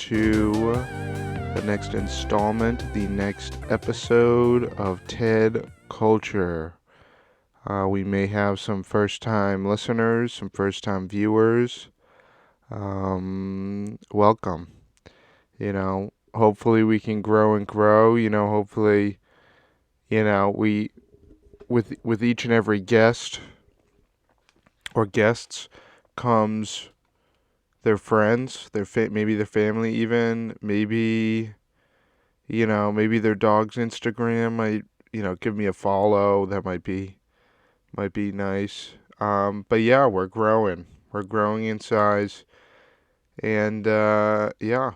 to the next installment, the next episode of TED Culture. We may have some first-time listeners, some first-time viewers. Welcome. Hopefully we can grow and grow. Hopefully, we with each and every guest or guests comes their friends, maybe their family, even maybe their dog's Instagram might give me a follow. That might be nice. But yeah, we're growing in size, and yeah.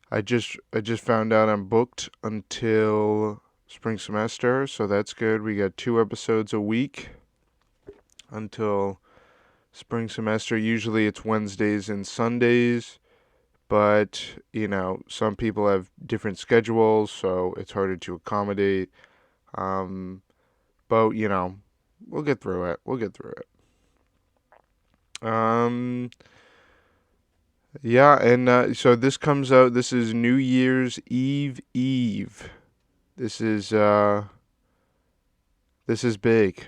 I just found out I'm booked until spring semester, so that's good. We got 2 episodes a week until spring semester. Usually it's Wednesdays and Sundays, but some people have different schedules, so it's harder to accommodate. But we'll get through it. Um, yeah, and so this comes out. This is New Year's Eve. This is this is big.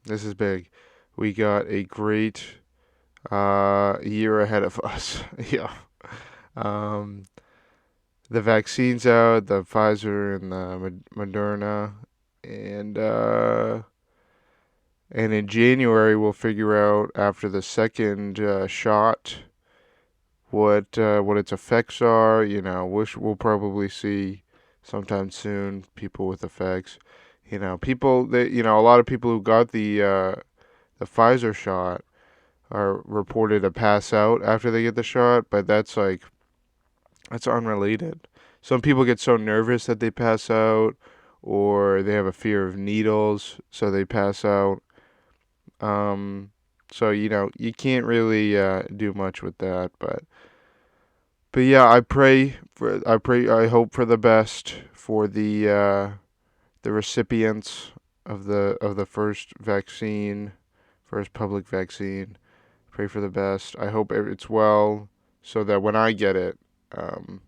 This is big. We got a great year ahead of us. Yeah. Um, the vaccine's out, the Pfizer and the Moderna, and in January we'll figure out after the second shot what its effects are. Which we'll probably see sometime soon. People with effects. People that a lot of people who got the Pfizer shot are reported to pass out after they get the shot, but that's unrelated. Some people get so nervous that they pass out, or they have a fear of needles, so they pass out. So you can't really do much with that, but yeah, I hope for the best for the recipients of the first public vaccine. Pray for the best. I hope it's well, so that when I get it, um,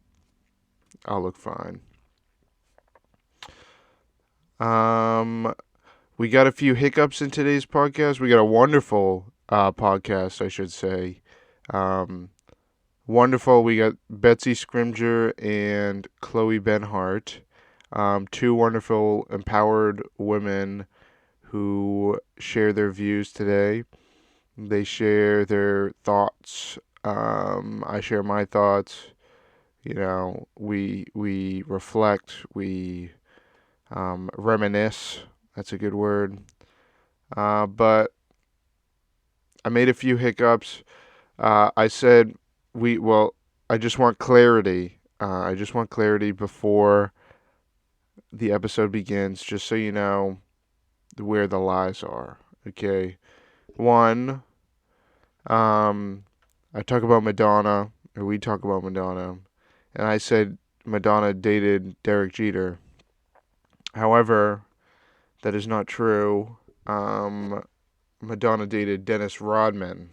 I'll look fine. We got a few hiccups in today's podcast. We got a wonderful podcast, I should say. Wonderful. We got Betsey Scrimgeour and Chloe Benhardt, two wonderful, empowered women who share their views today. They share their thoughts. I share my thoughts. We reflect. We reminisce. That's a good word. But I made a few hiccups. I said I just want clarity. I just want clarity before the episode begins, just so you know where the lies are. Okay. One, I talk about Madonna, or we talk about Madonna, and I said Madonna dated Derek Jeter. However, that is not true. Madonna dated Dennis Rodman,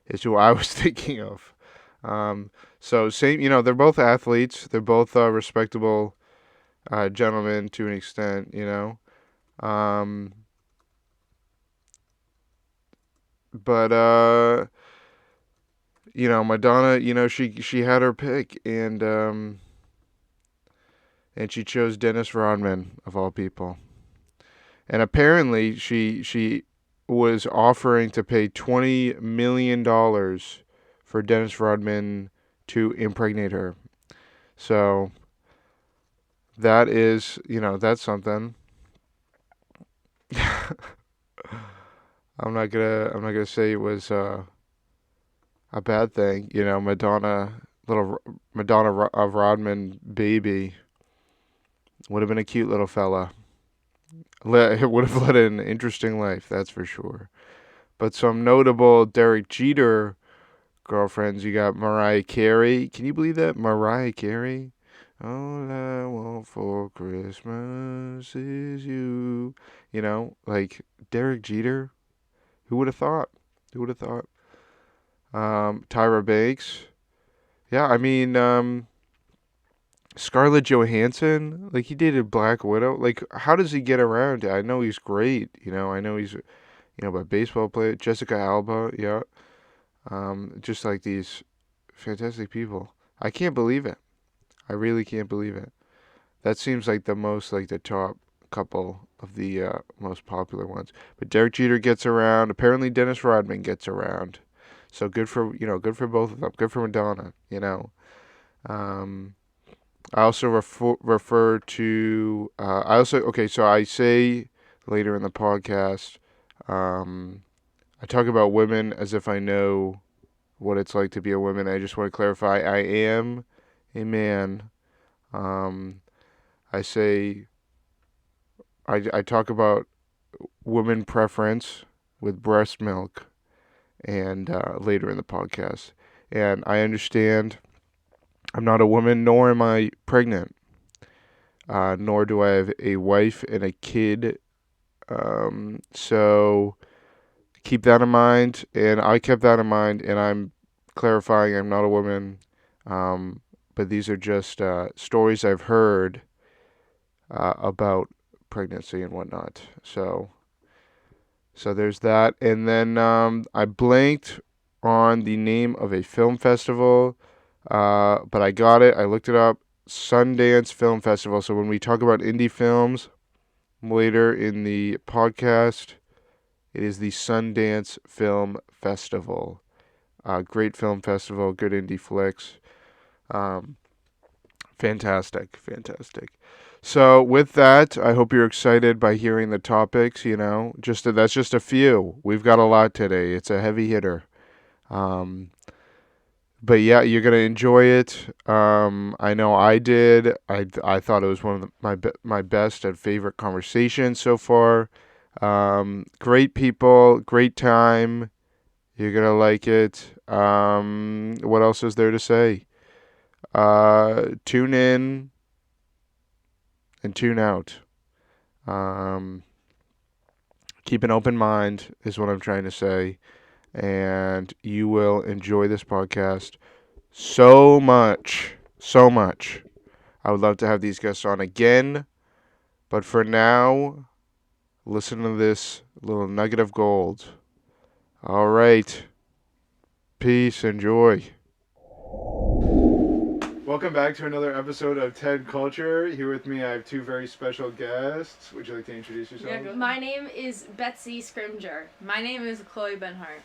is who I was thinking of. So same, they're both athletes. They're both respectable gentlemen to an extent, But Madonna, she had her pick, and she chose Dennis Rodman of all people. And apparently she was offering to pay $20 million for Dennis Rodman to impregnate her. So that is, that's something. I'm not gonna say it was a bad thing. Little Madonna Rodman baby would have been a cute little fella. It would have led an interesting life, that's for sure. But some notable Derek Jeter girlfriends, you got Mariah Carey. Can you believe that? Mariah Carey? All I want for Christmas is you. Like Derek Jeter. Who would have thought? Tyra Banks. Yeah, I mean, Scarlett Johansson, like he dated Black Widow. Like, how does he get around it? I know he's great. I know he's a baseball player. Jessica Alba, yeah. Just like these fantastic people. I can't believe it. I really can't believe it. That seems like the top couple of the most popular ones. But Derek Jeter gets around. Apparently, Dennis Rodman gets around. So good for both of them. Good for Madonna. Um, I also refer to. Okay. So I say later in the podcast. I talk about women as if I know what it's like to be a woman. I just want to clarify. I am a man. Um, I say I talk about woman preference with breast milk and later in the podcast. And I understand I'm not a woman, nor am I pregnant, nor do I have a wife and a kid. So keep that in mind. And I kept that in mind, and I'm clarifying I'm not a woman. But these are just stories I've heard about pregnancy and whatnot. So there's that. And then I blanked on the name of a film festival, but I got it. I looked it up. Sundance Film Festival. So when we talk about indie films later in the podcast, it is the Sundance Film Festival. Great film festival, good indie flicks. Um, Fantastic, fantastic. So with that, I hope you're excited by hearing the topics. That's just a few. We've got a lot today. It's a heavy hitter. Um, but yeah, you're gonna enjoy it. I know I did. I thought it was one of my best and favorite conversations so far. Great people, great time. You're gonna like it. What else is there to say? Tune in and tune out. Um, Keep an open mind is what I'm trying to say, and you will enjoy this podcast so much, so much. I would love to have these guests on again, but for now, listen to this little nugget of gold. All right, peace and joy. Welcome back to another episode of TED Culture. Here with me, I have two very special guests. Would you like to introduce yourself? Yeah, my name is Betsey Scrimgeour. My name is Chloe Benhardt.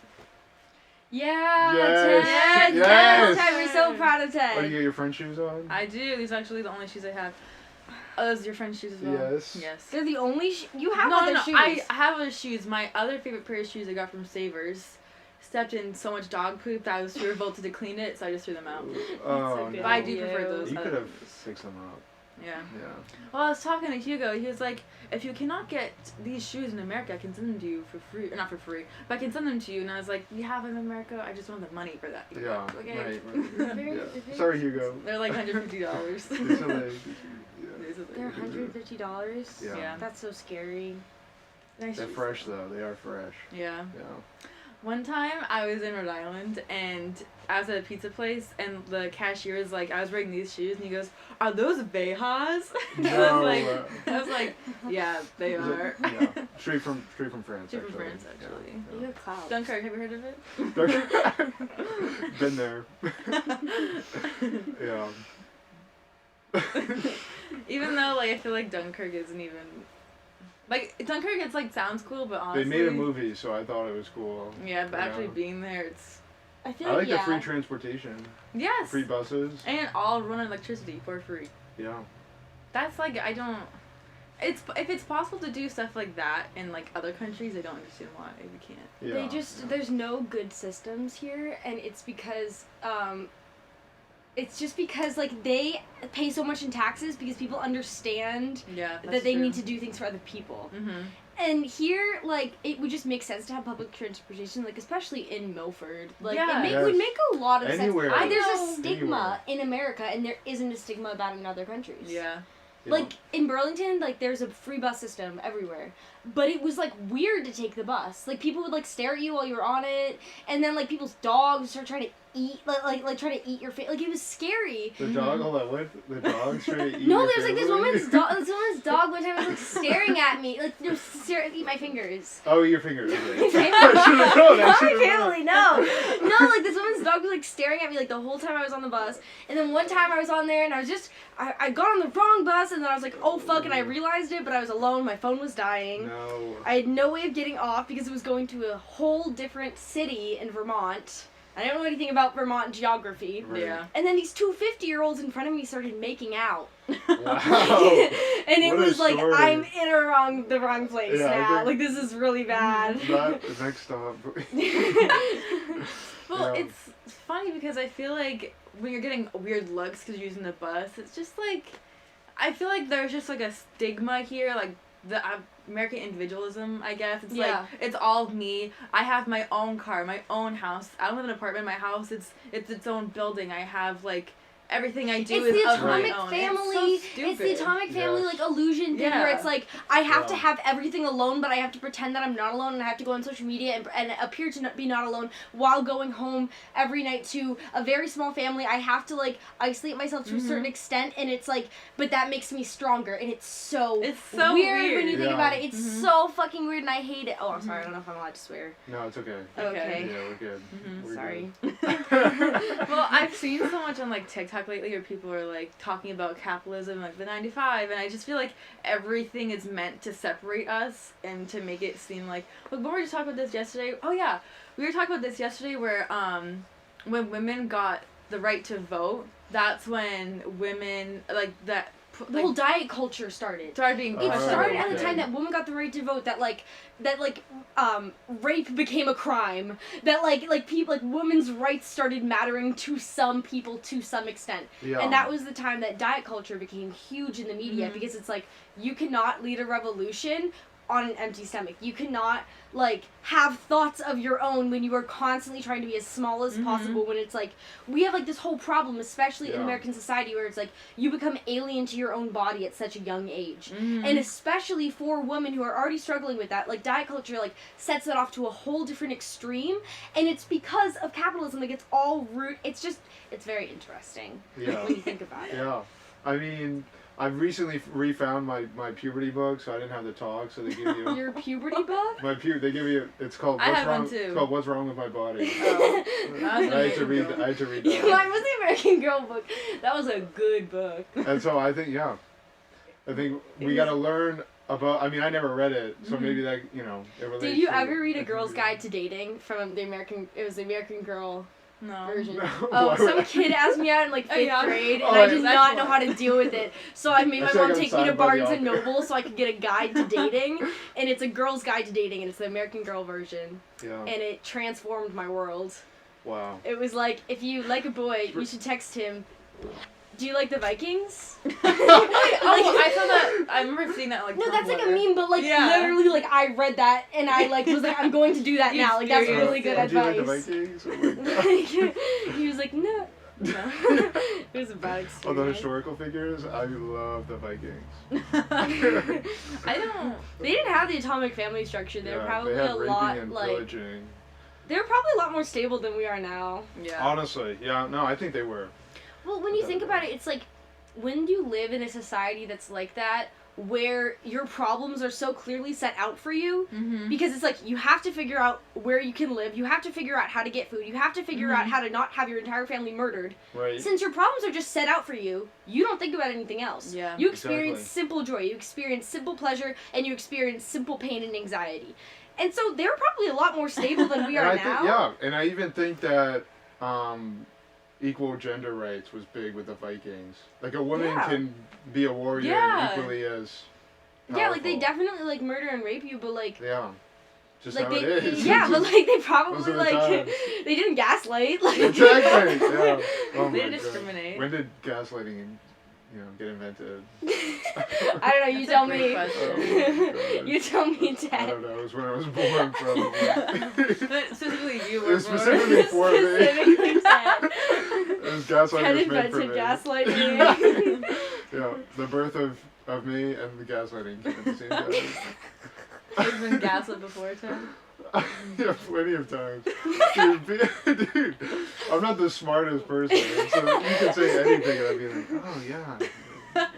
Yeah, yes, Ted! yes. Ted, we're so proud of Ted. Oh, you got your French shoes on? I do. These are actually the only shoes I have. Oh, those are your French shoes as well? Yes. Yes. They're the only you have no, other shoes. I have other shoes. My other favorite pair of shoes I got from Savers. Stepped in so much dog poop that I was too revolted to clean it, so I just threw them out. Oh, so no. But I do prefer those. You could have fixed them up. Yeah. Yeah. Well, I was talking to Hugo. He was like, if you cannot get these shoes in America, I can send them to you for free. Or not for free, but I can send them to you. And I was like, we have them in America. I just want the money for that. Yeah. Okay. Right. Yeah. Sorry, Hugo. They're like $150. They're $150? Yeah. That's so scary. Nice They're shoes. fresh, though. They are fresh. Yeah. Yeah. One time I was in Rhode Island and I was at a pizza place and the cashier was like, I was wearing these shoes and he goes, "Are those Vejas?" No. I was like, yeah, they are. Yeah. Straight from France. Straight from actually. France, actually. You have clout. Dunkirk, have you heard of it? Been there. Yeah. Even though I feel like Dunkirk isn't even Dunkirk, it's sounds cool, but honestly, They made a movie, so I thought it was cool. Yeah, but actually being there, it's. I feel I like the free transportation. Yes. Free buses. And all run on electricity for free. Yeah. That's I don't. If it's possible to do stuff like that in other countries, I don't understand why we can't. Yeah. There's no good systems here, and it's because they pay so much in taxes because people understand that they need to do things for other people. Mm-hmm. And here, it would just make sense to have public transportation, especially in Milford. It would make a lot of sense. There's a stigma in America, and there isn't a stigma about it in other countries. Yeah. In Burlington, there's a free bus system everywhere. But it was, weird to take the bus. People would, stare at you while you were on it, and then, people's dogs would start trying to eat, try to eat your face. Like, it was scary. The dog, hold on, what? The dog's trying to eat No, your there's like this woman's dog one time was like staring at me, like they were staring, eat my fingers. Oh, your fingers. Okay. Not my family, no, like this woman's dog was like staring at me like the whole time I was on the bus, and then one time I was on there and I was just, I got on the wrong bus and then I was like, oh fuck, and I realized it, but I was alone, my phone was dying. No. I had no way of getting off because it was going to a whole different city in Vermont. I don't know anything about Vermont geography. Right. Yeah. And then these two 50-year-olds in front of me started making out. Wow. And it What a was like, story. I'm in the wrong place now. Like, this is really bad. Next stop. Well, it's funny because I feel like when you're getting weird looks because you're using the bus, it's just like, I feel like there's just like a stigma here, like the American individualism, I guess. It's like, it's all me. I have my own car, my own house. I don't live in an apartment. My house, it's its own building. I have like everything I do is of my own. It's the atomic family like illusion thing where it's like I have to have everything alone, but I have to pretend that I'm not alone, and I have to go on social media and appear to be not alone while going home every night to a very small family. I have to like isolate myself to a certain extent, and it's like, but that makes me stronger, and it's so weird when you think about it. It's so fucking weird, and I hate it. Oh, I'm sorry. I don't know if I'm allowed to swear. No, it's okay. Okay. Yeah, we're good. We're sorry. Good. Well, I've seen so much on like TikTok lately where people are like talking about capitalism, like the 9 to 5, and I just feel like everything is meant to separate us and to make it seem like, look, when we were just talking about this yesterday. Oh yeah, we were talking about this yesterday where when women got the right to vote, that's when women like that. The whole diet culture started. It started at the time that women got the right to vote. That rape became a crime. That people women's rights started mattering to some people to some extent. Yeah. And that was the time that diet culture became huge in the media because it's like you cannot lead a revolution on an empty stomach. You cannot have thoughts of your own when you are constantly trying to be as small as possible, when it's like we have this whole problem, especially in American society, where it's like you become alien to your own body at such a young age. And especially for women who are already struggling with that, diet culture sets it off to a whole different extreme, and it's because of capitalism. It's all it's very interesting when you think about it. Yeah. I mean, I've recently refound my puberty book, so I didn't have to talk. So they give you your puberty book. They give you. It's called What's Wrong. It's called What's Wrong with My Body. Oh. I had to read that. Mine was the American Girl book. That was a good book. And so I think we got to learn about. I mean, I never read it, so maybe that it relates. Did you ever read A Girl's Guide to Dating from the American? It was the American Girl. Version. No. Oh, some kid asked me out in 5th grade, and I did not know how to deal with it. So I made my mom take me to Barnes and Noble so I could get a guide to dating, and it's A Girl's Guide to Dating, and it's the American Girl version. Yeah. And it transformed my world. Wow. It was like, if you like a boy, you should text him, "Do you like the Vikings?" I saw that. I remember seeing that No, that's a meme, but literally, I read that and I was like, I'm going to do that now. That's really good advice. Do you like the Vikings? He was like, no. It was a bad experience. Oh, the historical figures? I love the Vikings. I don't. They didn't have the atomic family structure. They were probably they had a lot pillaging. They were probably a lot more stable than we are now. Yeah. Honestly, yeah. No, I think they were. Well, when you think about it, it's like, when you live in a society that's like that, where your problems are so clearly set out for you, because it's like, you have to figure out where you can live, you have to figure out how to get food, you have to figure out how to not have your entire family murdered. Right. Since your problems are just set out for you, you don't think about anything else. Yeah. You experience simple joy, you experience simple pleasure, and you experience simple pain and anxiety. And so they're probably a lot more stable than we are now. And I even think that equal gender rights was big with the Vikings. Like, a woman can be a warrior equally as powerful. Yeah, they definitely murder and rape you, but just how it is. Yeah, but they probably they didn't gaslight. Exactly. Yeah. Oh, they didn't discriminate. When did gaslighting get invented? I don't know, you tell me. You tell me, Dad. I don't know, it was when I was born, probably. Specifically you were born. Specifically for me. Specifically Ted. It was gaslighting. Ted invented gaslighting. Yeah, the birth of me and the gaslighting came at the same time. You've been gaslit before, Tim? Yeah, plenty of times. Dude, I'm not the smartest person, so you can say anything and I'd be like, oh yeah.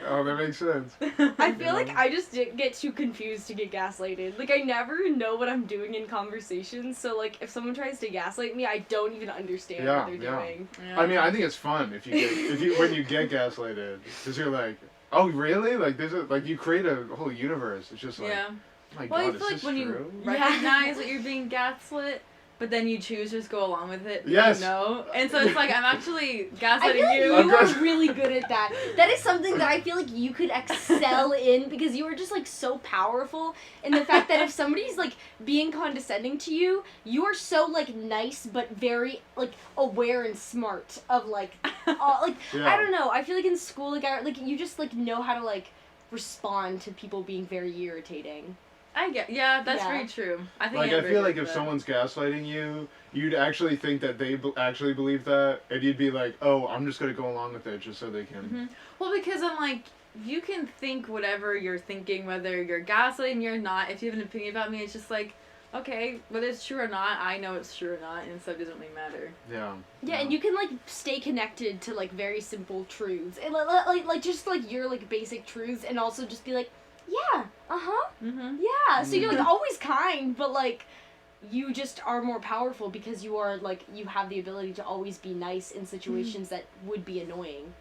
Oh, that makes sense. I feel like I just get too confused to get gaslighted. Like, I never know what I'm doing in conversations, so, like, if someone tries to gaslight me, I don't even understand what they're doing. Yeah. I mean, I think it's fun when you get gaslighted, because you're like, oh, really? Like, like, you create a whole universe. It's just like, oh my God, I feel like when true? you recognize that you're being gaslit, but then you choose to just go along with it. Yes. No. And so it's like, I'm actually gaslighting I feel like you. you are really good at that. That is something that I feel like you could excel in, because you are just, like, so powerful in the fact that if somebody's, like, being condescending to you, you are so, like, nice but very, like, aware and smart of, like, I don't know. I feel like in school, like, you just, like, know how to, like, respond to people being very irritating. That's very true. I think I feel like if someone's gaslighting you, you'd actually think that they actually believe that, and you'd be like, oh, I'm just gonna go along with it just so they can. Mm-hmm. Well, because I'm like, you can think whatever you're thinking, whether you're gaslighting me or not. If you have an opinion about me, it's just like, okay, whether it's true or not, I know it's true or not, and so it doesn't really matter. Yeah. Yeah, and you can, like, stay connected to, like, very simple truths, and like just like your, like, basic truths, and also just be like, yeah, yeah. So you're, like, always kind, but, like, you just are more powerful because you are, like, you have the ability to always be nice in situations that would be annoying.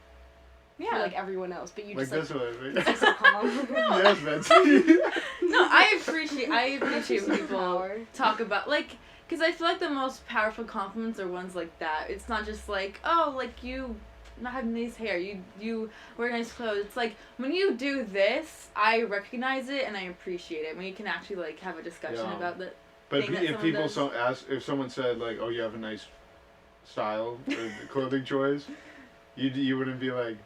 For, like, everyone else, but you just, like, this so calm. Yes, Betsey. No, I appreciate when people talk about, like, because I feel like the most powerful compliments are ones like that. It's not just like, oh, like, you not having nice hair, you wear nice clothes. It's like, when you do this, I recognize it and I appreciate it. When you can actually, like, have a discussion about that. But if someone said, like, oh, you have a nice style or clothing choice, you wouldn't be like,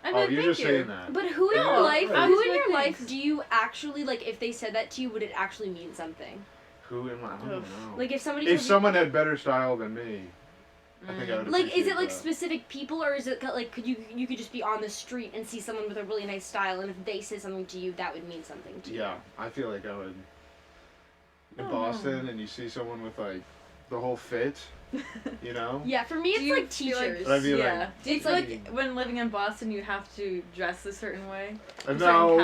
oh, you're just saying that. But who in your life do you actually, like, if they said that to you, would it actually mean something? Who in my, I don't know. Like, if someone had better style than me, I think I would. Like, is it, like, specific people, or is it, like, you could just be on the street and see someone with a really nice style, and if they say something to you, that would mean something to you? Yeah, I feel like I would. In Boston, and you see someone with, like, the whole fit, you know? Yeah, for me, it's, like, teachers. Do you feel like when living in Boston, you have to dress a certain way? No,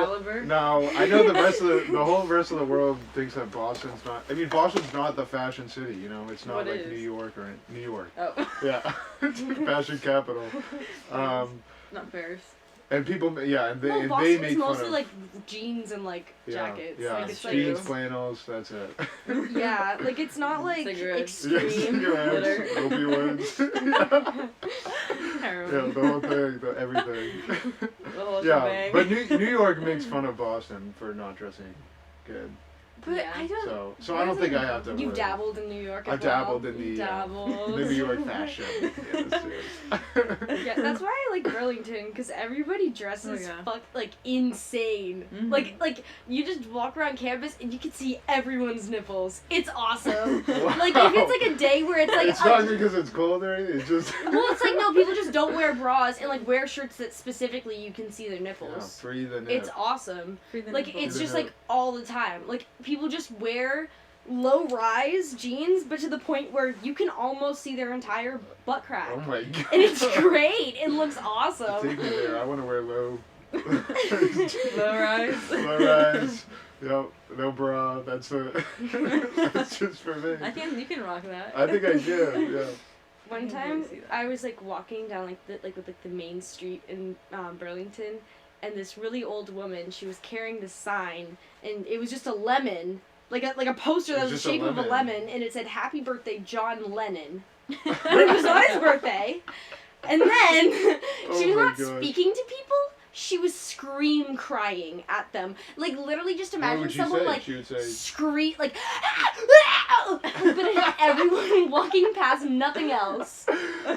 I know the whole rest of the world thinks that Boston's not. I mean, Boston's not the fashion city, you know. It's not like New York or New York. Oh. Yeah, it's the fashion capital. Not Paris. And people, and they make Boston's fun mostly of, like jeans and like jackets. Yeah, like, it's jeans, like, flannels. That's it. Yeah, like it's not like cigarettes. extreme. Cigarettes, opioids. Heroin. Yeah, the whole thing, everything. The whole Yeah, shebang. but New York makes fun of Boston for not dressing good. But I don't. So I don't think I have to. You dabbled in New York. I dabbled in the New York fashion. Yeah, that's why I like Burlington, because everybody dresses like insane. Mm-hmm. Like you just walk around campus and you can see everyone's nipples. It's awesome. Wow. Like if it's like a day where it's like it's not because it's cold or anything. It's just. Well, it's like no, people just don't wear bras and like wear shirts that specifically you can see their nipples. Yeah, free the nip. It's awesome. Like it's just like all the time. Like people just wear low-rise jeans, but to the point where you can almost see their entire butt crack. Oh my god! And it's great. It looks awesome. Take me there. I want to wear low. Low rise. Low rise. Yep. No bra. That's just for me. You can rock that. I think I can. Yeah. One time, I was like walking down with the main street in Burlington, and this really old woman, she was carrying this sign, and it was just a lemon, like a poster that was the shape of a lemon, and it said "Happy Birthday, John Lennon," but it was not his birthday. And then she was not speaking to people. She was crying at them. Like, literally just imagine someone, like, scream, like, but everyone walking past, nothing else.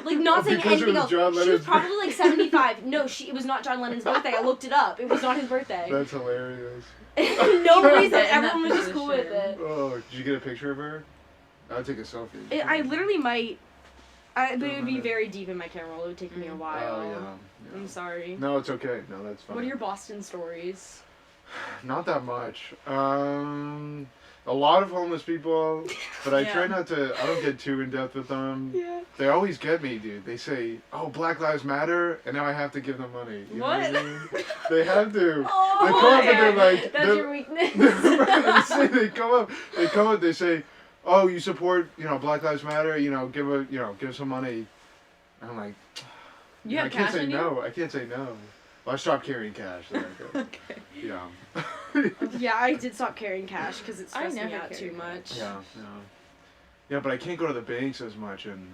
Like, not saying anything else. She was probably, like, 75. No, it was not John Lennon's birthday. I looked it up. It was not his birthday. That's hilarious. No reason. Everyone was just cool with it. Oh, did you get a picture of her? I'll take a selfie. I literally might. But it would be very deep in my camera roll. It would take me a while. Oh, yeah. I'm sorry. No, it's okay. No, that's fine. What are your Boston stories? Not that much. a lot of homeless people, but I try not to. I don't get too in depth with them. Yeah. They always get me, dude. They say, "Oh, Black Lives Matter," and now I have to give them money. You know what I mean? They have to. Oh, they come up and they're like, that's your weakness. they come up. They say, "Oh, you support, Black Lives Matter. Give some money." And I'm like, you have I can't cash say on you? no. I can't say no. Well, I stopped carrying cash. So Okay. Yeah. Yeah, I did stop carrying cash because it stressed me never out too carry much. Yeah, but I can't go to the banks as much and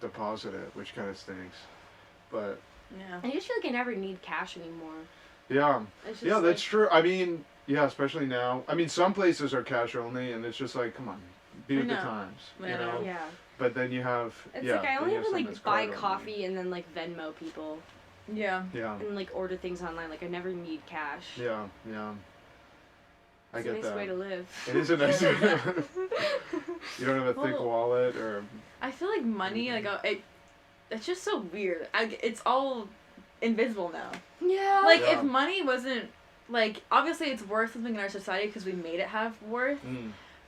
deposit it, which kind of stinks. But Yeah. I just feel like I never need cash anymore. yeah, It's just yeah, like, that's true. I mean, yeah, especially now. I mean, some places are cash only, and it's just like, come on, be with the times, you know. Yeah. But then you have It's yeah. like I then only you have ever some like that's buy card coffee only. and then like Venmo people Yeah. Yeah, and like order things online. Like I never need cash. yeah. I It's get a nice that. way to live. It is a nice. You don't have a thick Well, wallet or. I feel like money, like it's just so weird. It's all invisible now. Yeah. Like Yeah. if money wasn't like obviously it's worth something in our society because we made it have worth.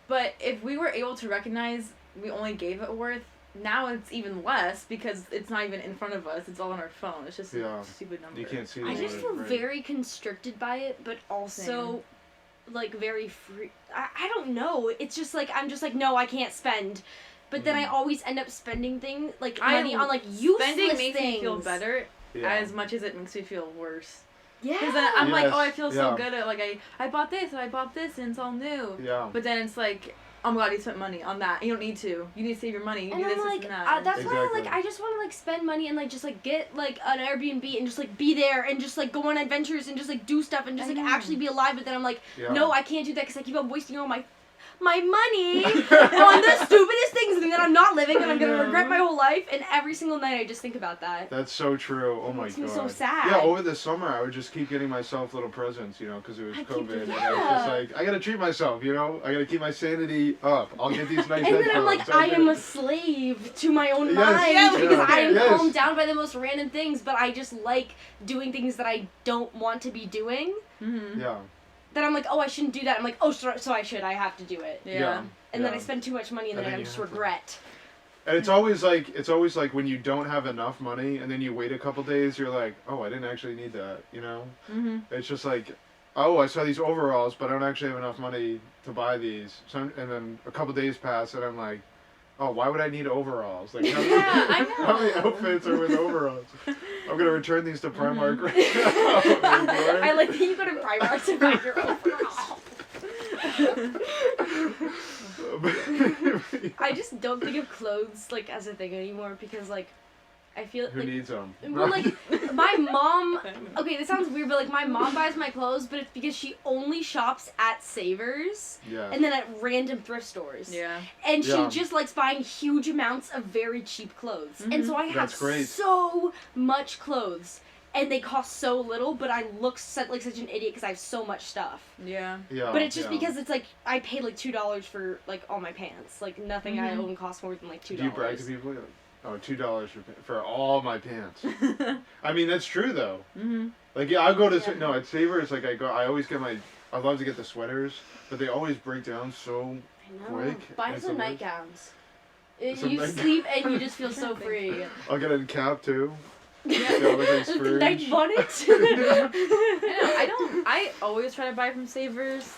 But if we were able to recognize we only gave it worth, now it's even less because it's not even in front of us. It's all on our phone. It's just Yeah. a stupid number. You can't see. I the just word, feel right. very constricted by it, but also like very free. I don't know. It's just like I'm just like no, I can't spend. But then I always end up spending things like money on like useless Spending makes things. me feel better Yeah. as much as it makes me feel worse. Yeah. Because then I'm like, Yes, oh, I feel so yeah. good at like I bought this and I bought this and it's all new. Yeah. But then it's like, oh my god, you spent money on that. You don't need to. You need to save your money. You And do I'm this, like, this, and that. that's why Exactly. like I just want to like spend money and like just like get like an Airbnb and just like be there and just like go on adventures and just like do stuff and just I like know. actually be alive. But then I'm like, Yeah. no, I can't do that because I keep on wasting all my money on the stupidest things and then I'm not living and I'm gonna regret my whole life. And every single night I just think about that. That's so true. Oh It my makes god. me so sad. Yeah, over the summer I would just keep getting myself little presents, because it was I keep COVID. doing And I was that. just like, I gotta treat myself, I gotta keep my sanity up. I'll get these nice And headphones. then I'm like, I am a slave to my own Yes, mind yeah, because yeah. I am Yes. calmed down by the most random things, but I just like doing things that I don't want to be doing. Mm-hmm. Yeah. Then I'm like, oh, I shouldn't do that. I'm like, oh, so I should. I have to do it. Yeah. And then yeah. I spend too much money and And then then I you just have to- regret. And it's always like when you don't have enough money and then you wait a couple days, you're like, oh, I didn't actually need that, Mm-hmm. It's just like, oh, I saw these overalls, but I don't actually have enough money to buy these. So, and then a couple days pass and I'm like, oh, why would I need overalls? Like, how many, Yeah, I know. how many outfits are with overalls? I'm gonna return these to Primark right now. I like that you go to Primark to buy your overall. I just don't think of clothes like as a thing anymore because like I feel Who like needs them? well like my mom. Okay, this sounds weird, but like my mom buys my clothes, but it's because she only shops at Savers Yeah. and then at random thrift stores. Yeah. And she Yeah. just likes buying huge amounts of very cheap clothes. And so I have That's great. so much clothes. And they cost so little, but I look like such an idiot because I have so much stuff. Yeah. Yeah. But it's just yeah. because it's like, I paid like $2 for like all my pants. Like nothing I own costs more than like $2. Do you brag to people? Like, oh, $2 for all my pants. I mean, that's true though. Mm-hmm. Like, yeah, I'll go to, Yeah. no, at Savers, like, I always get I love to get the sweaters, but they always break down so I know. quick. Buy and some so much. nightgowns. Some You night- sleep and you just feel so free. I'll get a cap too. Yeah. Yeah, look like Scrooge. Night bonnet. I always try to buy from Savers,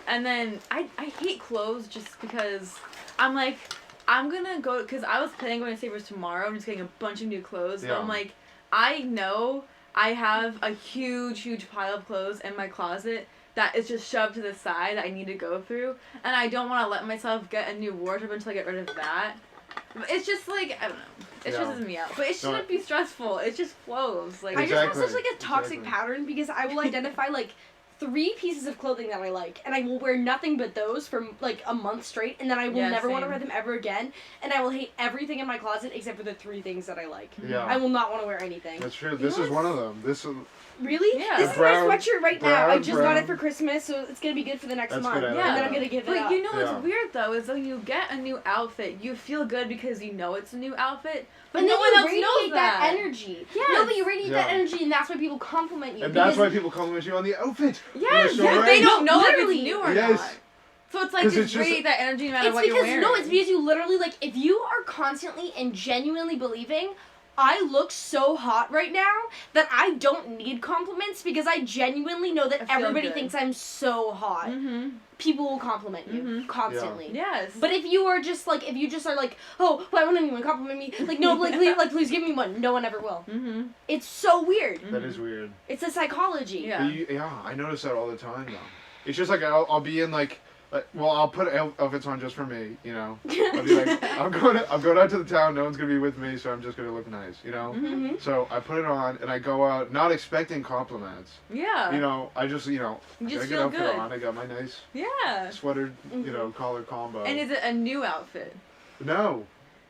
and then I hate clothes just because I'm like, I'm gonna go, because I was planning on going to Savers tomorrow, I'm just getting a bunch of new clothes, but Yeah. I'm like, I know I have a huge pile of clothes in my closet that is just shoved to the side that I need to go through, and I don't want to let myself get a new wardrobe until I get rid of that. It's just like, I don't know. It Yeah. stresses me out. But it shouldn't be stressful. It just flows. Like, I just have Exactly. such like a toxic Exactly. pattern because I will identify like 3 pieces of clothing that I like and I will wear nothing but those for like a month straight and then I will Yeah, never want to same. wear them ever again and I will hate everything in my closet except for the 3 things that I like. Yeah. I will not want to wear anything. That's true. This is one of them. Really? Yeah. This is Brown- my sweatshirt right now. I brown, just got brown. it for Christmas, so it's gonna be good for the next That's month. good, I like and then that. I'm gonna give it But up. you know what's Yeah. weird though is when you get a new outfit, you feel good because you know it's a new outfit, but and no then one you else radiate knows that. energy. Yes. No, but you radiate that Yeah. energy, and that's why people compliment you. And that's because- why people compliment you on the outfit. Yes, so yes, right. they don't know if Literally. it's new or Yes. not. So it's like just radiate that energy no matter what you're wearing. No, it's because you literally, like, if you are constantly and genuinely believing, I look so hot right now that I don't need compliments because I genuinely know that everybody thinks I'm so hot. People will compliment you constantly. Yeah. Yes. But if you are just like, oh, why won't anyone compliment me? Like, no, please give me one. No one ever will. It's so weird. That is weird. It's a psychology. Yeah. I notice that all the time, though. It's just like, I'll be in, like, I'll put outfits on just for me, you know. I'll be like, I'm going out to the town. No one's gonna be with me, so I'm just gonna look nice, you know. So I put it on and I go out, not expecting compliments. Yeah. You know, I just, you know, you just I got a good outfit on. I got my nice sweater, you know, collar combo. And is it a new outfit? No.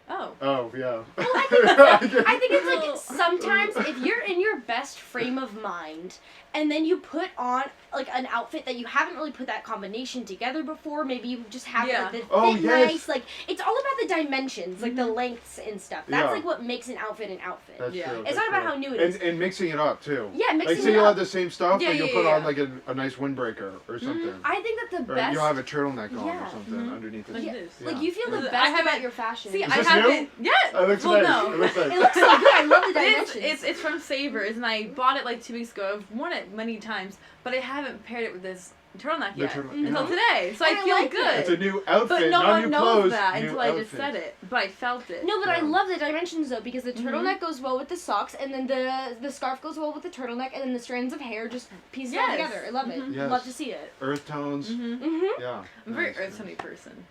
Oh. Oh, yeah. Well, I think it's like sometimes if you're in your best frame of mind and then you put on like an outfit that you haven't really put that combination together before, maybe you just have like the fit nice, like it's all about the dimensions, like the lengths and stuff. That's like what makes an outfit an outfit. That's true. It's not about how new it is. And mixing it up too. Yeah, mixing it up. Like say you'll have the same stuff, but you'll put on like a nice windbreaker or something. I think that the or best. You'll have a turtleneck on or something underneath it. Like you feel the best about your fashion. See, is I this haven't. New? Yes. It looks well, nice. no. It looks nice. It looks so good. I love the dimensions. It's from Savers, and I bought it like 2 weeks ago. I've worn it many times, but I haven't paired it with this turtleneck yet until today. So I feel good. It's a new outfit, but no not one new knows clothes, that new until I just outfit. said it. But I felt it. No, but I love the dimensions though because the turtleneck goes well with the socks, and then the scarf goes well with the turtleneck, and then the strands of hair just piece it all together. I love it. Yes. Love to see it. Earth tones. Yeah. I'm a very earth tony person.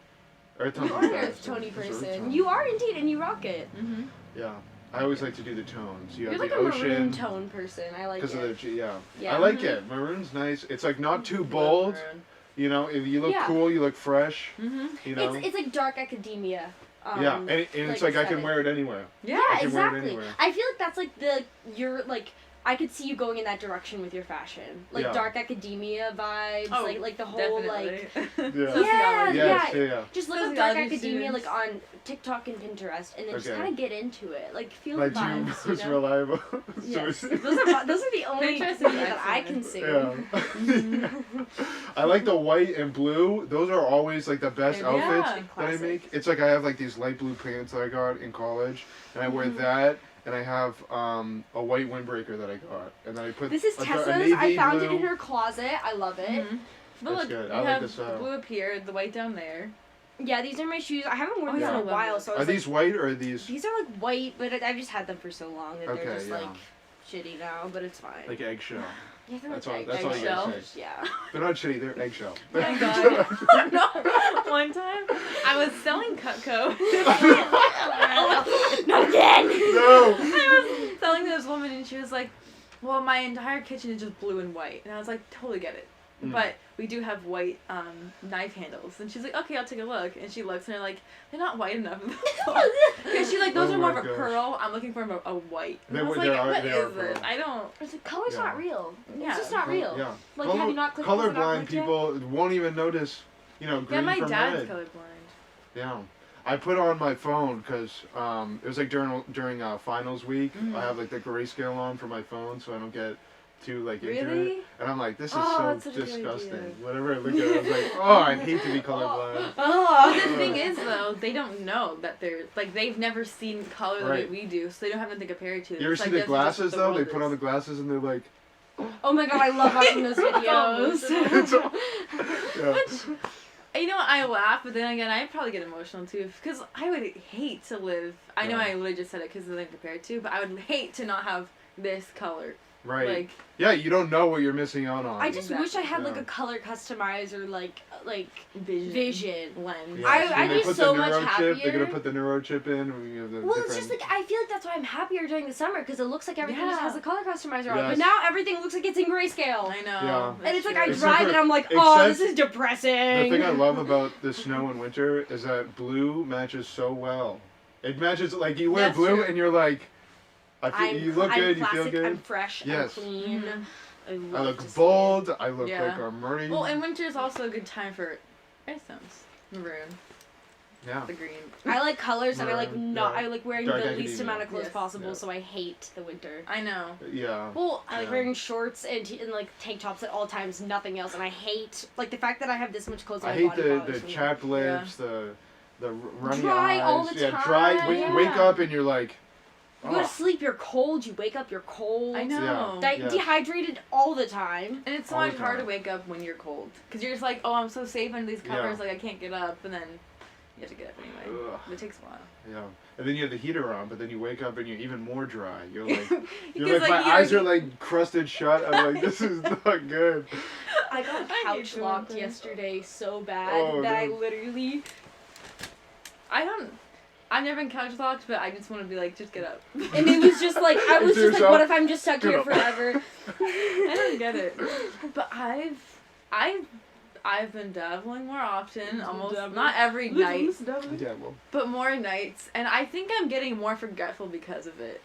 Earth tones. You are an earth tony person. You are indeed, and you rock it. Yeah. I always like to do the tones. You You're have like the a ocean. maroon tone person. I like it. Because of the Yeah. I like it. Maroon's nice. It's like not too bold. You know, if you look cool, you look fresh. You know. It's like dark academia. And it's like I can wear it anywhere. Yeah, exactly. I feel like that's like I could see you going in that direction with your fashion, like dark academia vibes, like the whole definitely. Just look up dark academia like on TikTok and Pinterest, and then just kind of get into it, like feel the vibes. Most reliable. Yes. those are the only things that I consume. Yeah. I like the white and blue. Those are always like the best outfits that I make. It's like I have like these light blue pants that I got in college, and I wear that. And I have a white windbreaker that I got, and then I put. This is Tessa's. I found it in her closet. I love it. But look, good. I like this. The blue up here, the white down there. Yeah, these are my shoes. I haven't worn these in a while, so I was Are these white or are these? These are like white, but I've just had them for so long that they're just like shitty now. But it's fine. Like eggshell. Yeah, that's all you gotta say. Yeah. They're not shitty. They're eggshell. Oh my god. No. One time, I was selling Cutco. Not again. No. I was selling to this woman, and she was like, "Well, my entire kitchen is just blue and white," and I was like, "Totally get it." But we do have white knife handles. And she's like, okay, I'll take a look. And she looks and they're like, they're not white enough. Because she's like, those are more of a pearl. I'm looking for a white. And I was like, what is this? I don't. It's like, color's not real. Yeah. It's just not real. Yeah. Like, have you not clicked this colorblind people won't even notice, you know, green from red. Yeah, my dad's colorblind. Yeah. I put on my phone because it was like during finals week. I have like the grayscale on for my phone so I don't get too like into it. And I'm like, this is so disgusting. Whenever I look at it, I'm like, oh, I hate to be colorblind. But the thing is though, they don't know that they're like they've never seen color the way we do, so they don't have nothing to compare it to. You ever see the glasses though? They put on the glasses and they're like, oh my god, I love watching those videos. Which, you know what, I laugh, but then again, I probably get emotional too, because I would hate to live, I know I literally just said it because they're compared to, but I would hate to not have this color. Right. Like, yeah, you don't know what you're missing out on. I just wish I had like a color customizer, like vision lens. Yeah. I'd be so much happier. They're gonna put the neuro chip in. Well, it's just like I feel like that's why I'm happier during the summer because it looks like everything just has a color customizer on. But now everything looks like it's in grayscale. I know. Yeah. And it's like I drive and I'm like, oh, this is depressing. The thing I love about the snow and winter is that blue matches so well. It matches like you wear blue and you're like. You look good, you feel good. I'm fresh, I'm clean. I look bold, I look like I'm running. Well, and winter is also a good time for ice stones. Maroon. Yeah. the green. I like colors and I like Yeah. I like wearing Dark the academia. least amount of clothes Yes. possible, Yeah. so I hate the winter. I know. Yeah. Well, I like Yeah. wearing shorts and like tank tops at all times, nothing else, and I hate like the fact that I have this much clothes on I my hate body. the bothers me. chapped lips, the runny Dry eyes. all the Yeah, time. dry. Wake Yeah. up and you're like, You go to oh. sleep, you're cold. You wake up, you're cold. I know. Yeah. Dehydrated all the time. And it's so All the much harder to time. wake up when you're cold. Because you're just like, oh, I'm so safe under these covers, Yeah. like I can't get up, and then you have to get up anyway. Ugh. But it takes a while. Yeah. And then you have the heater on, but then you wake up and you're even more dry. You're like, Because, my like, eyes you're- are like crusted shut. I'm like, this is not good. I got I hate couch doing locked things. yesterday so bad Oh, that I no. literally. I've never been couch locked, but I just want to be like, just get up. And it was just like, I was To just like, yourself, what if I'm just stuck get here up. forever? I don't get it. But I've been dabbling more often, almost Dabbling. not every night, Yeah, well. but more nights, and I think I'm getting more forgetful because of it.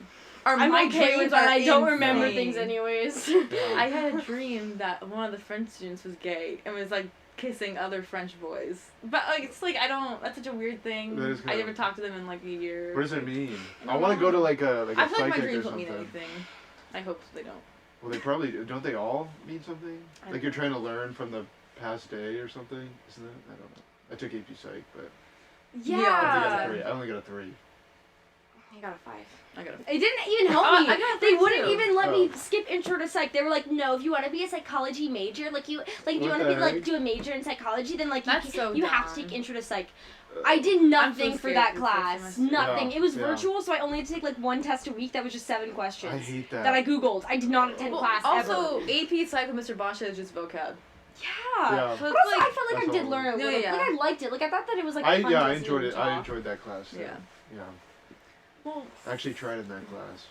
Or I'm my okay with dreams that. are I don't remember insane. things anyways. I had a dream that one of the French students was gay and was like kissing other French boys. But like it's like I don't. That's such a weird thing. That is I kinda- never talked to them in like a year. What does it mean? I I don't want to know. go to like a I feel like my psychic or dreams don't mean something. anything. I hope they don't. Well, they probably don't. They all mean something. I Like don't you're know. trying to learn from the past day or something, isn't it? I don't know. I took AP Psych, but Yeah. I Yeah. only got a 3. I only got a 3. I got a 5. I gotta. It didn't even help Oh, me. I got a They 3 wouldn't too. even let me Oh. skip intro to psych. They were like, no, if you want to be a psychology major, like you What want to the be like heck? do a major in psychology, then like That's so you have to dumb. take intro to psych. I did nothing for scared that for the first class. semester. Nothing. Yeah, It was yeah. virtual, so I only had to take like one test a week. That was just 7 questions. I hate that. That I googled. I did not attend Well, class also, ever. AP Psych with Mr. Basha is just vocab. Yeah. Yeah. So But also, it's like, I felt like That's I did all. learn a Yeah, little. yeah. Like I liked it. Like I thought that it was like I fun to I see enjoyed them it. I talk. enjoyed that class. Too. yeah. Yeah. Well, I actually tried in that class.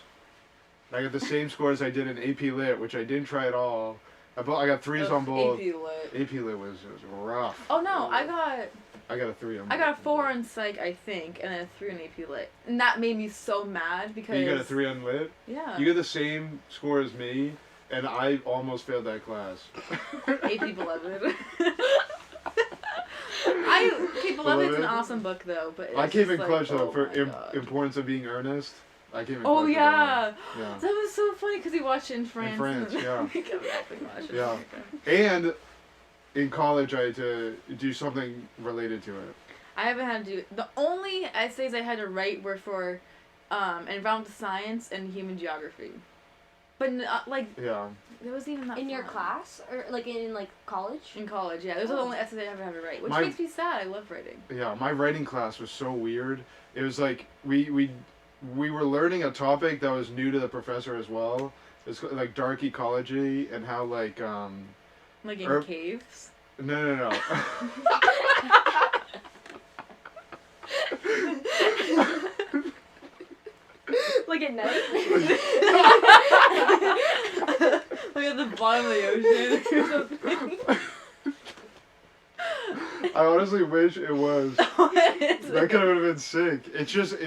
I got the same scores I did in AP Lit, which I didn't try at all. I got 3s on both. AP Lit. AP Lit was rough. Oh no, I got a 3 on both. got a 4 on Psych, I think, and then a 3 on AP Lit, and that made me so mad because You got a 3 on Lit? Yeah. You got the same score as me, and I almost failed that class. AP Beloved. AP Beloved's an Beloved? awesome book though, but I it's came just in like, clutch though oh for my God. importance of being earnest. I came in Oh clutch with yeah, that one. that was so funny because he watched it in France. France, and yeah. we kept laughing watching it in Yeah. America. And in college, I had to do something related to it. I haven't had to do the only essays I had to write were for environmental science and human geography, but like Yeah. there wasn't even that In your fun. class or like in like college? In college, yeah, those are the Oh. only essays I ever had to write, which My- makes me sad. I love writing. Yeah, my writing class was so weird. It was like we were learning a topic that was new to the professor as well. It's like dark ecology and how like Like in Herb- caves. no. Like at night? Like at the bottom of the ocean or something. I honestly wish it was. What is That it? could have been sick. It's just Or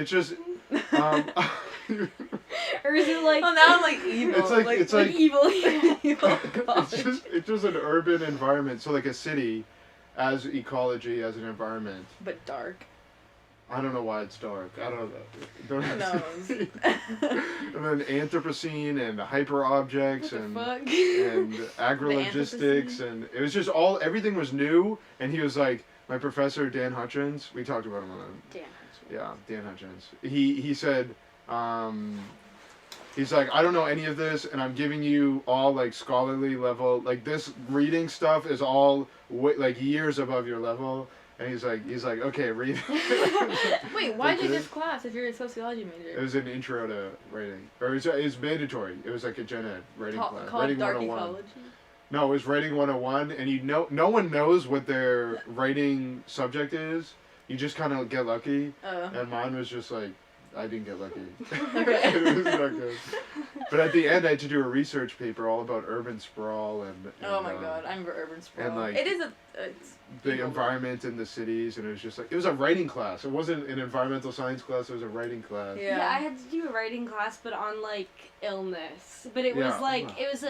is it like Oh, now I'm like evil. It's like evil? evil it's just an urban environment. So like a city as ecology as an environment. but dark. I don't know why it's dark. I don't know. Don't Who knows? And then Anthropocene and hyper objects What the and fuck? and agrologistics and it was just everything was new and he was like my professor Dan Hutchins, we talked about him on Dan Hutchins. He said he's like, I don't know any of this and I'm giving you all like scholarly level, like this reading stuff is all like years above your level. And he's like, okay, read. Wait, why'd you Okay. this class if you're a sociology major? It was an intro to writing, or it was mandatory. It was like a gen ed writing class, Called writing dark 101. ecology? No, it was writing 101, and no one knows what their writing subject is. You just kind of get lucky, and mine was just like, I didn't get lucky. Okay. It was not good. But at the end, I had to do a research paper all about urban sprawl and Oh my god, I remember urban sprawl. and, like, it is it's the evil. environment in the cities, and it was just like it was a writing class. It wasn't an environmental science class. It was a writing class. Yeah. Yeah, I had to do a writing class, but on like illness. But it was Yeah. like it was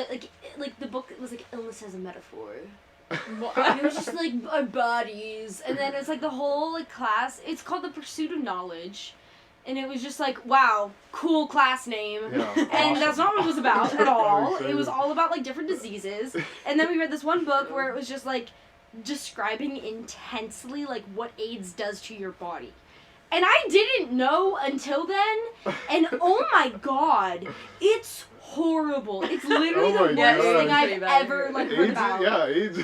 like the book was like illness as a metaphor. And it was just like our bodies, and then it's like the whole like class. It's called the Pursuit of Knowledge, and it was just like, wow, cool class name. Yeah, and that's not what it was about at all. So It was all about like different diseases, and then we read this one book where it was just like describing intensely like what AIDS does to your body. And I didn't know until then, and oh my god, it's horrible. It's literally Oh the my worst God. thing I've ever like heard AIDS, about. yeah, AIDS.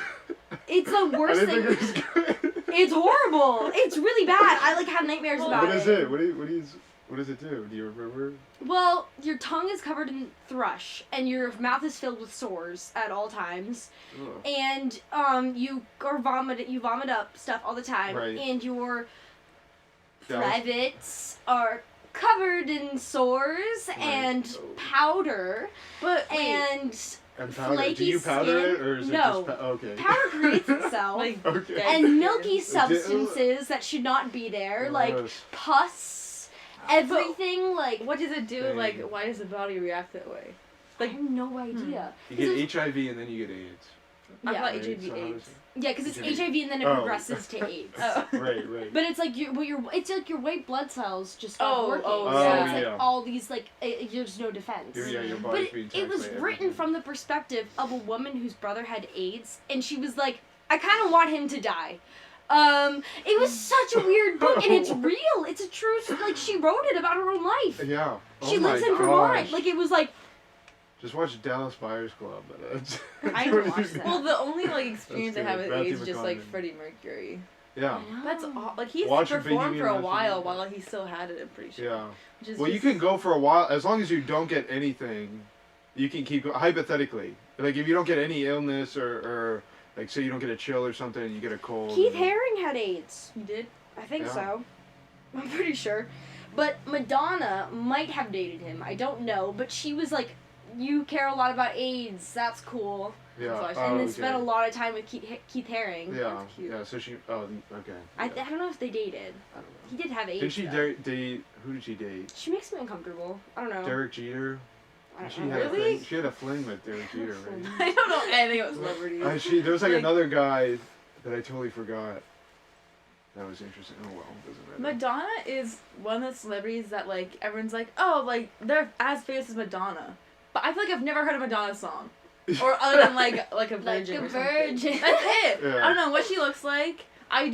It's the worst I thing. didn't think it was good. It's horrible. It's really bad. I like have nightmares about What it. is it? What does it do? Do you remember? Well, your tongue is covered in thrush, and your mouth is filled with sores at all times, Ugh. and you vomit up stuff all the time, Right. and your Yeah. privates are covered in sores Right. and Oh. powder But wait, and And powder. flaky Do you powder skin. it or is No. it just okay? powder creates itself. like Okay. And milky Ugh. substances that should not be there, like Gross. pus, everything, like... what does it do? Dang. Like, why does the body react that way? I have no idea. You get HIV and then you get AIDS. I Yeah. thought Right, HIV so how AIDS. does Yeah, because it's HIV. HIV and then it Oh. progresses to AIDS. Oh. Right. But it's like it's like your white blood cells just stop Oh, working. oh, so yeah. it's like yeah. all these like there's no defense. Your But body's being it was taxed by written everything. from the perspective of a woman whose brother had AIDS, and she was like, I kind of want him to die. It was such a weird book, and it's real. It's a true, like, she wrote it about her own life. Yeah. She Oh lives my in Vermont. gosh. Like, it was like, Just watch Dallas Buyers Club. That's I haven't watched that. Well, the only like experience I good. have with Matthew AIDS is just like McConaughey. Freddie Mercury. Yeah. That's all. Like he's Watch performed Bohemian for a Rhapsody. while he still had it. I'm pretty sure. Yeah. Which is Well, you just- can go for a while as long as you don't get anything. You can keep going. Hypothetically, like if you don't get any illness or like say you don't get a chill or something, and you get a cold. Keith Haring had AIDS. You did? I think Yeah. so. I'm pretty sure. But Madonna might have dated him. I don't know. But she was like, you care a lot about AIDS. That's cool. Yeah. That's why Oh, And then okay. spent a lot of time with Keith Haring. Yeah. That's cute. Yeah. So she. Oh, okay. I Yeah. don't know if they dated. I don't know. He did have AIDS. Did she though. date? Who did she date? She makes me uncomfortable. I don't know. Derek Jeter. I don't She know. had a Really? fling. She had a fling with Derek Jeter, right? I don't know anything about celebrities. There was like Like- another guy that I totally forgot. That was interesting. Oh well, doesn't matter. Madonna is one of the celebrities that like everyone's like, oh, like they're as famous as Madonna, but I feel like I've never heard a Madonna song, or other than like a Like virgin. a or something. virgin. That's it. Yeah. I don't know what she looks like. I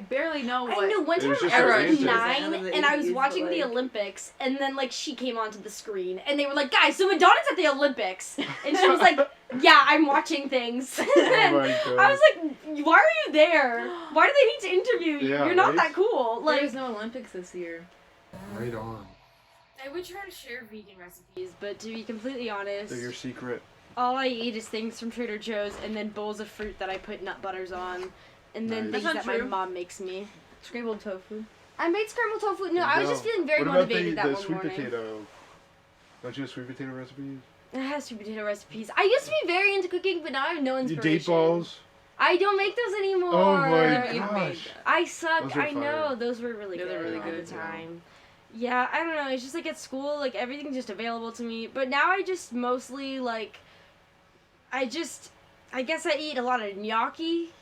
barely know what. I know one It time was I just was her like answer. 9 and I was watching the Olympics and then like she came onto the screen and they were like, guys, so Madonna's at the Olympics, and she was like, yeah, I'm watching things. Oh And my I god. was like, why are you there? Why do they need to interview you? Yeah, You're not right? that cool. Like, There's no Olympics this year. Right on. I would try to share vegan recipes, but to be completely honest, So your secret. all I eat is things from Trader Joe's and then bowls of fruit that I put nut butters on, and then Nice. things That's that not my true. mom makes me. Scrambled tofu. I made scrambled tofu. No, I was just feeling very what about motivated the that one sweet morning. potato? Don't you have sweet potato recipes? It has sweet potato recipes. I used to be very into cooking, but now I have no You inspiration. date balls? I don't make those anymore. Oh my Yeah, you made gosh. that. I suck. Those are I know. fire. Those were really Yeah, good they're really at good, the yeah. time. Yeah, I don't know. It's just like at school, like everything's just available to me. But now I just mostly like, I guess I eat a lot of gnocchi,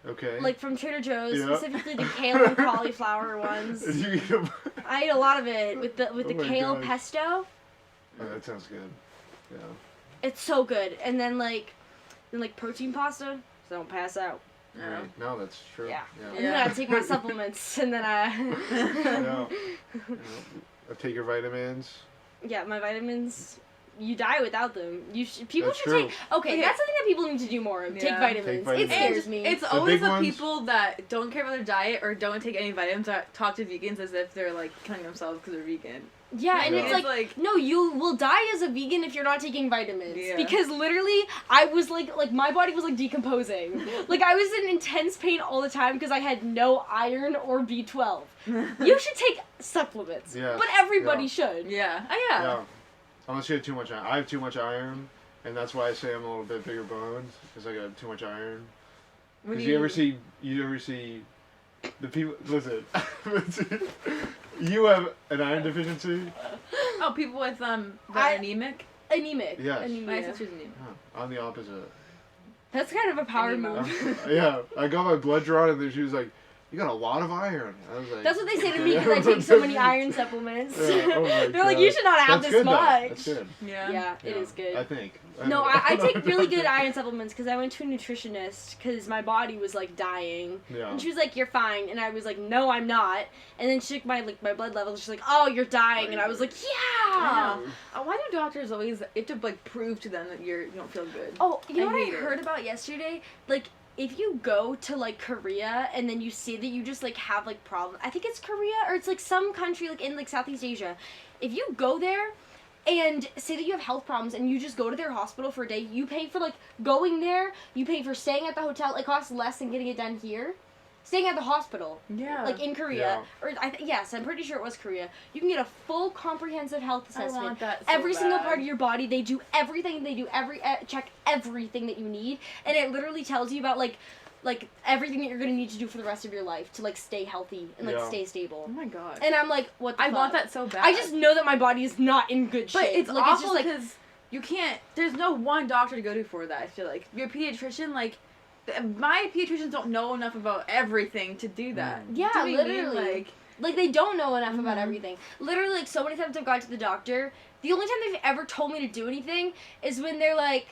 Okay. like from Trader Joe's, Yeah. specifically the kale and cauliflower ones. You eat 'em- I eat a lot of it with the Oh my kale gosh. pesto. Oh, that sounds good. Yeah. It's so good. And then like protein pasta, so I don't pass out. No. Right. No, that's true. Yeah. Yeah. And then I take my supplements, and then Yeah. Take your vitamins. yeah, my vitamins. You die without them. People That's should true. take. Okay, Okay. that's something that people need to do more of. Take Yeah. vitamins. Take It vitamins. scares me. It's always big the ones? people that don't care about their diet or don't take any vitamins that talk to vegans as if they're like killing themselves because they're vegan. yeah, and Yeah. it's like, no, you will die as a vegan if you're not taking vitamins. Yeah. Because literally, I was like my body was like decomposing. Like I was in intense pain all the time because I had no iron or B12. You should take supplements. Yes. But everybody Yeah. should. Yeah. Oh, yeah. Yeah. Unless you have too much iron. I have too much iron, and that's why I say I'm a little bit bigger bones because I got too much iron. When Because you ever see the people? Listen, you have an iron deficiency. Oh, people with that I- are anemic. Anemic. Yes. My Anemia. sister's anemic. Huh, I'm the opposite. That's kind of a power move. Yeah, I got my blood drawn, and then she was like, "You got a lot of iron." I was like, "That's what they say to me because I take so many iron supplements." Yeah, oh my They're like, "You should not have this much." That's good. Yeah, it is good. I think. No, I take really good iron supplements because I went to a nutritionist because my body was like dying, and she was like, "You're fine," and I was like, "No, I'm not." And then she took my blood levels. She's like, "Oh, you're dying," and I was like, "Yeah." Why do doctors always have to like prove to them that you don't feel good? Oh, you know what I heard about yesterday? Like, if you go to like Korea and then you see that you just like have like problems, I think it's Korea or it's like some country like in like Southeast Asia. If you go there and say that you have health problems and you just go to their hospital for a day, you pay for like going there, you pay for staying at the hotel. It costs less than getting it done here. Staying at the hospital, like in Korea, or yes, I'm pretty sure it was Korea. You can get a full comprehensive health assessment. I want that so every bad. single part of your body. They do everything. They do check everything that you need, and it literally tells you about like everything that you're gonna need to do for the rest of your life to like stay healthy and like stay stable. Oh my god. And I'm like, what the fuck? I want that so bad. I just know that my body is not in good shape. But it's like, awful it's just because you can't. There's no one doctor to go to for that. I feel like your pediatrician, like. My pediatricians don't know enough about everything to do that. Yeah, do you know what I mean? literally. Like, they don't know enough about everything. Literally, like, so many times I've gone to the doctor, the only time they've ever told me to do anything is when they're like,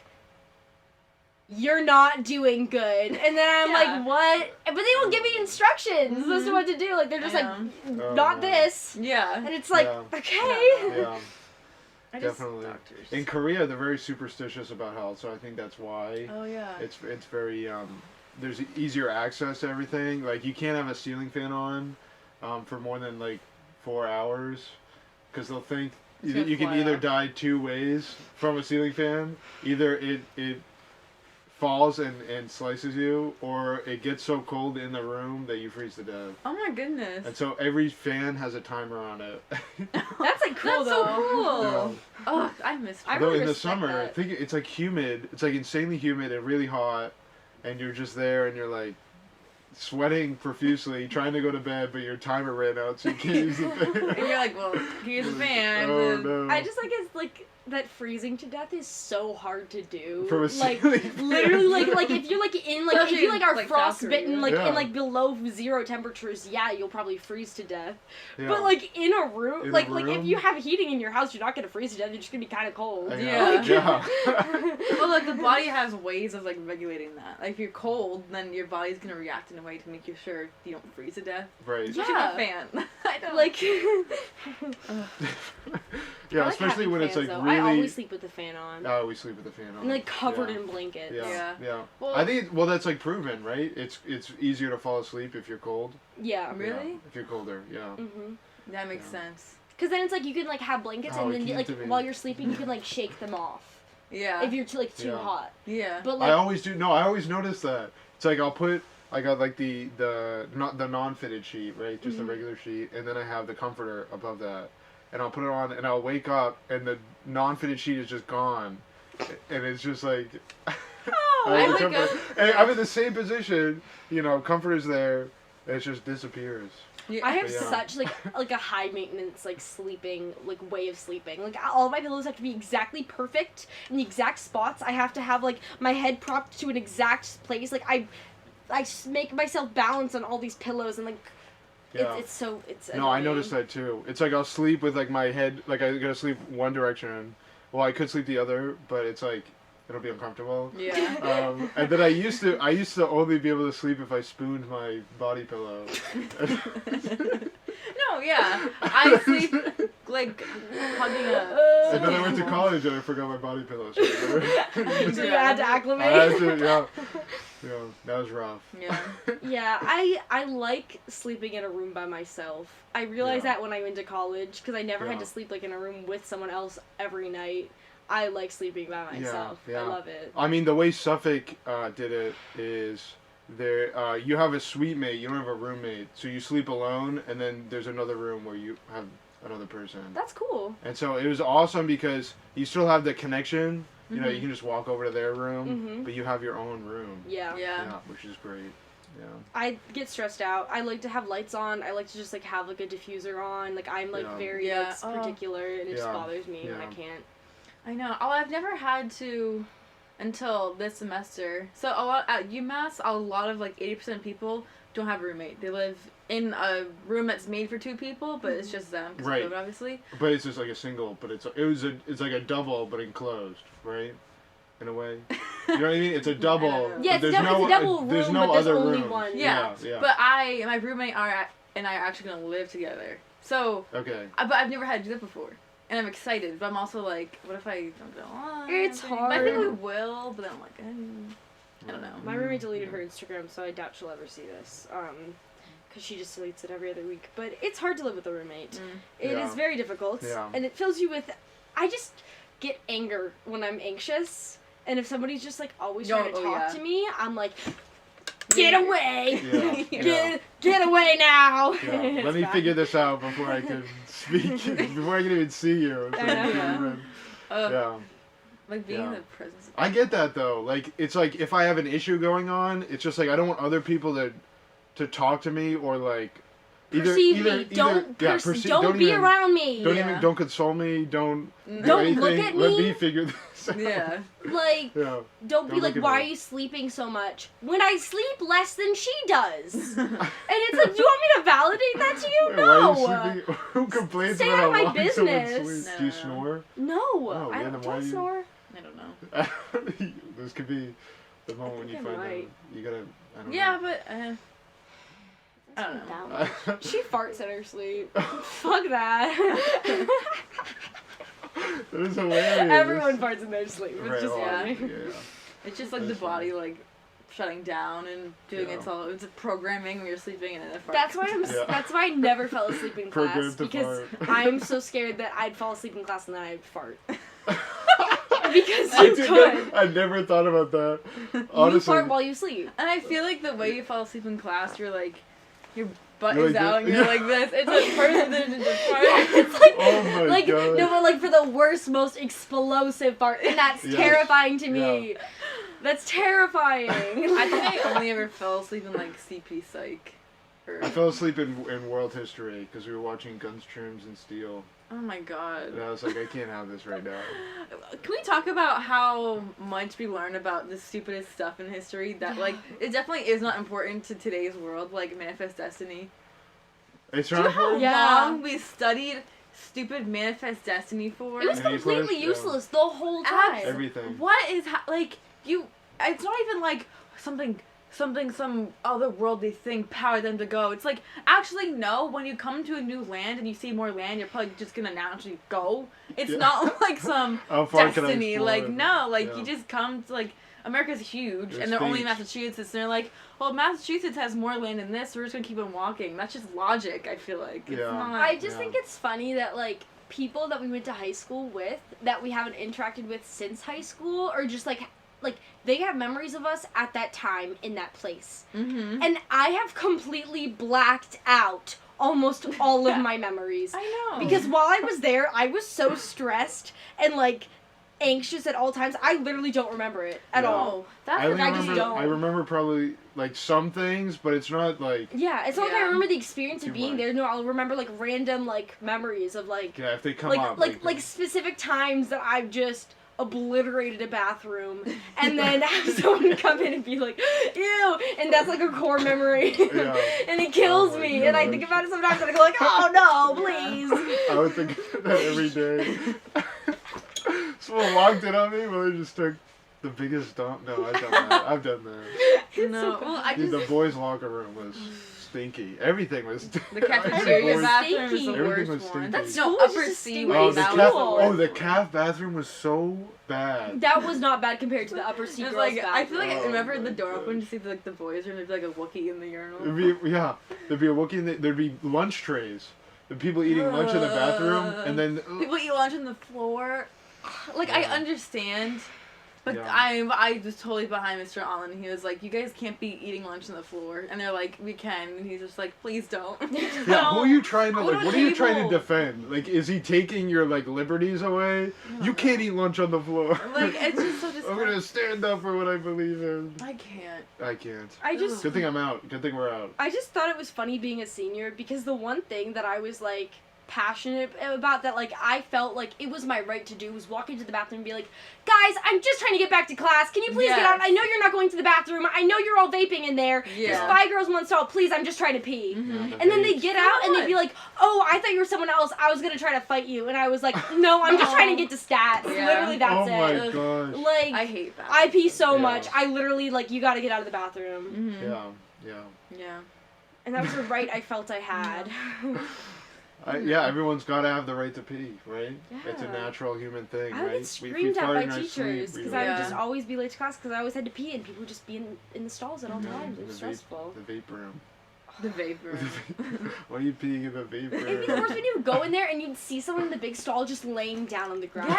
"You're not doing good." And then I'm like, what? But they don't give me instructions as to what to do. Like, they're just like, not this. Yeah. And it's like, okay. Yeah. Definitely. In Korea, they're very superstitious about health, so I think that's why. Oh yeah. It's very there's easier access to everything. Like you can't have a ceiling fan on for more than like 4 hours, because they'll think you can either die two ways from a ceiling fan. Either it falls and slices you, or it gets so cold in the room that you freeze to death. Oh my goodness. And so every fan has a timer on it. That's like cool. That's so cool. Yeah. Oh, I miss. I Though really in the respect summer, that. think it's like humid. It's like insanely humid and really hot, and you're just there and you're like sweating profusely, trying to go to bed, but your timer ran out, so you can't use the fan. And you're like, well, here's the fan. Oh and no! I just like it's like that freezing to death is so hard to do. From a like ceiling fan. literally like if you're like in like if you like are like frostbitten like Yeah. in like below 0 temperatures, yeah, you'll probably freeze to death. Yeah. But like in a room, In a like if room? you have heating in your house, you're not gonna freeze to death. You're just gonna be kind of cold. I know. Yeah. Yeah. Well, like the body has ways of like regulating that. Like if you're cold, then your body's gonna react in a way to make you sure you don't freeze to death. Right. Especially Yeah. with a fan. I don't Like Yeah, I like especially having when it's fans, like though. really. I always sleep with the fan on. Oh, we sleep with the fan on. And like covered Yeah. in blankets. Yeah. Yeah. Well, I think that's like proven, right? It's easier to fall asleep if you're cold. Yeah. Really? Yeah, if you're colder, yeah. Mhm. That makes Yeah. sense. Because then it's like you can like have blankets Oh, and it then you, keeps like them in. while you're sleeping you can like shake them off Yeah. if you're too Yeah. hot. Yeah. But I like always do. No, I always notice that. It's like I got like the not the non-fitted sheet, right? Just the regular sheet, and then I have the comforter above that, and I'll put it on, and I'll wake up, and the non-fitted sheet is just gone, and it's just like. I wake up. And I'm in the same position, comforter's there, and it just disappears. Yeah. I have Yeah. such like a high maintenance like sleeping like way of sleeping. Like all my pillows have to be exactly perfect in the exact spots. I have to have like my head propped to an exact place. Like I make myself balance on all these pillows and like Yeah. it's No, I annoying. noticed that too. It's like I'll sleep with like my head, like I gotta sleep one direction. Well, I could sleep the other, but it's like it'll be uncomfortable. Yeah. And then I used to only be able to sleep if I spooned my body pillow. No, yeah. I sleep like hugging a. And then I went to college and I forgot my body pillow. So So you had to acclimate. I had to, yeah, that was rough. Yeah. Yeah, I like sleeping in a room by myself. I realized Yeah. that when I went to college because I never had Yeah. to sleep like in a room with someone else every night. I like sleeping by myself. Yeah. I love it. I mean, the way Suffolk did it is there. You have a suite mate. You don't have a roommate, so you sleep alone, and then there's another room where you have another person. That's cool. And so it was awesome because you still have the connection. You know, you can just walk over to their room, but you have your own room. Yeah. Yeah. Which is great. Yeah. I get stressed out. I like to have lights on. I like to just like have like a diffuser on. Like I'm like Yeah. very Yeah. like, particular, and it just Yeah. bothers me when Yeah. I can't. I know. Oh, I've never had to until this semester. So a lot at UMass, a lot of like 80% of people don't have a roommate. They live in a room that's made for 2 people, but it's just them because of COVID, obviously. But it's just like a single, but it's like a double, but enclosed, right? In a way, you know what I mean? It's a double. Yeah, it's a double room, there's no but there's other only room. one. Yeah. But my roommate and I are actually gonna live together. So. Okay. But I've never had to do that before. And I'm excited, but I'm also like, what if I don't go on? It's hard. I think we will, but I'm like, I don't know. My roommate deleted her Instagram, so I doubt she'll ever see this. Because she just deletes it every other week. But it's hard to live with a roommate. It is very difficult. Yeah. And it fills you with... I just get anger when I'm anxious. And if somebody's just, like, always trying to talk to me, I'm like... Get away! Get away now! Yeah. Let me figure this out before I can speak, before I can even see you. Yeah. Like being in the presence of... I get that though. Like, it's like if I have an issue going on, it's just like I don't want other people to talk to me or like... Perceive me. Don't be around me. Don't console me. Don't look at me. Let me figure this out. Yeah. Like, don't be like, why are you sleeping so much? When I sleep less than she does. And it's like, do you want me to validate that to you? No. Who complains Stay about out of how my long business. someone sleeps? No. Do you snore? No. I don't snore. I don't know. This could be the moment when you find out. You gotta, I don't know. Yeah, but... I don't know. She farts in her sleep. Fuck that. That is hilarious. Everyone farts in their sleep. It's just funny. Yeah. It's just like the body like shutting down and doing it's a programming when you're sleeping and then it farts. That's why I never fell asleep in class because I'm so scared that I'd fall asleep in class and then I'd fart. Because you could. I never thought about that. Honestly. You fart while you sleep. And I feel like the way you fall asleep in class, you're like, your butt is out and you're like this. It's a person that just fart. It's like, oh my God. No, but like for the worst, most explosive fart. And that's terrifying to me. Yeah. That's terrifying. I think I only ever fell asleep in like CP Psych. I fell asleep in world history because we were watching Guns, Germs, and Steel. Oh my God. And I was like, I can't have this right now. Can we talk about how much we learn about the stupidest stuff in history that, like, it definitely is not important to today's world, like Manifest Destiny? It's not important? Do you know how long we studied stupid Manifest Destiny for? It was completely useless the whole time. Everything. What is, it's not even like some otherworldly thing powered them to go. It's like, actually, no, when you come to a new land and you see more land, you're probably just gonna naturally go. It's not like some destiny. Like, no, like, you just come to, like, America's huge, and they're only in Massachusetts, and they're like, well, Massachusetts has more land than this, so we're just gonna keep on walking. That's just logic, I feel like. It's not, I just think it's funny that, like, people that we went to high school with, that we haven't interacted with since high school, are just, like, they have memories of us at that time in that place. Mm-hmm. And I have completely blacked out almost all of my memories. I know. Because while I was there, I was so stressed and, like, anxious at all times. I literally don't remember it at all. I just don't. I remember probably, like, some things, but it's not, like... Yeah, it's not like I remember the experience of being there. No, I'll remember, like, random, like, memories of, like... Yeah, if they come up. Like, specific times that I've just... obliterated a bathroom and then have someone come in and be like, ew, and that's like a core memory. And it kills me. God. And I think about it sometimes and I go like, oh no, please. I would think of that every day. Someone walked in on me, but they just took the biggest dump. No, I've done that. No, well, the boys' locker room was stinky. Everything was stinky. The cafeteria bathroom was the worst one. That's upper C. The calf bathroom was so bad. That was not bad compared to the upper C girls' bathroom. I feel like I remember the door open to see the boys' room. There'd be like a Wookiee in the urinal. There'd be a Wookiee. There'd be lunch trays. The people eating lunch in the bathroom, and then people eat lunch on the floor. Like I understand. But I was totally behind Mr. Allen. He was like, you guys can't be eating lunch on the floor. And they're like, we can. And he's just like, please don't. Yeah, who are you trying to, like, what are you trying to defend? Like, is he taking your, like, liberties away? You can't eat lunch on the floor. Like, it's just so disgusting. I'm gonna stand up for what I believe in. I can't. Good thing I'm out. Good thing we're out. I just thought it was funny being a senior because the one thing that I was, like, passionate about that. Like, I felt like it was my right to do was walk into the bathroom and be like, guys, I'm just trying to get back to class. Can you please get out? I know you're not going to the bathroom. I know you're all vaping in there. There's 5 girls in one stall. Please, I'm just trying to pee. And then they get out and they'd be like, oh, I thought you were someone else. I was going to try to fight you. And I was like, no, I'm just trying to get to stats. Literally, that's it. Oh my gosh. Like, I hate that. I pee so much. I literally, like, you got to get out of the bathroom. Yeah. And that was the right I felt I had. Everyone's got to have the right to pee, right? Yeah. It's a natural human thing, I would right? get screamed at by teachers because I would just always be late to class because I always had to pee and people would just be in the stalls at all times. It was stressful. The vape room. The vape room. Why are you peeing in the vape room? It'd be the worst when you would go in there and you'd see someone in the big stall just laying down on the ground.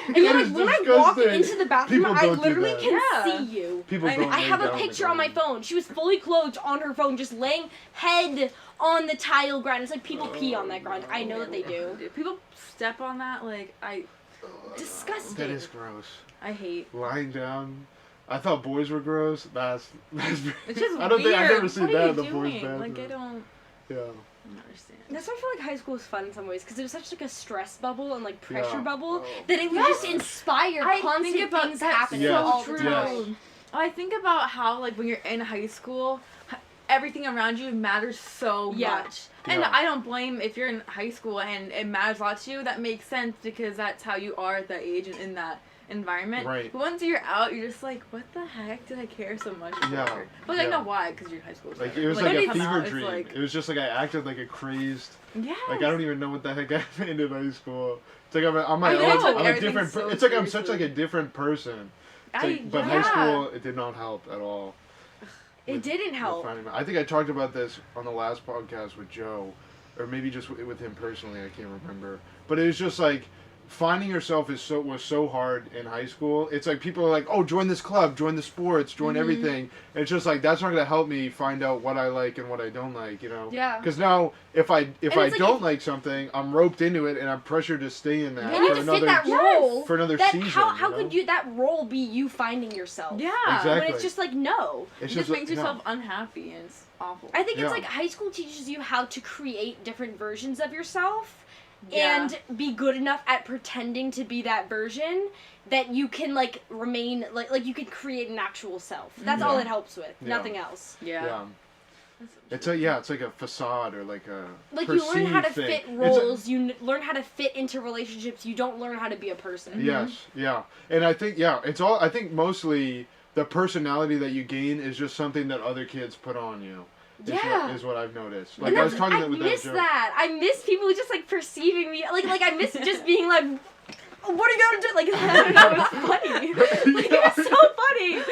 And you're like, when I walk into the bathroom, I literally can see you. I have a picture on my phone. She was fully clothed on her phone, just laying head on the tile ground. It's like people pee on that ground. I know that they do. People step on that, like, Disgusting. That is gross. I hate. Lying down. I thought boys were gross. That's It's just I've never seen what that are in the you boys' doing? bathroom. Like, I don't understand. That's why I feel like high school is fun in some ways because it was such like a stress bubble and like pressure bubble Oh. that it would just inspire constant things happening all the time. I think about how, like, when you're in high school, everything around you matters so much. And I don't blame if you're in high school and it matters a lot to you. That makes sense because that's how you are at that age and in that environment. Right. But once you're out, you're just like, what the heck did I care so much for? But I know why, because you're in high school. Like, it was like a fever out, dream. like, It was just like I acted like a crazed. Yeah. Like, I don't even know what the heck happened in high school. It's like I'm my I own. know, I'm a different. so It's like I'm such seriously. like a different person. But high school, it did not help at all. It didn't help. I think I talked about this on the last podcast with Joe, or maybe just with him personally. I can't remember. But it was just like finding yourself was so hard in high school. It's like people are like, oh, join this club, join the sports, join everything. And it's just like that's not gonna help me find out what I like and what I don't like, you know? Yeah. Because now if I don't like something, I'm roped into it and I'm pressured to stay in that You need to fit that role. for another season. How could that role be you finding yourself? Yeah. Exactly. When it's just like no. It just makes yourself unhappy and it's awful. I think it's like high school teaches you how to create different versions of yourself. Yeah. And be good enough at pretending to be that version that you can like remain like you can create an actual self. That's all it helps with. Nothing else. Yeah. It's like a facade or like a you learn how to thing. fit roles. You learn how to fit into relationships. You don't learn how to be a person. Yes, yeah, and I think it's all. I think mostly the personality that you gain is just something that other kids put on you. Is what I've noticed. Like I was talking I with miss that joke. that. I miss people just like perceiving me. Like I miss just being like, what are you gonna do? Like I don't know. It's funny. Like it was so funny.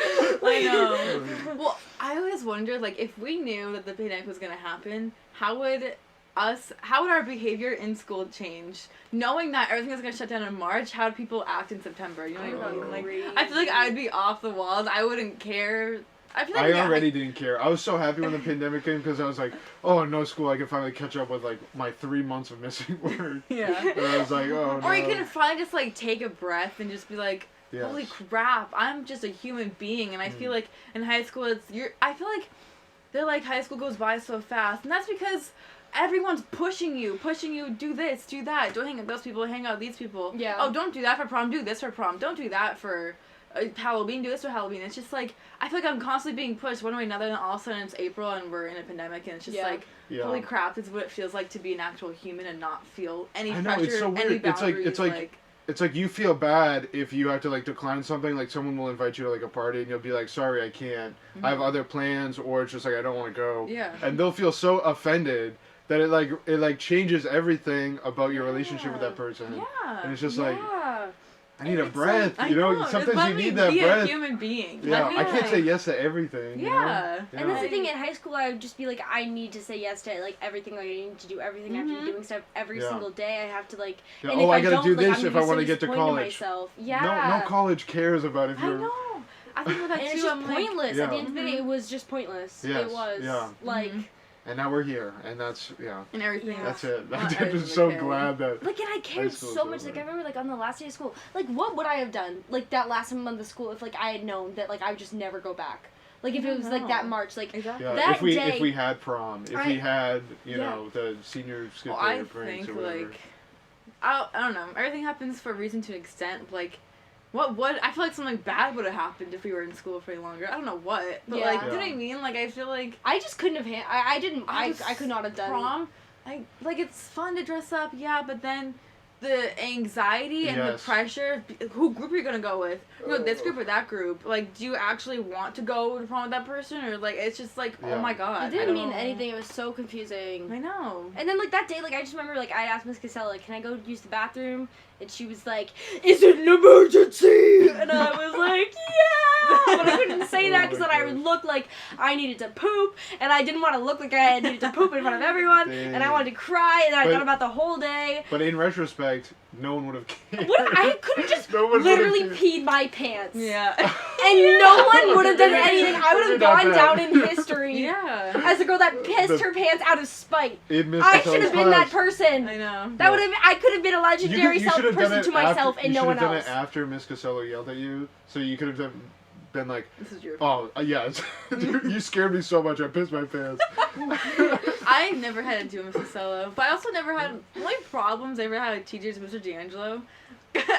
I know. Well, I always wondered, like, if we knew that the pandemic was gonna happen, how would our behavior in school change? Knowing that everything was gonna shut down in March, how would people act in September? You know what I mean? Like, I feel like I'd be off the walls. I wouldn't care. I already didn't care. I was so happy when the pandemic came because I was like, oh, no school. I can finally catch up with like my 3 months of missing work. Yeah. And I was like, oh no. Or you can finally just like take a breath and just be like, holy crap, I'm just a human being. And I feel like in high school I feel like they're like high school goes by so fast, and that's because everyone's pushing you, do this, do that, don't hang out with those people, hang out with these people. Yeah. Oh, don't do that for prom, do this for prom, don't do that for Halloween, do this for Halloween. It's just like I feel like I'm constantly being pushed one way or another, and all of a sudden it's April and we're in a pandemic, and it's just like holy crap, this is what it feels like to be an actual human and not feel any pressure, it's so weird. any boundaries. It's like you feel bad if you have to like decline something. Like someone will invite you to like a party and you'll be like, sorry, I can't. I have other plans, or it's just like I don't want to go. Yeah. And they'll feel so offended that it changes everything about your relationship with that person. Yeah. And it's just like I need a breath. Like, you know, sometimes you need that be breath. A human being. Yeah, I can't say yes to everything. Yeah. You know? And that's the thing, in high school I would just be like, I need to say yes to like everything. Like I need to do everything. I have to be doing stuff every single day. I have to like. Yeah. And Oh, if I gotta don't, do like, this I'm if gonna I want to be so get to disappointed in college. myself. Yeah. No college cares about if you're. I know. I think about that and too. it's just I'm pointless. Like, At the end of the day, it was just pointless. Yes. It was. Yeah. Like. And now we're here, and that's and everything. That's it. Not I'm just so everything. glad that. Like, and I cared so much. Like, I remember, like, on the last day of school, like, what would I have done, like, that last month of school if, like, I had known that, like, I would just never go back? Like if it was like that March, like exactly. Yeah, that if we had prom, if we had the senior skip I pranks think or whatever. like I don't know. Everything happens for a reason to an extent. Like, what would I feel like something bad would have happened if we were in school for any longer? I don't know what, but like, you know what I mean? Like, I feel like I just couldn't have. I could not have done prom. Like it's fun to dress up, yeah, but then the anxiety and the pressure. Who group are you gonna go with? You know, this group or that group? Like, do you actually want to go to prom with that person, or like it's just like, oh my god, it didn't mean anything. It was so confusing. I know. And then like that day, like I just remember like I asked Miss Casella, like, can I go use the bathroom? And she was like, "Is it an emergency?" And I was like, "Yeah," but I couldn't say that because then I would look like I needed to poop, and I didn't want to look like I needed to poop in front of everyone, and I wanted to cry, and then I thought about the whole day. But in retrospect, no one would have cared. I could have just literally peed my pants. Yeah. And no one would have done anything. I would have gone down in history. Yeah. As a girl that pissed her pants out of spite. I should have been that person. I know. That would have. I could have been a legendary person to myself and no one else. You should have done it after Miss Casella yelled at you, so you could have been like, "This is your fault." Oh, yeah. You scared me so much. I pissed my pants. I never had to do Miss Casella, but I also never had only problems I ever had with teachers. Mr. D'Angelo.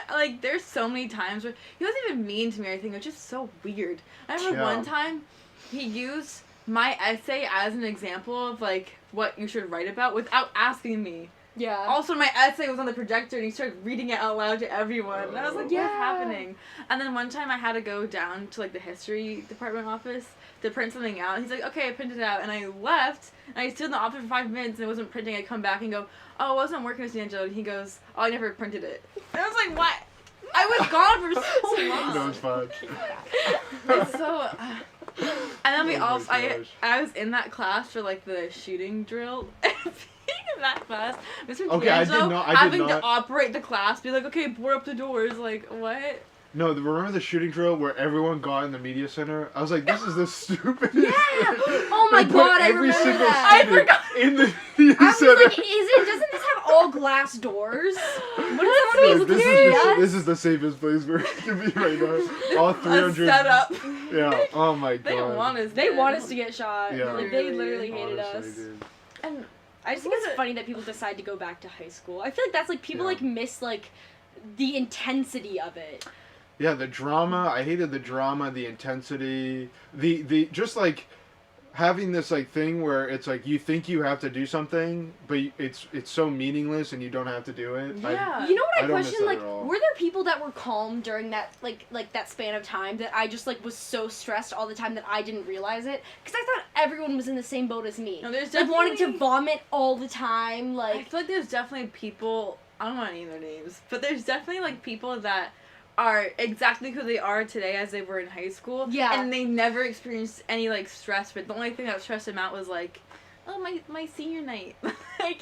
Like, there's so many times where he wasn't even mean to me or anything. It was just so weird. I remember one time he used my essay as an example of, like, what you should write about without asking me. Yeah. Also, my essay was on the projector, and he started reading it out loud to everyone. And I was like, what's happening? And then one time I had to go down to, like, the history department office to print something out. And he's like, okay, I printed it out. And I left, and I stood in the office for 5 minutes, and it wasn't printing. I come back and go, oh, it wasn't working with D'Angelo. And he goes, oh, I never printed it. And I was like, what? I was gone for so long. No, it's fine. It's so... and then I was in that class for, like, the shooting drill. In that class, Mr. D'Angelo having to operate the class, be like, okay, board up the doors, like, what? No, remember the shooting drill where everyone got in the media center? I was like, this is the stupidest. Yeah. Oh my god, I remember that. I forgot. In the media center. I was like, doesn't this have all glass doors? What is this is the safest place where it can be right now. All 300. Set up. Yeah. Oh my god. They want us to get shot. Yeah. Like, they literally hated us. Dude. And I just think it's funny that people decide to go back to high school. I feel like that's like people like miss like the intensity of it. Yeah, the drama. I hated the drama, the intensity, the just like having this like thing where it's like you think you have to do something, but it's so meaningless and you don't have to do it. Yeah. You know what I question? Like, were there people that were calm during that like that span of time that I just like was so stressed all the time that I didn't realize it? Because I thought everyone was in the same boat as me. No, there's like wanting to vomit all the time. Like, I feel like there's definitely people. I don't want to name their names, but there's definitely like people that are exactly who they are today as they were in high school. Yeah. And they never experienced any, like, stress, but the only thing that stressed them out was, like, oh, my senior night. Like,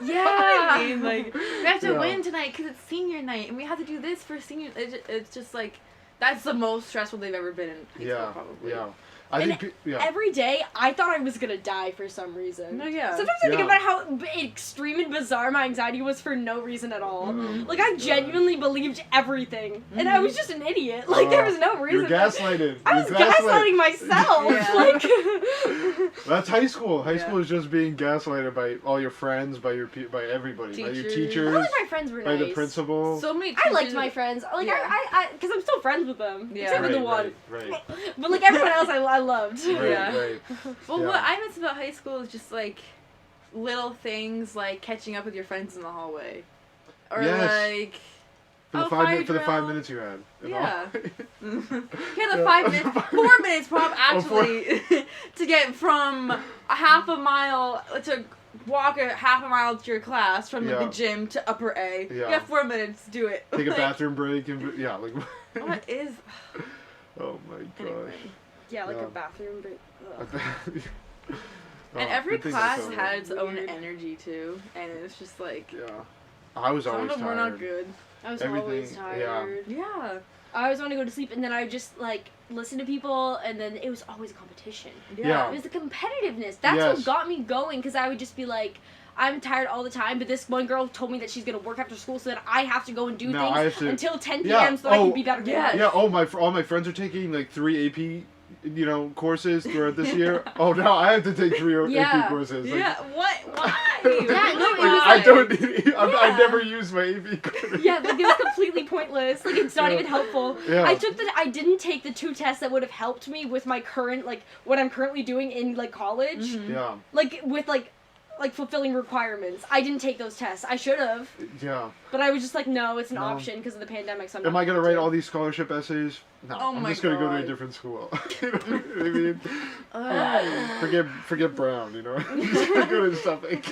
yeah. I mean, like, we have to win tonight because it's senior night, and we have to do this for senior... It's just, like, that's the most stressful they've ever been in high school, probably. Yeah. Every day, I thought I was gonna die for some reason. No, yeah. Sometimes I think about how extreme and bizarre my anxiety was for no reason at all. Mm-hmm. Like, I genuinely believed everything. And I was just an idiot. Like, there was no reason. You're gaslighted. I was gaslighting myself. Yeah. Like... That's high school. High school is just being gaslighted by all your friends, by everybody, by your teachers. I feel like my friends were nice. By the principal. So many I liked my friends. Like, I because I'm still friends with them. Yeah. Except for the one. Right. But, like, everyone else I loved. Right. Well, what I miss about high school is just, like, little things, like catching up with your friends in the hallway. Or, like... For the 5 minutes you had. Yeah. The 5 minutes, 4 minutes, actually, to get from a half a mile, to walk a half a mile to your class from the gym to upper A. Yeah. You have 4 minutes to do it. Take a bathroom break and, like... What is... Oh my gosh. Anyway. Yeah, like a bathroom break. And every class had its own energy, too. And it was just like... Yeah. I was always tired. Some of them were not good. I was always tired. Yeah. I always want to go to sleep, and then I would just, like, listen to people, and then it was always a competition. Yeah. It was the competitiveness. That's what got me going, because I would just be like, I'm tired all the time, but this one girl told me that she's going to work after school, so that I have to go and do things until 10 p.m. so that I can be better. Yeah, all my friends are taking, like, 3 AP courses throughout this year. Oh, now I have to take 3 AP courses. Yeah, what? Why? Yeah, no, it was I don't need I never use my AP credit. Yeah, like, it was completely pointless. Like, it's not even helpful. Yeah. I didn't take the 2 tests that would have helped me with my current, like, what I'm currently doing in, like, college. Mm-hmm. Yeah. Like, with, like, fulfilling requirements. I didn't take those tests. I should have. Yeah. But I was just like, no, it's an option because of the pandemic. So I'm Am not I gonna going write all these scholarship essays? No. Oh I'm my just gonna go to a God. different school. You know what I mean? Forget Brown. I'm just gonna go to Suffolk.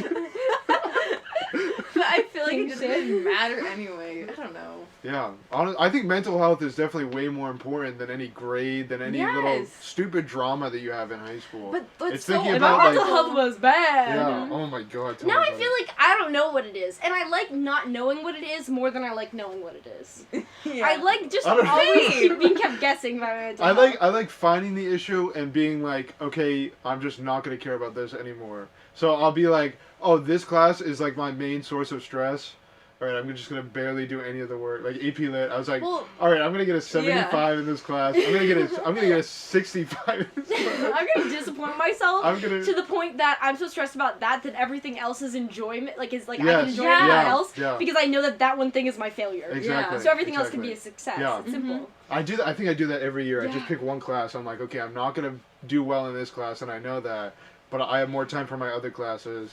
But I feel like it just doesn't matter anyway. I don't know. Yeah, I think mental health is definitely way more important than any grade, than any little stupid drama that you have in high school. But it's so thinking My about mental health was bad. yeah. Oh my God. Now I feel like I don't know what it is, and I like not knowing what it is more than I like knowing what it is. Yeah. I like just I don't- always being kept guessing by my mental health. I like finding the issue and being like, okay, I'm just not gonna care about this anymore. So I'll be like, oh, this class is like my main source of stress. All right, I'm just gonna barely do any of the work. Like AP Lit, I was like, all right, I'm gonna get a 75 in this class. I'm gonna get a 65 in this class. I'm gonna disappoint myself to the point that I'm so stressed about that everything else is enjoyment. Like I can enjoy everything else because I know that one thing is my failure. Exactly. So everything else can be a success. Yeah. It's simple. I do. I think I do that every year. I just pick one class. I'm like, okay, I'm not gonna do well in this class, and I know that, but I have more time for my other classes,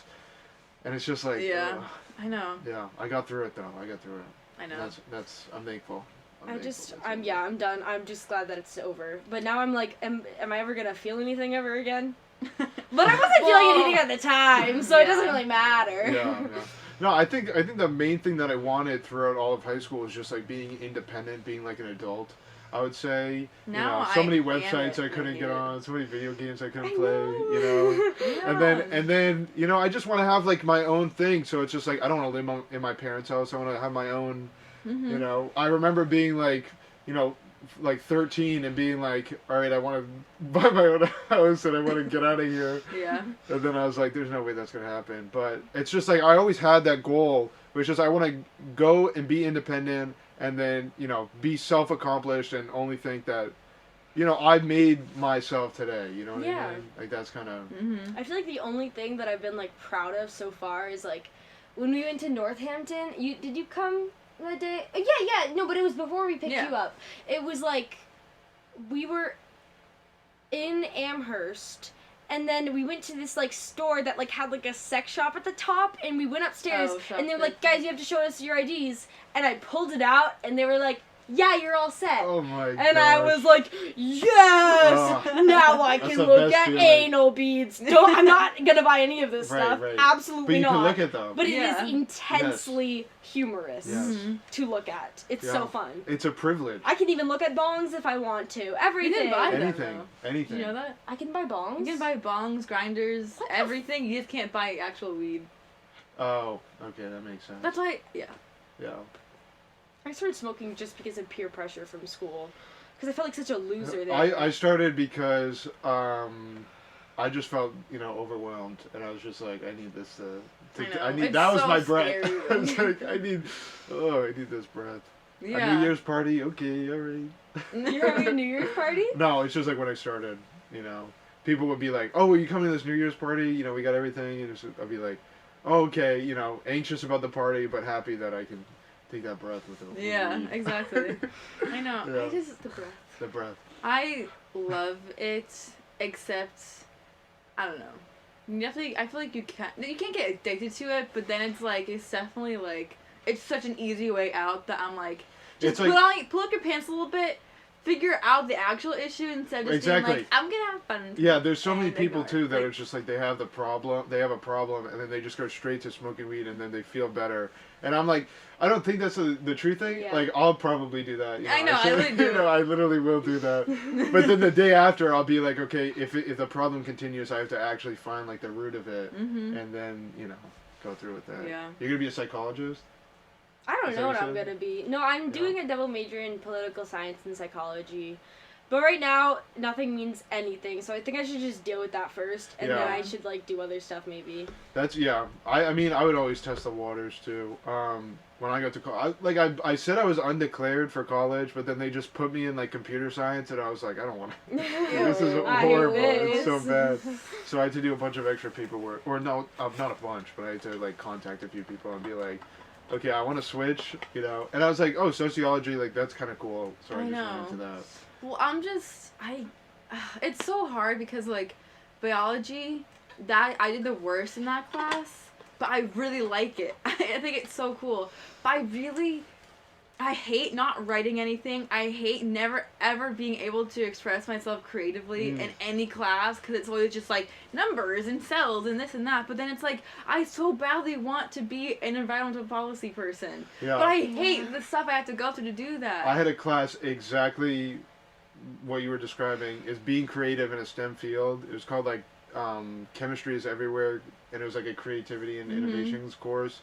and it's just like, I know. Yeah, I got through it though. I got through it. I know. That's. I'm thankful. I'm done. I'm just glad that it's over. But now I'm like, am I ever gonna feel anything ever again? But I wasn't feeling anything at the time, so it doesn't really matter. Yeah. No, I think the main thing that I wanted throughout all of high school was just like being independent, being like an adult. I would say, so many websites I couldn't get on, so many video games I couldn't play, and then I just want to have like my own thing. So it's just like I don't want to live in my parents' house. I want to have my own. I remember being like, like 13 and being like, all right, I want to buy my own house and I want to get out of here. Yeah. And then I was like, there's no way that's gonna happen. But it's just like I always had that goal, which is I want to go and be independent. And then, be self-accomplished and only think that, I made myself today. You know what I mean? Like, that's kind of... I feel like the only thing that I've been, like, proud of so far is, like, when we went to Northampton, did you come that day? Yeah, no, but it was before we picked you up. It was, like, we were in Amherst... And then we went to this, like, store that, like, had, like, a sex shop at the top. And we went upstairs. And they were like, guys, you have to show us your IDs. And I pulled it out. And they were like, yeah, you're all set. Oh, my God. And I was like, yes! Now I can look at anal beads. I'm not going to buy any of this stuff. Right. Absolutely not. But you can look at them. But it is intensely humorous to look at. It's so fun. It's a privilege. I can even look at bongs if I want to. Everything. You can buy anything. Anything. You know that? I can buy bongs? You can buy bongs, grinders, everything. You just can't buy actual weed. Oh, okay, that makes sense. That's why, yeah. I started smoking just because of peer pressure from school. Because I felt like such a loser there. I started because I just felt, overwhelmed. And I was just like, I need this that was my breath. I was like, I need this breath. Yeah. A New Year's party, okay, alright. You're having a New Year's party? No, it's just like when I started, People would be like, oh, are you coming to this New Year's party? We got everything. And I'd be like, oh, okay, anxious about the party, but happy that I can take that breath with it. Yeah, exactly. I know. Yeah. The breath. The breath. I love it, except, I don't know. I feel like you can't get addicted to it, but then it's like, it's definitely like, it's such an easy way out that I'm like, just pull up your pants a little bit, figure out the actual issue instead of just being like, I'm gonna have fun. Yeah, there's so many people too that are just like, they have a problem, and then they just go straight to smoking weed, and then they feel better. And I'm like, I don't think that's the true thing. Yeah. Like, I'll probably do that. I know, I really do. I literally will do that. But then the day after, I'll be like, okay, if the problem continues, I have to actually find like the root of it, and then go through with that. Yeah. You're gonna be a psychologist? I don't know what I'm gonna be. No, I'm doing a double major in political science and psychology. But right now, nothing means anything, so I think I should just deal with that first, and then I should, like, do other stuff, maybe. I mean, I would always test the waters, too. when I got to college. I said I was undeclared for college, but then they just put me in like computer science, and I was like, I don't want to. This is horrible. It's so bad. So I had to do a bunch of extra paperwork, or no, not a bunch, but I had to like contact a few people and be like, okay, I want to switch, you know. And I was like, oh, sociology, like that's kind of cool. So I just went into that. Well, it's so hard because like biology, that I did the worst in that class, but I really like it. I think it's so cool. But I hate not writing anything. I hate never ever being able to express myself creatively in any class because it's always just like numbers and cells and this and that. But then it's like I so badly want to be an environmental policy person. Yeah. But I hate the stuff I have to go through to do that. I had a class exactly what you were describing, is being creative in a STEM field. It was called like Chemistry is Everywhere, and it was like a creativity and innovations course.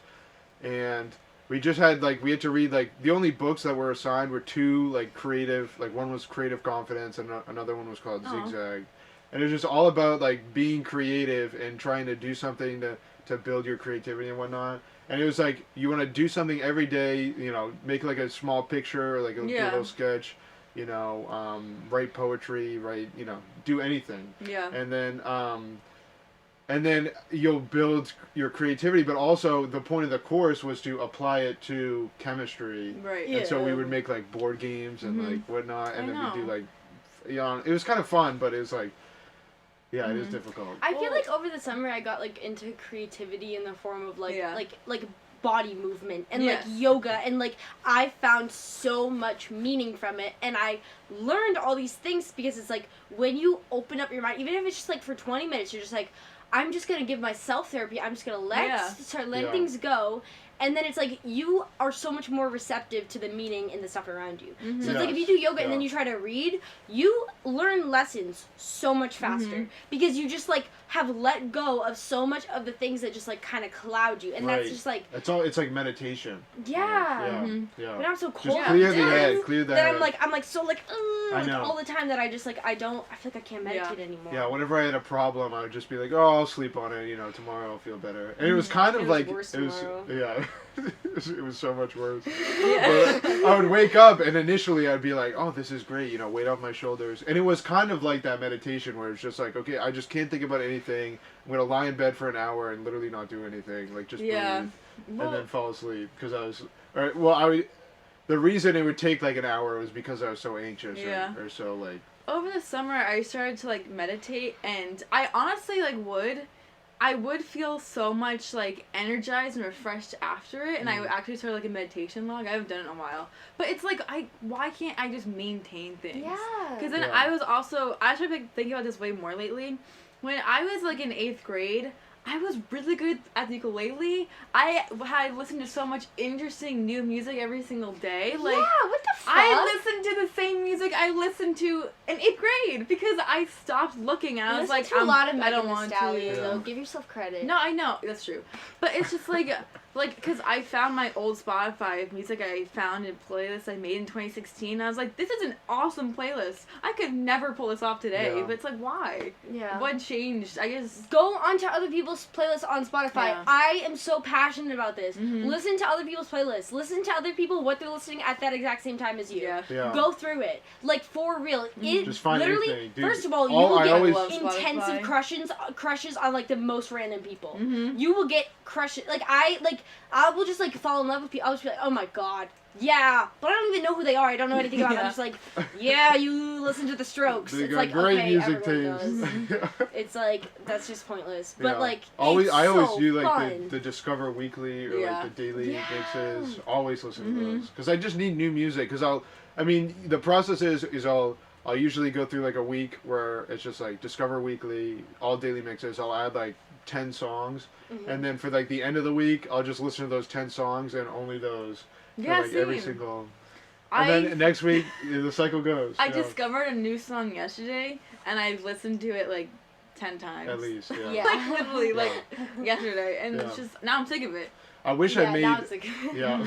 And we just had we had to read the only books that were assigned were two creative, one was Creative Confidence and another one was called Zigzag. And it was just all about being creative and trying to do something to build your creativity and whatnot. And it was you want to do something every day, make a small picture or do a little sketch, write poetry, do anything. Yeah. And then you'll build your creativity, but also the point of the course was to apply it to chemistry. Right. And so we would make board games and whatnot, and then we'd do it was kind of fun, but it was it is difficult. I feel over the summer I got into creativity in the form of body movement and yoga, and I found so much meaning from it, and I learned all these things because it's when you open up your mind, even if it's just for 20 minutes, you're just I'm just gonna give myself therapy. I'm just gonna start letting things go, and then it's you are so much more receptive to the meaning in the stuff around you. So it's if you do yoga and then you try to read, you learn lessons so much faster because you just have let go of so much of the things that just kind of cloud you, and that's just it's like meditation. Yeah. But I'm so cold. Just clear the head, clear the head. I'm so all the time that I just I feel I can't meditate anymore. Yeah, whenever I had a problem, I would just be oh, I'll sleep on it. Tomorrow I'll feel better. And it was kind of it was it was so much worse. But I would wake up and initially I'd be oh, this is great. Weight off my shoulders. And it was kind of like that meditation where it's just okay, I just can't think about anything. I'm gonna lie in bed for an hour and literally not do anything. Just breathe and then fall asleep because I was. The reason it would take an hour was because I was so anxious or so Over the summer, I started to meditate, and I honestly I would feel so much energized and refreshed after it, and I would actually start a meditation log. I haven't done it in a while, but it's why can't I just maintain things? Yeah. Because then I started thinking about this way more lately. When I was in 8th grade, I was really good at the ukulele. I had listened to so much interesting new music every single day. What the fuck? I listened to the same music I listened to in 8th grade because I stopped looking and I was a lot of I don't want to. Though. Give yourself credit. No, I know that's true, but it's just because I found my old Spotify music I found in playlists I made in 2016. I was this is an awesome playlist. I could never pull this off today, but it's why? Yeah. What changed? I guess go onto other people's playlists on Spotify. Yeah. I am so passionate about this. Listen to other people's playlists. Listen to other people what they're listening at that exact same time as you. Yeah. Go through it. For real. It just find literally anything. Dude, first of all, you will get intensive crushes on the most random people. You will get crushes. I will just fall in love with people. I'll just be oh my god. Yeah, but I don't even know who they are. I don't know anything about them. I'm just yeah, you listen to the Strokes. They it's got great okay, music everyone does. It's that's just pointless. But I always do the Discover Weekly or the daily mixes. Always listen to those because I just need new music. Because the process is I'll usually go through a week where it's just Discover Weekly, all daily mixes. I'll add 10 songs, and then for the end of the week, I'll just listen to those 10 songs and only those. Yeah, for, every single. And then next week the cycle goes. I discovered a new song yesterday, and I listened to it 10 times. At least, yeah. Yeah. Literally, yesterday, and it's just now I'm sick of it. I wish I made. Now I'm sick of it. Yeah.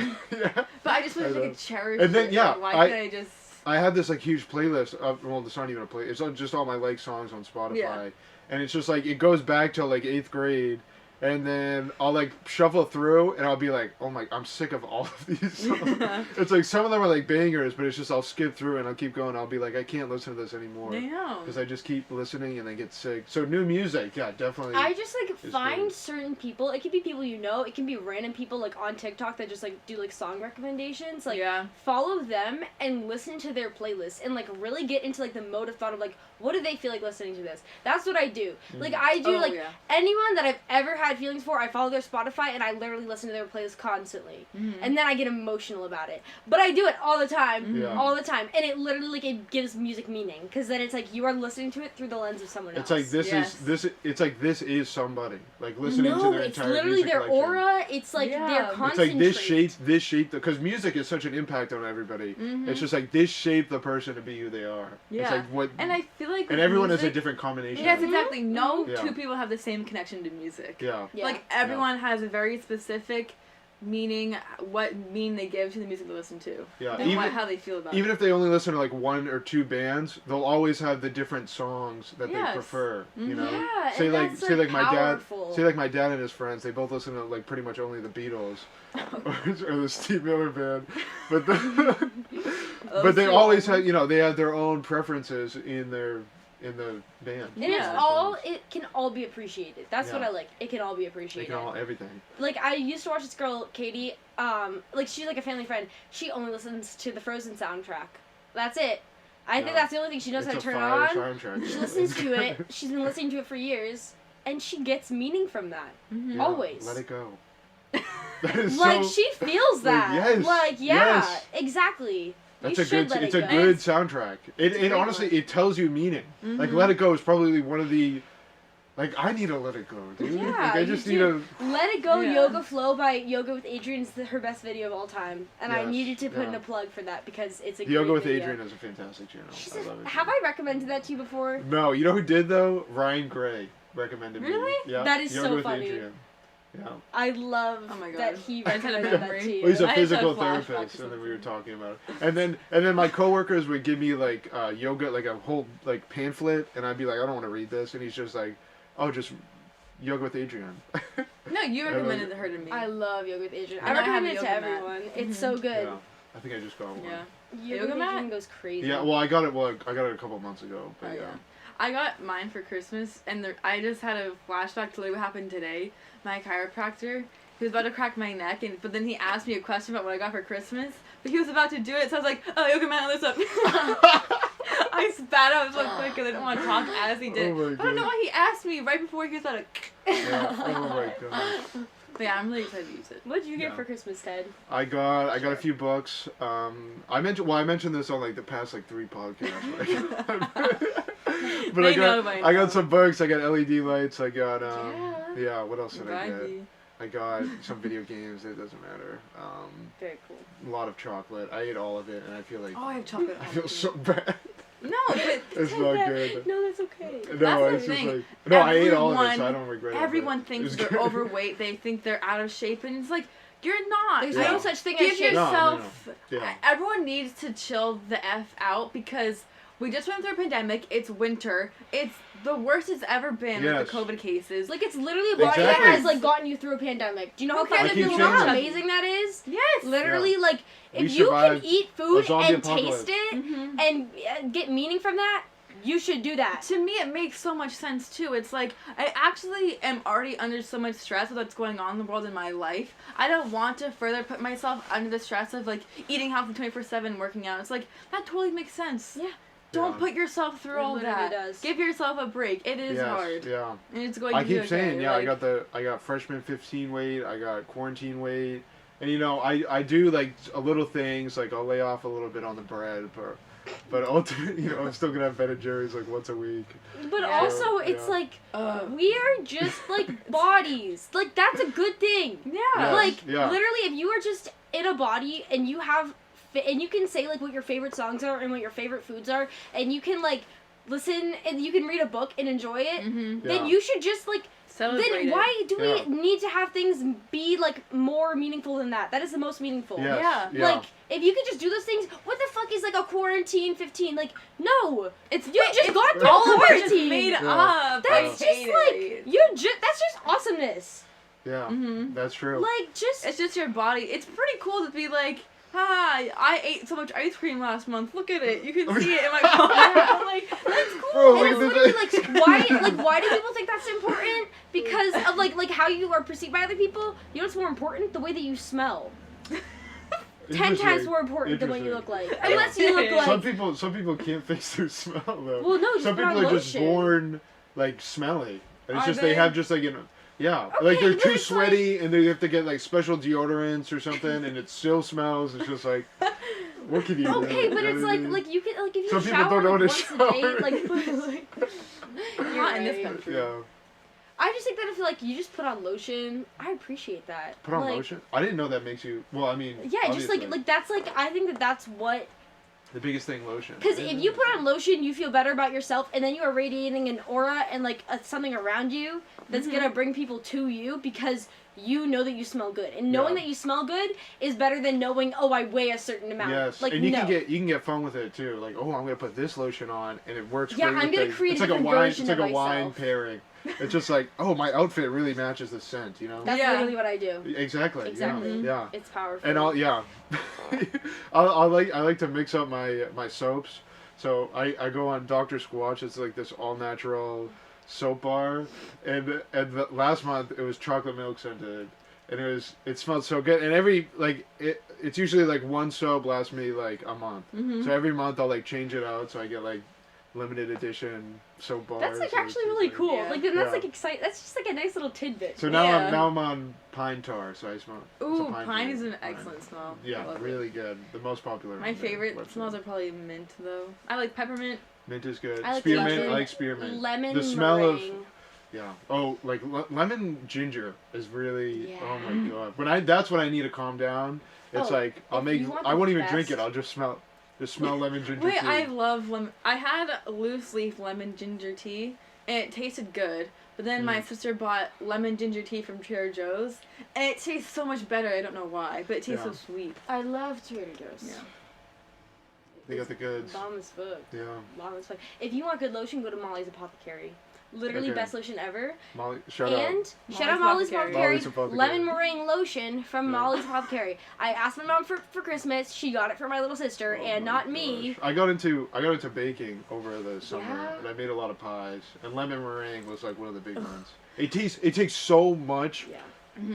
But I just wish I could cherish. And then it. Why can't I just? I have this huge playlist. Well, it's not even a playlist. It's just all my songs on Spotify, and it's just it goes back to 8th grade. And then I'll like shuffle through, and I'll be like, "Oh my, I'm sick of all of these songs." It's like some of them are like bangers, but it's just I'll skip through and I'll keep going. I'll be like, I can't listen to this anymore. I know. Because I just keep listening and I get sick. So new music, yeah, definitely. I just like find certain people. It can be people you know. It can be random people like on TikTok that just like do like song recommendations. Like follow them and listen to their playlists and like really get into like the mode of thought of like what do they feel like listening to this. That's what I do. Like I do anyone that I've ever had feelings for, I follow their Spotify and I literally listen to their playlist constantly. And then I get emotional about it. But I do it all the time. All the time. And it literally like it gives music meaning because then it's like you are listening to it through the lens of someone else. It's like this is somebody. Like listening to their entire music collection. No, it's literally their aura. It's like their concentration. It's like this shaped because music is such an impact on everybody. It's just like this shaped the person to be who they are. Yeah. It's like what and I feel like and everyone has a different combination. Yes, exactly. No two people have the same connection to music. Yeah. Like everyone has a very specific meaning, what meaning they give to the music they listen to. Yeah. And how they feel about it. Even if they only listen to like one or two bands, they'll always have the different songs that they prefer. You know? Yeah, say and like powerful. my dad and his friends, they both listen to like pretty much only the Beatles or the Steve Miller Band. But but they always have they have their own preferences in the band. And it can all be appreciated. That's what I like. It can all be appreciated. They can all everything. Like I used to watch this girl, Katie, like she's like a family friend. She only listens to the Frozen soundtrack. That's it. I think that's the only thing she knows how to turn on. Soundtrack, she listens to it. She's been listening to it for years, and she gets meaning from that. Always. Let it go. Like she feels that. Yes. Exactly. That's a good soundtrack. It honestly it tells you meaning. Like Let It Go is probably one of the like I need to let it go, dude. Yeah, like I just need to Let It Go. Yoga Flow by Yoga with Adrian is her best video of all time, and I needed to put in a plug for that because it's a Yoga with video. Adrian is a fantastic channel. I love it. Have I recommended that to you before? No, you know who did though? Ryan Gray recommended me. Really? Yeah. That is Yoga so with funny. Adrian. Yeah. I love that he recommended that to you. Well, he's a physical therapist, and then we were talking about it. And then my coworkers would give me like yoga, like a whole like pamphlet, and I'd be like, I don't want to read this, and he's just like, oh, just Yoga with Adrian. No, you recommended her to me. I love Yoga with Adrian. I recommend it to everyone. It's so good. Yeah. I think I just got one. Yeah. Yoga with Adrian goes crazy. Yeah, well, I got it a couple months ago, but I got mine for Christmas, and I just had a flashback to what happened today. My chiropractor, he was about to crack my neck, but then he asked me a question about what I got for Christmas, but he was about to do it, so I was like, oh, Yoga Man, listen up. I spat out so quick because I didn't want to talk as he did. I don't know why he asked me right before he was about to... Oh my god. But yeah, I'm really excited to use it. What did you get for Christmas, Ted? I got a few books. I mentioned this on like the past like 3 podcasts. But I got some books. I got LED lights. I got what else did I get? I got some video games. It doesn't matter. Very cool. A lot of chocolate. I ate all of it, and I feel like I have chocolate. I feel so bad. No, but it's not good. No, that's okay. No, it's just like I ate all of it, so I don't regret it. Everyone thinks they're overweight. They think they're out of shape, and it's like you're not. There's no such thing as shape. Give yourself. No. Yeah. Everyone needs to chill the f out because we just went through a pandemic. It's winter. It's the worst it's ever been with the COVID cases. Like it's literally a body that has like gotten you through a pandemic. Do you know how how amazing that is? Yes. Literally, like if you can eat food and taste it and get meaning from that, you should do that. To me, it makes so much sense too. It's like I actually am already under so much stress with what's going on in the world in my life. I don't want to further put myself under the stress of like eating healthy 24/7, working out. It's like that totally makes sense. Yeah. Don't put yourself through all that. Does. Give yourself a break. It is hard. Yeah. And it's going I to be keep saying, like, I got freshman 15 weight, I got quarantine weight, and I do like a little things, like I'll lay off a little bit on the bread, but ultimately, I'm still gonna have Ben and Jerry's like once a week. But also, it's like we are just like bodies. Like that's a good thing. Yeah. Yes. Like literally, if you are just in a body and you have. And you can say like what your favorite songs are and what your favorite foods are, and you can like listen and you can read a book and enjoy it. Then you should just like celebrate then why do we need to have things be like more meaningful than that? That is the most meaningful. Yeah. Like if you could just do those things, what the fuck is like a quarantine 15? Like no, it's you just got through all quarantine. Just made up. That's just like that's just awesomeness. Yeah, Mm-hmm. that's true. Like, it's just your body. It's pretty cool to be like, hi, I ate so much ice cream last month. Look at it. You can see it in my body. I'm like, that's cool. Bro, And it's literally why do people think that's important? Because of like how you are perceived by other people. You know what's more important? The way that you smell. 10 times more important than what you look like. Unless you look like... Some people can't face their smell, though. Well, no, some people are just born, like, smelly. It's just, they have just, like, yeah. Okay, like, they're too it's sweaty, and they have to get, like, special deodorants or something, and it still smells. It's just, like, what can you do? Okay, but it's, like, you can, like, if you some shower, people don't know like, to once shower. a day, like... Not in this country. Yeah. I just think that if, like, you just put on lotion, I appreciate that. Put on like, lotion? I didn't know that makes you... Well, I mean... Yeah, just, like, that's, like, I think that's what... The biggest thing, lotion. Because if you put on lotion, you feel better about yourself, and then you are radiating an aura and, like, something around you that's gonna bring people to you because you know that you smell good. And knowing that you smell good is better than knowing, oh, I weigh a certain amount. Yes, like, and you can get fun with it, too. Like, oh, I'm gonna put this lotion on, and it works great. Yeah, I'm gonna create a different version of myself. It's like a wine pairing. It's just like, oh, my outfit really matches the scent, you know? That's literally what I do. Exactly. Yeah. It's powerful. And I like to mix up my soaps. So I go on Dr. Squatch. It's like this all natural soap bar, and last month it was chocolate milk scented, and it smelled so good. And it's usually like one soap lasts me like a month. Mm-hmm. So every month I'll like change it out. So I get like limited edition soap bars. That's like actually really cool. Yeah. Like that's like exciting. That's just like a nice little tidbit. So now I'm on pine tar. So I smell. Ooh, pine is an excellent smell. Yeah, really good. The most popular. My favorite smells are probably mint though. I like peppermint. Mint is good. I like spearmint. I like spearmint. Lemon. The smell meringue. Yeah. Oh, like lemon ginger is really. Yeah. Oh my god. That's when I need to calm down. It's like I won't even drink it. I'll just smell. Just smell lemon ginger tea. Wait, I love lemon. I had loose leaf lemon ginger tea, and it tasted good. But then my sister bought lemon ginger tea from Trader Joe's, and it tastes so much better. I don't know why, but it tastes so sweet. I love Trader Joe's. Yeah. They got the goods. Bomb as fuck. Yeah. Bomb as fuck. If you want good lotion, go to Molly's Apothecary. Literally best lotion ever. Molly, shout out Molly's Apothecary. Lemon meringue lotion from Molly's Apothecary. I asked my mom for Christmas. She got it for my little sister, and not me. I got into baking over the summer, and I made a lot of pies. And lemon meringue was like one of the big ones. It takes so much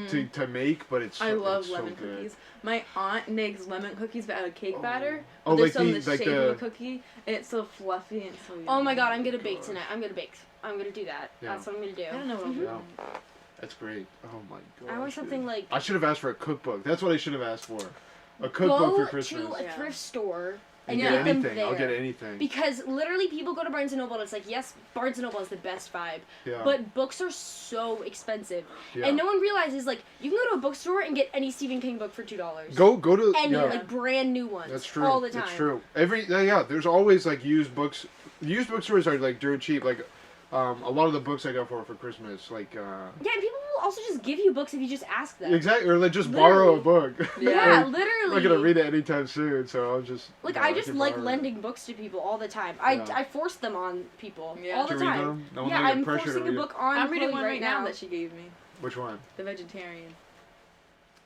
to make, but it's so, I love lemon cookies. My aunt makes lemon cookies but out of cake batter. But they're still in the shape of a cookie, and it's so fluffy and so yummy. Oh my god, I'm gonna bake tonight. I'm gonna bake. I'm gonna do that. Yeah. That's what I'm gonna do. I don't know what I'm doing. That's great. Oh my god. I want something like. I should have asked for a cookbook. That's what I should have asked for. A cookbook for Christmas. Go to a thrift store and get anything. them there. I'll get anything. Because literally people go to Barnes & Noble and it's like, yes, Barnes & Noble is the best vibe. Yeah. But books are so expensive. Yeah. And no one realizes, like, you can go to a bookstore and get any Stephen King book for $2. Go to... Any, like, brand new ones. That's true. All the time. That's true. There's always, like, used books. Used bookstores are, like, dirt cheap. Like, a lot of the books I got for Christmas, like... Yeah, and people will also just give you books if you just ask them. Exactly, or, like, just borrow a book. Yeah, like, literally. I'm not going to read it anytime soon, so I'll just... Like, I just like lending books to people all the time. I force them on people all the time. Read them? No, yeah, I'm forcing a book on I'm reading Chloe one right now that she gave me. Which one? The Vegetarian.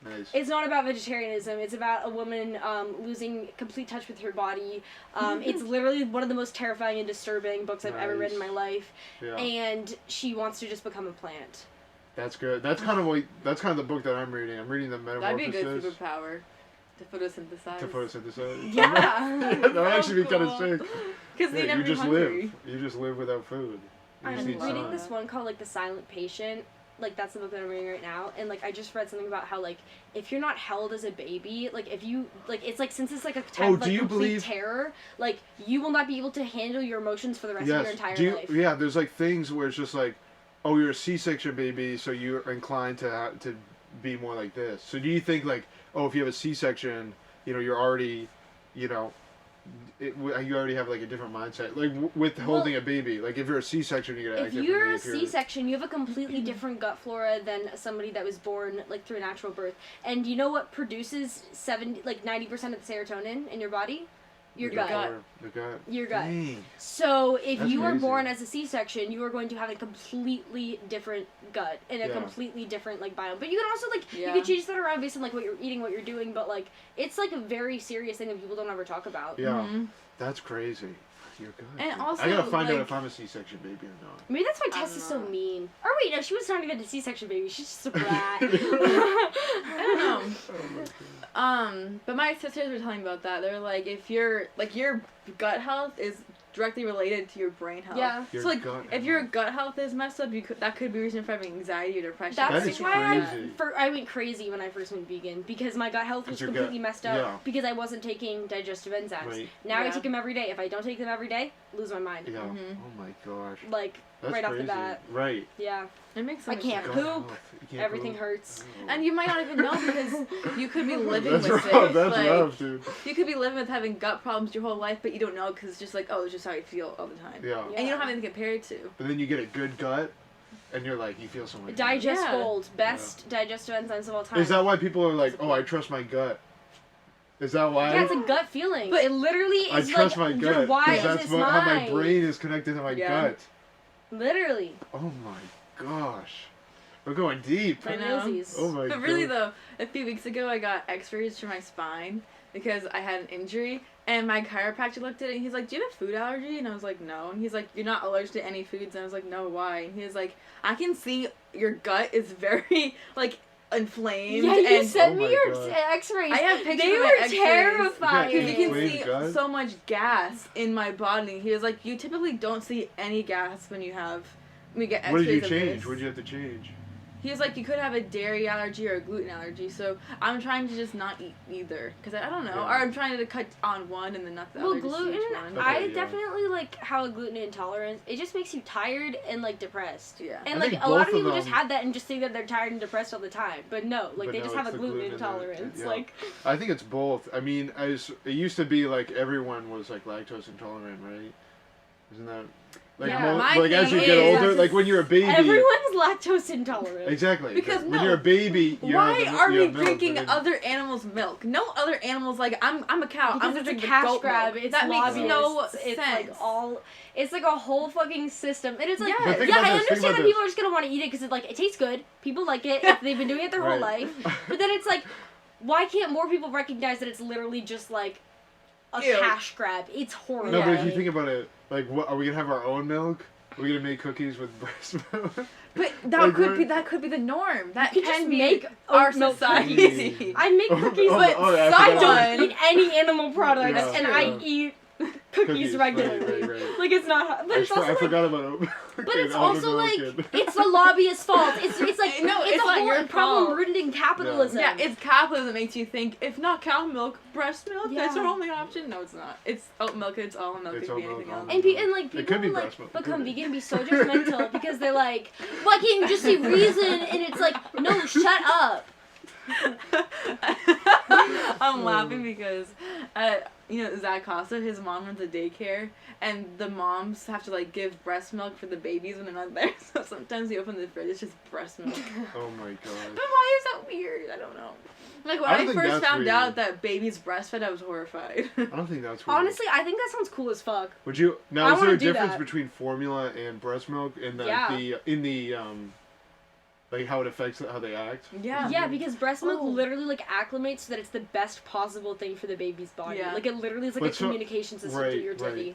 Nice. It's not about vegetarianism. It's about a woman losing complete touch with her body. It's literally one of the most terrifying and disturbing books I've ever read in my life. Yeah. And she wants to just become a plant. That's good. That's kind of the book that I'm reading. I'm reading the Metamorphosis. That'd be a good superpower. To photosynthesize. Yeah. That would actually be kind of sick. Because they never you just hungry. live. You just live without food. I'm reading this one called like The Silent Patient. Like that's the book that I'm reading right now, and like I just read something about how like if you're not held as a baby, like if you like it's like since it's like a type of like complete terror, like you will not be able to handle your emotions for the rest of your entire life. Yeah, there's like things where it's just like, oh, you're a C-section baby, so you're inclined to be more like this. So do you think like, oh, if you have a C-section, you know, you're already, you know, you already have like a different mindset, like with holding a baby. Like if you're a C-section, you're gonna act differently. If you're a C-section, you have a completely different gut flora than somebody that was born like through a natural birth. And you know what produces 90% of the serotonin in your body? Your gut. Your gut. Dang. So if That's you are crazy. born as a C-section, you are going to have a completely different gut and a Yeah. completely different like biome. But you can also like Yeah. you can change that around based on like what you're eating, what you're doing. But like it's like a very serious thing that people don't ever talk about. Yeah, Mhm. that's crazy. You're good. And also, I gotta find out like- if I'm a C-section baby or not. Maybe that's why I Tess don't is so know. mean. Or wait, no, she was trying to get a C-section baby. She's just a brat. I don't know. Oh my God. But my sisters were telling me about that. They're like, if your gut health is directly related to your brain health. Yeah. Your So like, gut if your health. gut health is messed up, that could be a reason for having anxiety or depression. That's That is why crazy. I went crazy when I first went vegan because my gut health was 'Cause your completely gut- messed up yeah. because I wasn't taking digestive enzymes. Right. Now I Yeah. take them every day. If I don't take them every day, lose my mind. Yeah. Mhm. Oh my gosh. Like That's right off crazy. the bat. Right. Yeah. It makes so I much can't sense. Gut poop. health. You can't Everything poop. hurts. Oh. And you might not even know because you could be living That's with rough. it. That's like, rough, dude. You could be living with having gut problems your whole life, but you don't know because it's just like, oh, it's just how you feel all the time. Yeah. Yeah. And you don't have anything to compare it to. But then you get a good gut, and you're like, you feel so much. Digest Yeah. Gold, best digestive enzymes of all time. Is that why people are like, oh, I trust my gut? Is that why? Yeah, it's a gut feeling. But it literally I is trust like my your gut why is that's this how my mine? brain is connected to my Yeah. gut. Literally. Oh my gosh, we're going deep. I For know. realsies. Oh my But really god. though, a few weeks ago I got x-rays for my spine because I had an injury and my chiropractor looked at it and he's like, do you have a food allergy? And I was like, no. And he's like, you're not allergic to any foods? And I was like, no, why? And he was like, I can see your gut is very like inflamed. Yeah, you and sent Oh me my your God. X-rays. I have pictures They of my were X-rays. terrifying. Because you can Inflamed see gut? so much gas in my body. He was like, you typically don't see any gas when you get What x-rays did you of change? this. What did you have to change? He was like, you could have a dairy allergy or a gluten allergy, so I'm trying to just not eat either. Because I don't know. Yeah. Or I'm trying to cut on one and then not the Well, other. just gluten, each one. Okay, I yeah. definitely like how gluten intolerance, it just makes you tired and like depressed. Yeah. And I like think a lot both of of people just them- have that and just think that they're tired and depressed all the time. But no, like But they no, just have it's a the gluten gluten in it, intolerance. yeah. Like I think it's both. I mean, it used to be like everyone was like lactose intolerant, right? Isn't that like Yeah, my like as you thing get is- older, like when you're a baby? everyone's lactose intolerant. Exactly. Because when no, you're a baby, you Why have, are you we have milk, drinking but then- other animals' milk? No other animals like I'm a cow. Because I'm it's gonna a drink the cash goat grab. milk. It's That makes lobbyists. no It's sense. like it's like a whole fucking system. And it's like, Yes. But think yeah, about I this, think understand about that this. people are just gonna want to eat it because it tastes good. People like it if they've been doing it their whole Right. life. But then it's like, why can't more people recognize that it's literally just like a Ew. cash grab? It's horrible. No, but if you Yeah. think about it, like, what are we gonna have our own milk? Are we gonna make cookies with breast milk? But that Like, could be the norm. That You could can just be make our oat milk society. cookies. I make cookies, Oh, but oh, yeah, I I forgot don't about that. eat any animal products, Yeah, and yeah. I eat cookies regularly. Right. Like it's not, but it's also I like, forgot about it. but it's also like it's the lobbyist's fault. It's like No, it's it's a not whole your problem fault. rooted in capitalism. Yeah, it's capitalism that makes you think if not cow milk, breast milk. That's Yeah. our only option. No, it's not. It's oat milk. It's almond milk. It's It could be almond anything milk, else. And, like It people could be will like breast milk, it become could be. vegan and be so judgmental because they're like, why can't you just see reason? And it's like, no, shut up. I'm laughing because, Zach Costa, his mom runs a daycare, and the moms have to like give breast milk for the babies when they're not there. So sometimes you open the fridge, it's just breast milk. Oh my But god. why is that weird? I don't know. Like when I I, don't think first that's found weird. out that babies breastfed, I was horrified. I don't think that's weird. Honestly, I think that sounds cool as fuck. Would you I now? Is there wanna a do difference that. between formula and breast milk in the Yeah. like how it affects how they act? Yeah. Yeah, because breast milk Oh. literally like acclimates so that it's the best possible thing for the baby's body. Yeah. like it literally is like But a so- communication system right, to your right. titty.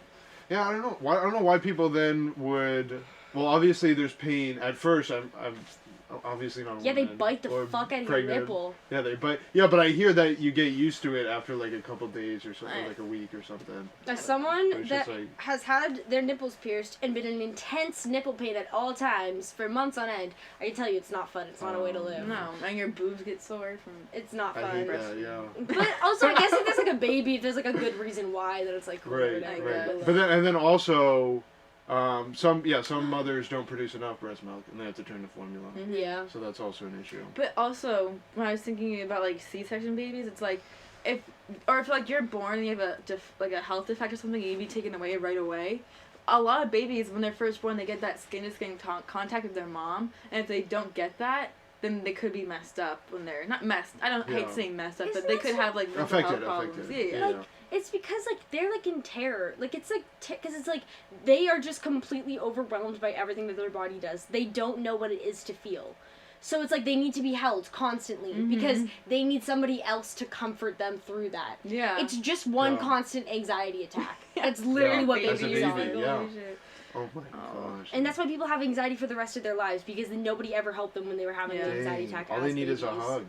Yeah, I don't know. I don't know why people then would. Well, obviously there's pain at first. I'm obviously not. A Yeah, they woman bite the or fuck out of your pregnant. nipple. Yeah, they bite. Yeah, but I hear that you get used to it after like a couple days or something, Right. like a week or something. As someone It's that just like- has had their nipples pierced and been in intense nipple pain at all times for months on end, I can tell you it's not fun. It's not a way to live. No, and your boobs get sore from. It's not I fun. hate that. Yeah. But also, I guess if there's like a baby, if there's like a good reason why, then it's like cool or Right, whatever. right. But, But then also, some mothers don't produce enough breast milk and they have to turn to formula. yeah. So that's also an issue. But also, when I was thinking about like C-section babies, it's like if like you're born and you have a health defect or something, you need to be taken away right away. A lot of babies, when they're first born, they get that skin-to-skin contact with their mom, and if they don't get that, then they could be messed up when they're not messed. I don't hate saying messed up, Isn't but they that could have like mental health problems. Yeah. Like, it's because, like, they're, like, in terror. Like, it's, like, because it's, like, they are just completely overwhelmed by everything that their body does. They don't know what it is to feel. So it's, like, they need to be held constantly because they need somebody else to comfort them through that. Yeah. It's just one constant anxiety attack. That's literally what babies are. Yeah. Oh my gosh. And that's why people have anxiety for the rest of their lives, because nobody ever helped them when they were having an anxiety attack. All they need is a hug.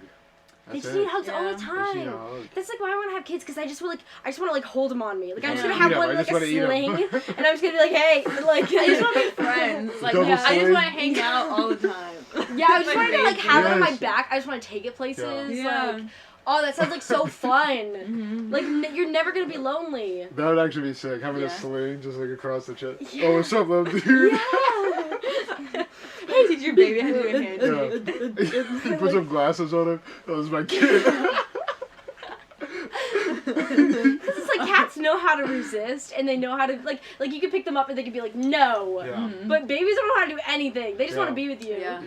They just need hugs all the time. That's like why I want to have kids, because I just want to like hold them on me. Like I'm just gonna have one like a sling, and I'm just gonna be like, hey, like I just want to be friends. Like I just want to hang out all the time. Yeah, I just want to like have it on my back. I just want to take it places. Yeah. Like, oh, that sounds like so fun. Like you're never gonna be lonely. That would actually be sick. Having a sling just like across the chest. Yeah. Oh, what's up, little dude? Yeah. Hey, teach your baby how to do a handshake. Yeah. Put some glasses on him. That was my kid. Because it's like cats know how to resist, and they know how to like you can pick them up and they can be like no. Yeah. But babies don't know how to do anything. They just want to be with you. Yeah.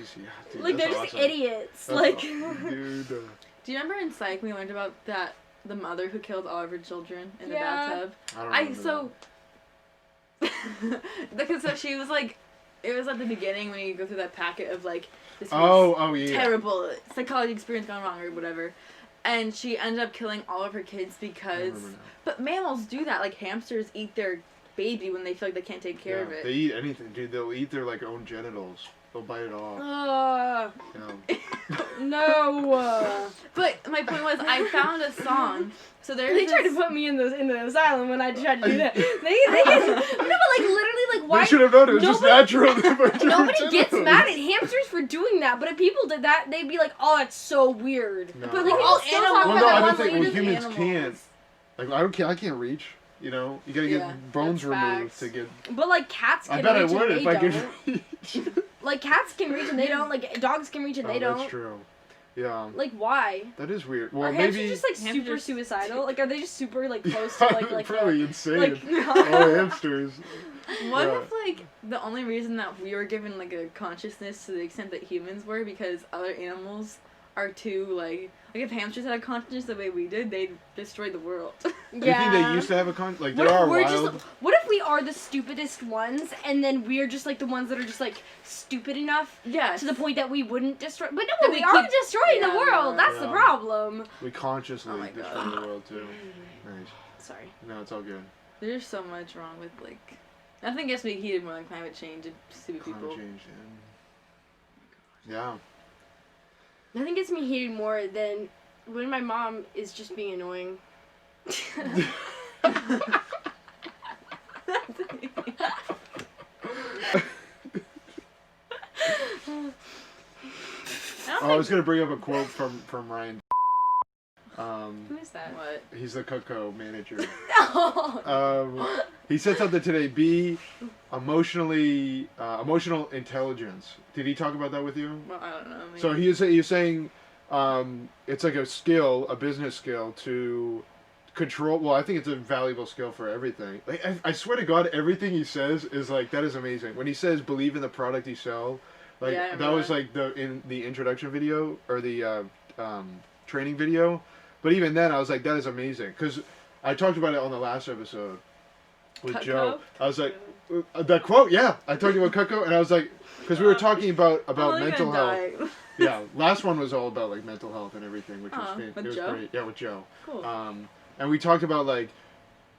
Dude, like they're just idiots. That's like. Dude. Do you remember in Psych we learned about the mother who killed all of her children in the bathtub? I don't know. Because so she was like, it was at the beginning when you go through that packet of like this terrible psychology experience gone wrong or whatever, and she ended up killing all of her kids because. But mammals do that. Like hamsters eat their baby when they feel like they can't take care of it. They eat anything, dude. They'll eat their like own genitals. They'll bite it off. No. But my point was, I found a song. So they tried to put me in the asylum when I tried to do that. They no, but like literally, like why? They should have known it was just natural. Nobody gets mad at hamsters for doing that, but if people did that, they'd be like, "Oh, that's so weird." No. But like all animals. Well, no, I don't think humans can't. Like I can't reach. You know, you gotta get bones removed to get. But like cats can reach. I bet I would if I could reach. Like cats can reach and they don't. Like dogs can reach and they don't. That's true. Yeah. Like why? That is weird. Well, are maybe hamsters just like super suicidal? Like are they just super like close to like probably insane. Oh, hamsters. What if like the only reason that we were given like a consciousness to the extent that humans were because other animals are too like if hamsters had a consciousness the way we did, they'd destroy the world. Yeah. Do you think they used to have a like there are wild? What if we are the stupidest ones, and then we're just like the ones that are just like stupid enough to the point that we wouldn't destroy? But no, we are destroying the world. That's the problem. We consciously destroy the world too. Nice. Sorry. No, it's all good. There's so much wrong with like. Nothing gets me heated more than climate change and stupid people. Climate change, yeah. Nothing gets me heated more than when my mom is just being annoying. I was gonna bring up a quote from Ryan. Who is that? What? He's the Cutco manager. He said something today. Be emotional intelligence. Did he talk about that with you? Well, I don't know. Maybe. So he was saying it's like a skill, a business skill to control. Well, I think it's a valuable skill for everything. Like I swear to God, everything he says is like that is amazing. When he says believe in the product you sell, like that was like in the introduction video or the training video. But even then, I was like, that is amazing. Because I talked about it on the last episode with Cutco? Joe. I was like, that quote, yeah. I talked about Cutco, and I was like, because we were talking about mental health. Yeah, last one was all about like mental health and everything, which was it was great. Yeah, with Joe. Cool. And we talked about like,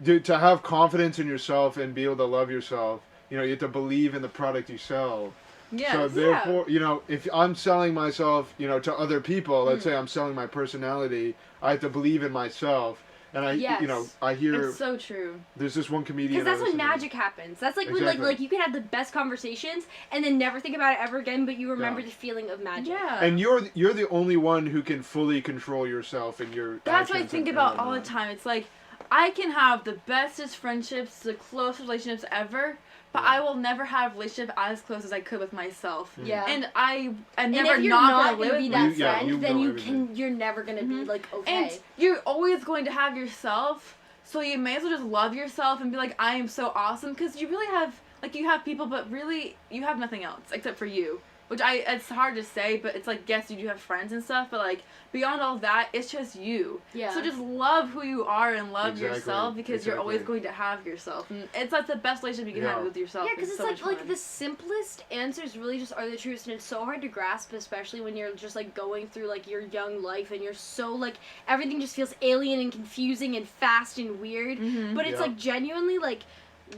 to have confidence in yourself and be able to love yourself, you know, you have to believe in the product you sell. Yes, so therefore, you know, if I'm selling myself, you know, to other people, let's say I'm selling my personality, I have to believe in myself. And I, you know, I hear. It's so true. There's this one comedian. Because that's when magic happens. That's like when like you can have the best conversations and then never think about it ever again, but you remember the feeling of magic. Yeah. And you're the only one who can fully control yourself and your. That's what I think about all the time. It's like I can have the bestest friendships, the closest relationships ever. But I will never have a relationship as close as I could with myself. Yeah. And I'm never if you're not gonna be that friend, then you're never gonna be like okay. And you're always going to have yourself, so you may as well just love yourself and be like, I am so awesome, because you really have you have people, but really you have nothing else except for you. which it's hard to say, but it's like, yes, you do have friends and stuff, but like beyond all that, it's just you. Yeah. So just love who you are and love yourself, because you're always going to have yourself, and it's like the best relationship you can have with yourself. Yeah, because it's so like the simplest answers really just are the truth, and it's so hard to grasp, especially when you're just like going through like your young life and you're so like everything just feels alien and confusing and fast and weird. But it's like genuinely like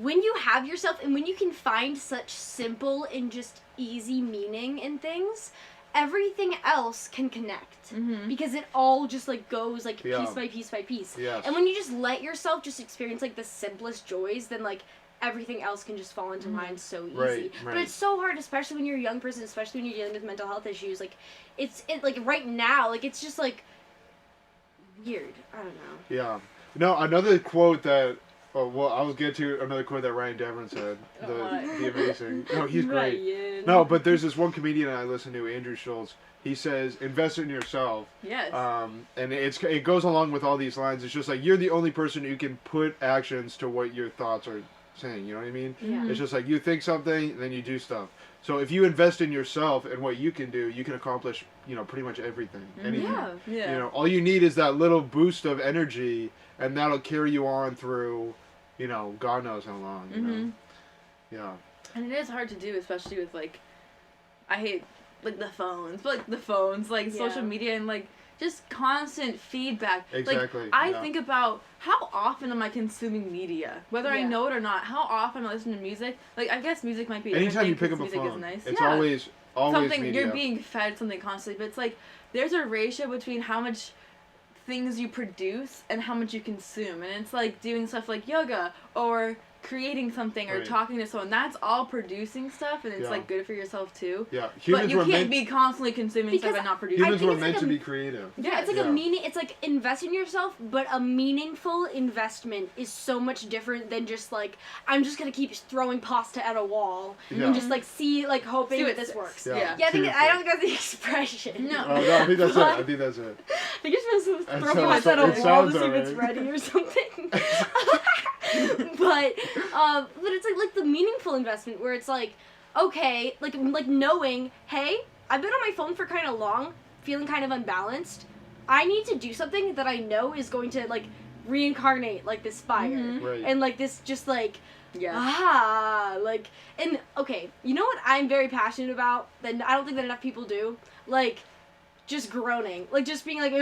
when you have yourself and when you can find such simple and just easy meaning in things, everything else can connect because it all just like goes like piece by piece by piece. And when you just let yourself just experience like the simplest joys, then like everything else can just fall into line so easy. Right. But it's so hard, especially when you're a young person, especially when you're dealing with mental health issues. Like like right now, like it's just like weird. I don't know. Yeah. No, another quote that. Oh, well, I was getting to another quote that Ryan Devlin said. The amazing. No, he's great. Ryan. No, but there's this one comedian I listen to, Andrew Schultz. He says, "Invest in yourself." Yes. And it goes along with all these lines. It's just like you're the only person who can put actions to what your thoughts are saying. You know what I mean? Yeah. It's just like you think something, then you do stuff. So if you invest in yourself and what you can do, you can accomplish, pretty much everything. Anything. Yeah. All you need is that little boost of energy, and that'll carry you on through. God knows how long, Yeah. And it is hard to do, especially with, like, I hate, like, the phones, but, like, the phones, like, social media, and, like, just constant feedback. Exactly. Like, I think about how often am I consuming media, whether I know it or not. How often am I listening to music? Like, I guess music might be anytime you pick up a music phone, is nice. it's always something media. You're being fed something constantly, but it's like there's a ratio between how much things you produce and how much you consume, and it's like doing stuff like yoga or creating something or talking to someone. That's all producing stuff, and it's like good for yourself too. Yeah, but you can't be constantly consuming stuff and not producing. Humans were meant to be creative. Yeah, it's like a it's like invest in yourself, but a meaningful investment is so much different than just like I'm just gonna keep throwing pasta at a wall and just like hoping that this works. Yeah, I don't think that's the expression. No. Oh, no, I think that's it. I think that's it. I think you're supposed to throw pasta at a wall to see if it's ready or something. But it's like the meaningful investment where it's like, okay, like knowing, hey, I've been on my phone for kind of long, feeling kind of unbalanced. I need to do something that I know is going to like reincarnate like this fire and like this just like and okay, you know what I'm very passionate about that I don't think that enough people do, like just groaning, like just being like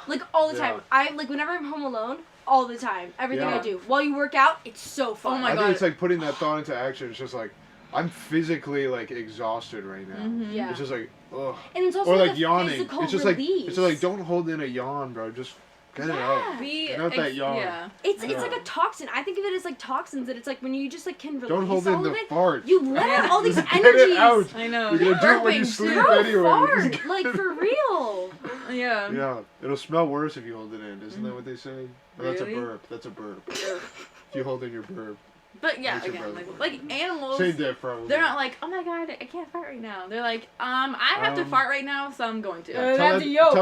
like all the time. I like whenever I'm home alone. All the time. Everything I do. While you work out, it's so fun. Oh my God. I think it's like putting that thought into action. It's just like, I'm physically like exhausted right now. Yeah. It's just like, ugh. And it's also or like yawning. It's just release. like, it's just like, don't hold in a yawn, bro. Just get it out. Get out that yawn. Yeah. It's like a toxin. I think of it as like toxins, that it's like when you just like can release don't hold in the fart. You let out all these energies. Get it out. I know. You're gonna do it when you sleep anyway. Fart, like for real. Yeah. Yeah. It'll smell worse if you hold it in. Isn't that what they say? Oh, that's a Really? burp. That's a burp. If you hold in your burp. But yeah, That's your again, brother. like animals, Same diff, probably. they're not like, oh my God, I can't fart right now. They're like, I have to fart right now, so I'm going to. Tell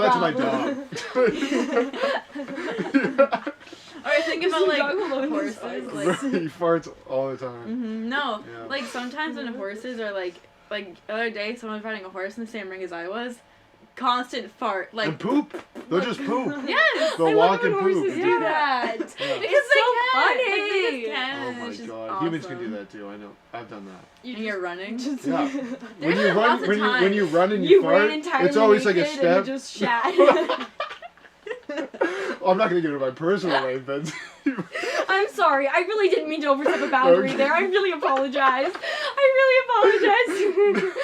that to my dog. Or I think about like horses. Like, he farts all the time. No, like sometimes when horses are like the other day, someone was riding a horse in the same ring as I was. Constant fart, like and poop. They'll just poop. Yes, They'll walk and poop. Do that. Because It's they so can. funny. Like, they just can. Oh and my it's just God, awesome. humans can do that too. I know. I've done that. And you're running. Yeah. When you There's run, lots of when you run and You fart, ran entirely it's always like a naked step. and you just shat. I'm not gonna get into my personal life, but I'm sorry. I really didn't mean to overstep a boundary there. I really apologize. I really apologize.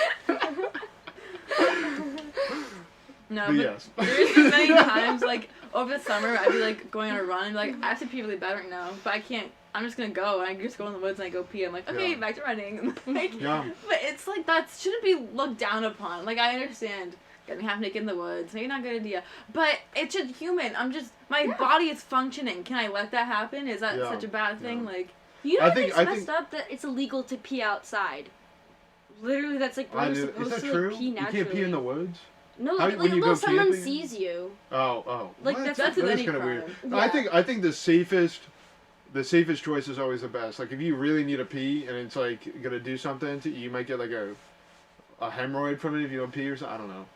No, But but yes. there's been many times, like, over the summer, I'd be, like, going on a run, and be like, I have to pee really bad right now, but I can't, I'm just gonna go, and I just go in the woods and I go pee. I'm like, okay, back to running. Like, Yeah. But it's like, that shouldn't be looked down upon. Like, I understand getting half naked in the woods, maybe not a good idea, but it's just human. My body is functioning. Can I let that happen? Is that such a bad thing? Like, You know I what think- makes messed up? That it's illegal to pee outside. Literally, that's like where you're supposed Is that to true? like, pee You naturally. can't pee in the woods. No, How- like, when you go someone camping? sees you. Oh. Like, What? that's with that is any kind of crime. weird. Yeah. I think the safest choice is always the best. Like if you really need a pee and it's like gonna do something to you, might get like a hemorrhoid from it if you don't pee or something. I don't know.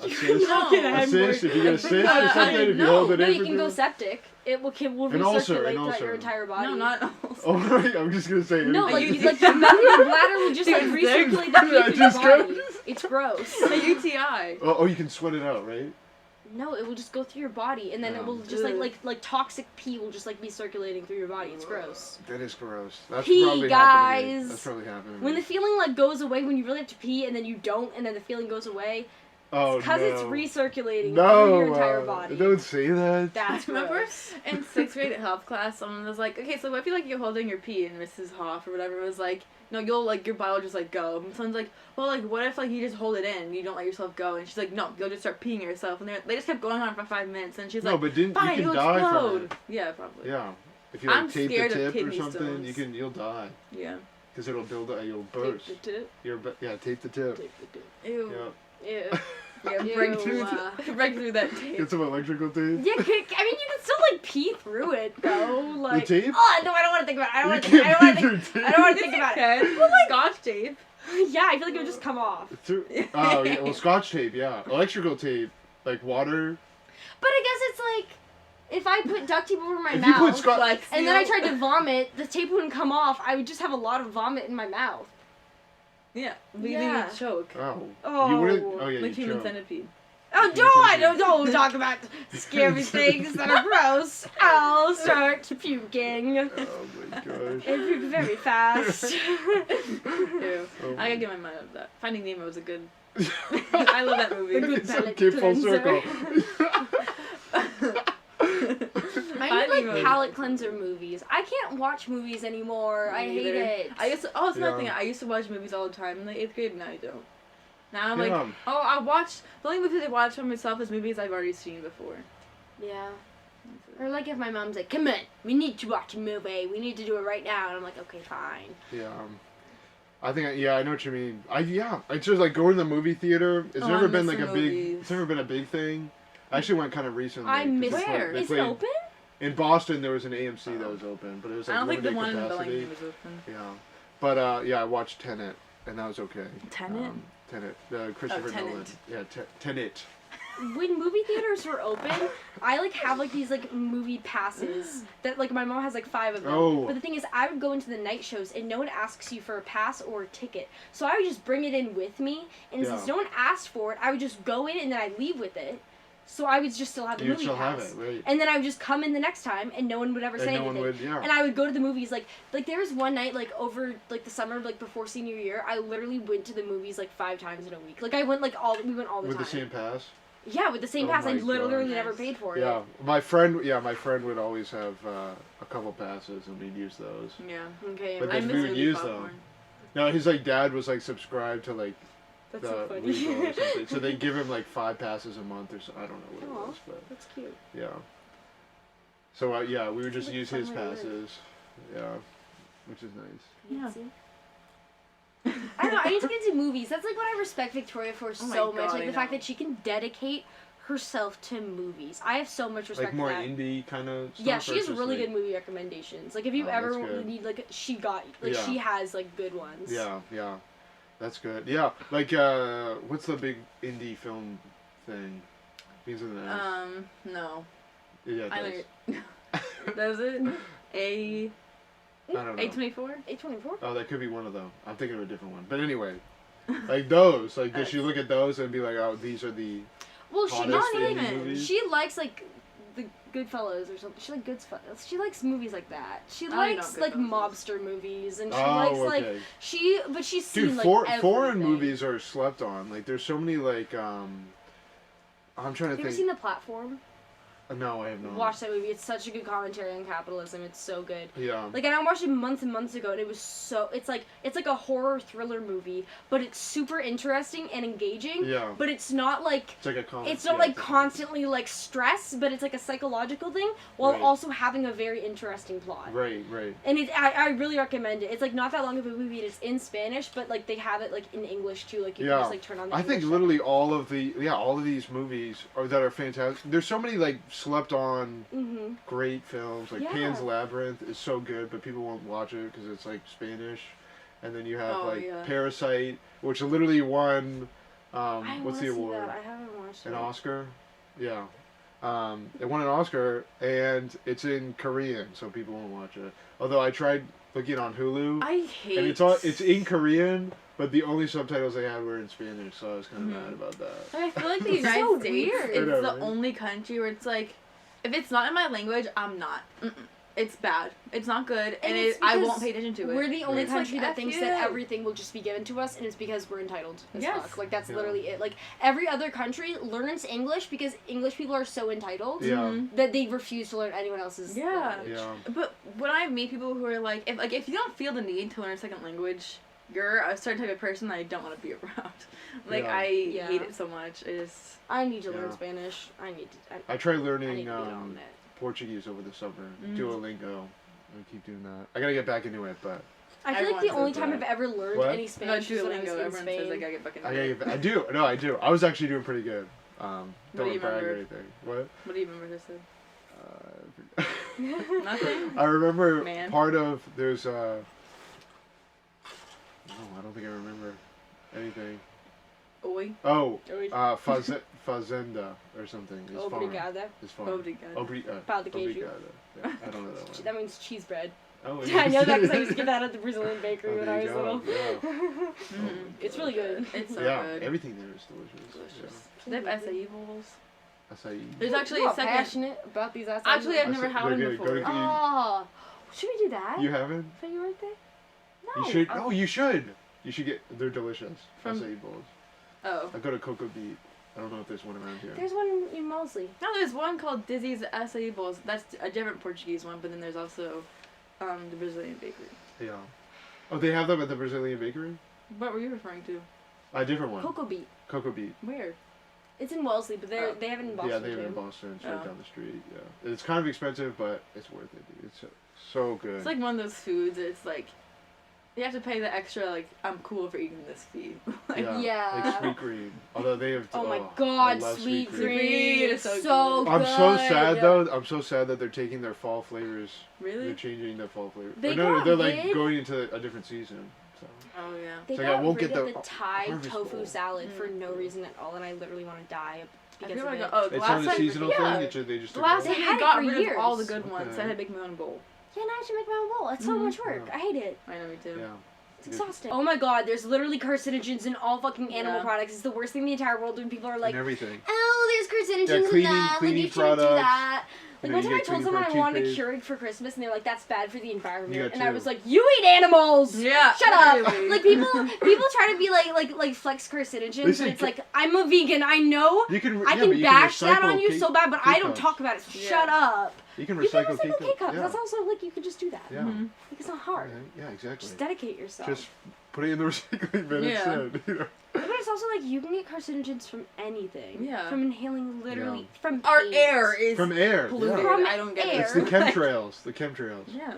A cyst. No. A cyst. If you get a cyst or something, if you hold it No, in you for can go too- septic. It will An ulcer, recirculate an throughout ulcer. your entire body. No, not ulcer. Oh right, I'm just gonna say. No, anything. like the member your bladder will just like Dude, recirculate the pee yeah, through your just body. go- It's gross. A UTI. Oh, you can sweat it out, right? No, it will just go through your body, and then it Yeah. will just like toxic pee will just like be circulating through your body. It's gross. That is gross. That's Pee, probably guys. happened to me. That's probably happened to When me. the feeling like goes away, when you really have to pee, and then you don't, and then the feeling goes away, Oh because no. it's recirculating No, through your entire body. don't say that. That's Remember gross. in 6th grade health class, someone was like, okay, so what if you like you're holding your pee, and Mrs. Hoff or whatever was like, no, you'll like your body will just like go. And someone's like, well, like what if like you just hold it in, and you don't let yourself go, and she's like, no, you'll just start peeing yourself, and they just kept going on for 5 minutes, and she's No, like, but didn't fine, you can you'll die explode. from it? Yeah, probably. Yeah. If you like I'm tape the scared of tip or kidney something, stones. you'll die Yeah. because it'll build up. You'll burst. Tape the tip. Yeah, tape the tip. Tape the tip. Ew. Yeah. Ew. Yeah, Ew, break through, break through that tape. Get some electrical tape. Yeah, I mean, you can still like pee through it though. Like, The tape? oh no, I don't want to think about it. I don't You want to. I can't don't want pee to think. through I don't want to Yes, think about you it. can. Scotch tape. Yeah, I feel like it would just come off. Through, oh, yeah, well, Scotch tape, yeah. Electrical tape, like water. But I guess it's like if I put duct tape over my If you put mouth Scotch, and then I tried to vomit, the tape wouldn't come off. I would just have a lot of vomit in my mouth. Yeah. We Yeah. would choke. oh, you wouldn't. Oh yeah, Like you human choke. centipede. Oh, don't talk about scary things that are gross. I'll start puking. Oh my gosh. And puke very fast. Ew. Oh I gotta get my mind out of that. Finding Nemo was a good. I love that movie. The good It's palate okay, full cleanser. circle. I need like palate cleanser movies. I can't watch movies anymore. I hate it. I used to. Oh, it's another Yeah. thing. I used to watch movies all the time in the 8th grade. Now I don't. Now I'm Yeah. like, oh, I watch. The only movies I watch for myself is movies I've already seen before. Yeah. Or like if my mom's like, come on, we need to watch a movie. We need to do it right now. And I'm like, okay, fine. Yeah. I think I know what you mean. It's just like going to the movie theater. It's Oh, never I been miss like the a big. movies. It's never been a big thing. I actually went kind of recently. I 'cause miss they Where? they Is it played- open? In Boston, there was an AMC that was open, but it was like I don't think the limited one in capacity. Bellingham was open. Yeah, but yeah, I watched Tenet, and that was okay. Tenet? Tenet, the Christopher Tenet. Nolan. Yeah, Tenet. When movie theaters were open, I like have like these like movie passes that like my mom has like 5 of them. Oh. But the thing is, I would go into the night shows and no one asks you for a pass or a ticket. So I would just bring it in with me, and Yeah. since no one asked for it, I would just go in and then I'd leave with it. So I would just still have the You'd movie still pass. have it, right? And then I would just come in the next time, and no one would ever And say no one anything. would, yeah. And I would go to the movies like there was one night like over like the summer like before senior year, I literally went to the movies like 5 times in a week. Like I went like we went all the With time. the same pass. Yeah, with the same Oh pass. I my literally God. never paid for it. Yeah, my friend would always have a couple passes, and we'd use those. Yeah. Okay. But I then miss we would movie use popcorn. them. No, his like dad was like subscribed to like That's the so funny. Regal or something, so they give him like 5 passes a month or so. I don't know what Aw. it was, but That's cute. yeah. So yeah, we would just Like use his somewhere to live. passes. Yeah, which is nice. Yeah. See? I don't know. I need to get into movies. That's like what I respect Victoria for Oh my so much. God, Like I the fact know. that she can dedicate herself to movies. I have so much respect Like more for that. indie kind of stuff. Yeah, she or has just, really like- good movie recommendations. Like if you Oh, ever that's good. need like she Yeah. she has like good ones. Yeah, yeah, that's good. Yeah, like what's the big indie film thing? Begins with an S. No. Yeah, it I does. know. Does it? I don't know. A24? A24? Oh, that could be one of them. I'm thinking of a different one. But anyway, like those. Like, does she look at those and be like, oh, these are the Well, she hottest not indie even. movies? She likes like the Goodfellas or something. She likes Goodfellas. She likes movies like that. She I know likes like Goodfellas. mobster movies, and she Oh, likes like okay. but she's seen Dude, like foreign everything. movies are slept on. Like, there's so many like I'm trying to Have you ever think. seen The Platform? No, I have not. Watch that movie. It's such a good commentary on capitalism. It's so good. Yeah. Like, and I watched it months and months ago, and it was so. It's like a horror thriller movie, but it's super interesting and engaging. Yeah. But it's not like. It's like a comic. It's not like constantly like stress, but it's like a psychological thing while Right. also having a very interesting plot. Right, right. And I really recommend it. It's like not that long of a movie. It's in Spanish, but like they have it like in English too. Like you Yeah. can just like turn on the I think English literally all of these movies that are fantastic. There's so many like slept on Mm-hmm. great films. Like Yeah. Pan's Labyrinth is so good, but people won't watch it because it's like Spanish. and then you have Parasite, which literally won. I What's the award? See that. I haven't watched An it. Oscar. Yeah. It won an Oscar, and it's in Korean, so people won't watch it. Although I tried looking on Hulu, I hate. and it's in Korean, but the only subtitles they had were in Spanish, so I was kind of mad about that. I feel like the It's United so States weird. is I know, the right? only country where it's like, if it's not in my language, I'm not. It's bad. It's not good, and it's I won't because pay attention to it. We're the only It's country like, that F thinks you. that everything will just be given to us, and it's because we're entitled as Yes. fuck. Like, that's Yeah. literally it. Like, every other country learns English because English people are so entitled Yeah. that they refuse to learn anyone else's Yeah. language. Yeah. But when I meet people who are like if you don't feel the need to learn a second language, you're a certain type of person that I don't want to be around. Like Yeah. I Yeah. hate it so much. I need to learn Yeah. Spanish. I need to. I tried I need learning to be on it. Portuguese over the summer. Duolingo. I keep doing that. I gotta get back into it, but I feel like Everyone the says only time that. I've ever learned What? any Not Spanish was when I was Duolingo. in Everyone Spain. says I gotta get back into I it. gotta get. I do. No, I do. I was actually doing pretty good. What do Don't you brag or remember? anything. What? What do you remember this said? Uh, Nothing? I remember Man. part of there's no, I don't think I remember anything. Oi. Oh, Oi. fazenda or something. Is farm. Obrigada. Is farm. Obrigado. Pau de queijo. Obrigada. Yeah, I don't know that one. That means cheese bread. Oh, I know that because I used to get that at the Brazilian bakery Oh, when there I you was go. little. Yeah. It's really good. It's so Yeah, good. everything there is delicious. Delicious. They have acai bowls. Yeah. Acai. There's actually You're a second. passionate about these acai Actually, I've bowls. never had They're one good. Go before. to- Oh, should we do that You haven't? for your birthday? No. You should. Oh, you should. You should get. They're delicious. From- Acai bowls. Oh. I go to Cocoa Beat. I don't know if there's one around here. There's one in Mosley. No, there's one called Dizzy's acai bowls. That's a different Portuguese one, but then there's also the Brazilian bakery. Yeah. Oh, they have them at the Brazilian bakery? What were you referring to? A different one. Cocoa Beat. Cocoa Beat. Where? It's in Wellesley, but Oh. they have it in Boston Yeah, they have it too. in Boston. It's right Oh. down the street. Yeah. It's kind of expensive, but it's worth it, dude. It's so good. It's like one of those foods. It's like you have to pay the extra. Like I'm cool for eating this fee. Like, Yeah. Like sweet cream. Although they have. Oh my I god, love sweet cream. cream. It's so So good. good. I'm so sad though. I'm so sad that they're taking their fall flavors. Really? They're changing the fall flavors. They No, got they're like rid- going into a different season. So. Oh yeah. They So, got yeah, I won't rid get of the the Thai harvest tofu bowl. salad for no reason at all, and I literally want to die I because feel of like it. the It's last not a time. seasonal Yeah. thing. They just The took last it They time had we it got for rid of all the years. good ones. So I Okay. had to make my own bowl. Yeah, now I should make my own bowl. It's so much work. Yeah. I hate it. I know, me too. Yeah. It's exhausting. Oh my god, there's literally carcinogens in all fucking animal Yeah. products. It's the worst thing in the entire world when people are like, And everything. oh, there's carcinogens Yeah, in cleaning- that. Like, cleaning you shouldn't do products. that. Like, You know, one you time I get told cleaning someone I product wanted toothpaste. Keurig for Christmas, and they're like, that's bad for the environment. You got And I two. was like, you eat animals! Yeah. Shut up! literally. Like, people try to be like flex carcinogens, Listen, but it's like, I'm a vegan, I know. You can. I yeah, can but you bash that recycle on you cake- so bad, but cake I don't cups. talk about it, so Yeah. shut up. You can You can recycle recycle cake cups. Yeah. That's also, like, you can just do that. Yeah. Mhm. Like, it's not hard. Yeah, exactly. Just dedicate yourself. Just put it in the recycling bin Yeah. instead. You know? But it's also like you can get carcinogens from anything. Yeah. From inhaling literally from Our paint. air is From air. polluted. Yeah. From I don't get air. It's the it. chemtrails. The chemtrails. Yeah.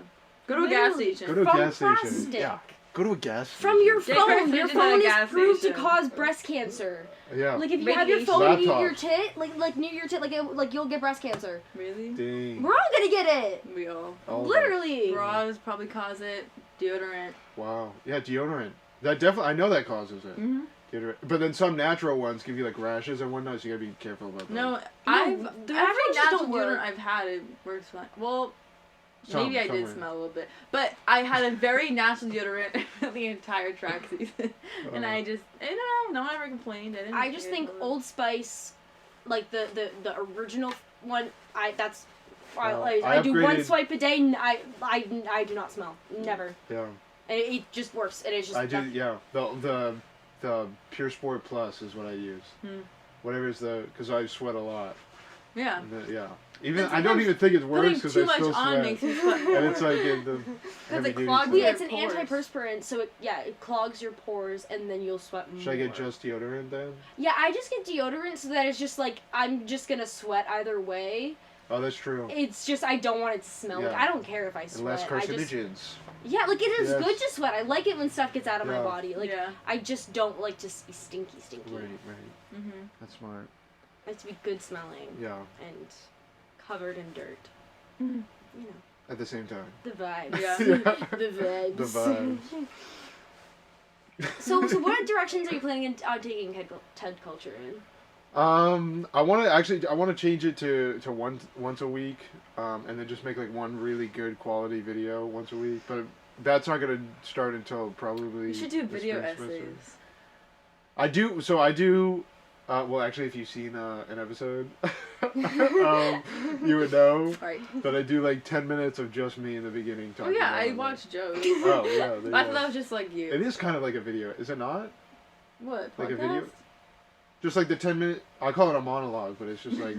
Go to a gas Literally. station. Go to a From gas station. plastic. Yeah. Go to a gas station. From your Get phone. carcinogens Your at a phone is gas proved to station. cause breast cancer. Yeah. Like if you have your Radiation. phone near Laptops. your tit, like near your tit, like you'll get breast cancer. Really? Dang. We're all gonna get it. We all. All of us. Literally. Bras probably cause it. Deodorant. Wow. Yeah, deodorant. That definitely. I know that causes it. Mm-hmm. Deodorant. But then some natural ones give you like rashes and whatnot, so you gotta be careful about that. No, the every natural just natural don't work. deodorant I've had, it works fine. Well, Some- maybe I did somewhere. smell a little bit, but I had a very natural deodorant the entire track season, and I don't know. No one ever complained. I just think Old Spice, like the original one, I do one upgraded- swipe a day. And I do not smell. Never. Yeah. And it just works. And it's just. I do. Yeah. The Pure Sport Plus is what I use. Whatever is because I sweat a lot. Yeah. And then, yeah. Even But I don't sometimes even think it works Putting because too I much still on sweat. makes you sweat. And it's like in the heavy it duty clogs stuff. Yeah, your it's an pores. antiperspirant, so it clogs your pores, and then you'll sweat more. Should I get just deodorant then? Yeah, I just get deodorant so that it's just like I'm just gonna sweat either way. Oh, that's true. It's just I don't want it to smell. Like Yeah. I don't care if I And sweat. less I just carcinogens. yeah, like it is Yes. good to sweat. I like it when stuff gets out of my Yeah. body. Like Yeah. I just don't like to be stinky. Right. Mhm. That's smart. I like to be good smelling Yeah. and covered in dirt. Mhm. You know At the same time. the vibes. Yeah. the vibes. The vibes. So what directions are you planning on taking TED culture in? I want to change it to once a week, and then just make like one really good quality video once a week. But that's not gonna start until probably. You should do video essays. I do. Well, actually, if you've seen an episode, you would know that I do like 10 minutes of just me in the beginning. Oh yeah, I watched Joe's. Oh yeah. I thought that was just like you. It is kind of like a video, is it not? What? Like podcast? a video? Just like the 10-minute. I call it a monologue, but it's just like.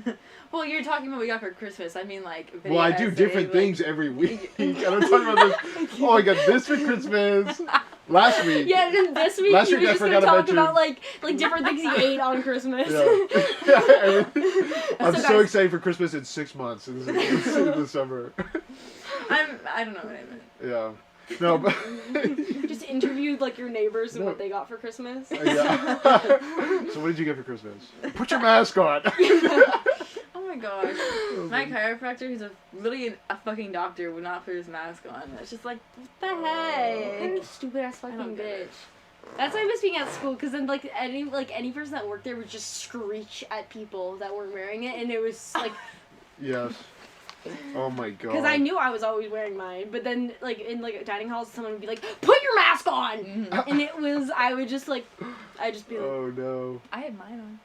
Well, you're talking about what we got for Christmas. I mean, like. Video Well, I do different things every week. And I'm talking about this. Oh, I got this for Christmas. Last week. Yeah, and then this week you were just gonna talk about like different things you ate on Christmas. Yeah. I'm so excited for Christmas in 6 months. In the summer. I don't know what I meant. Yeah. No, but just interviewed like your neighbors and what they got for Christmas. Yeah. So what did you get for Christmas? Put your mask on. Oh my gosh. My chiropractor, who's literally a fucking doctor, would not put his mask on. It's just like, what the heck? Stupid ass fucking bitch. That's why I miss being at school, because then any person that worked there would just screech at people that weren't wearing it, and it was like. Yes. Oh my god. Because I knew I was always wearing mine, but then in dining halls, someone would be like, "Put your mask on," and I would just be like. Oh no. I had mine on.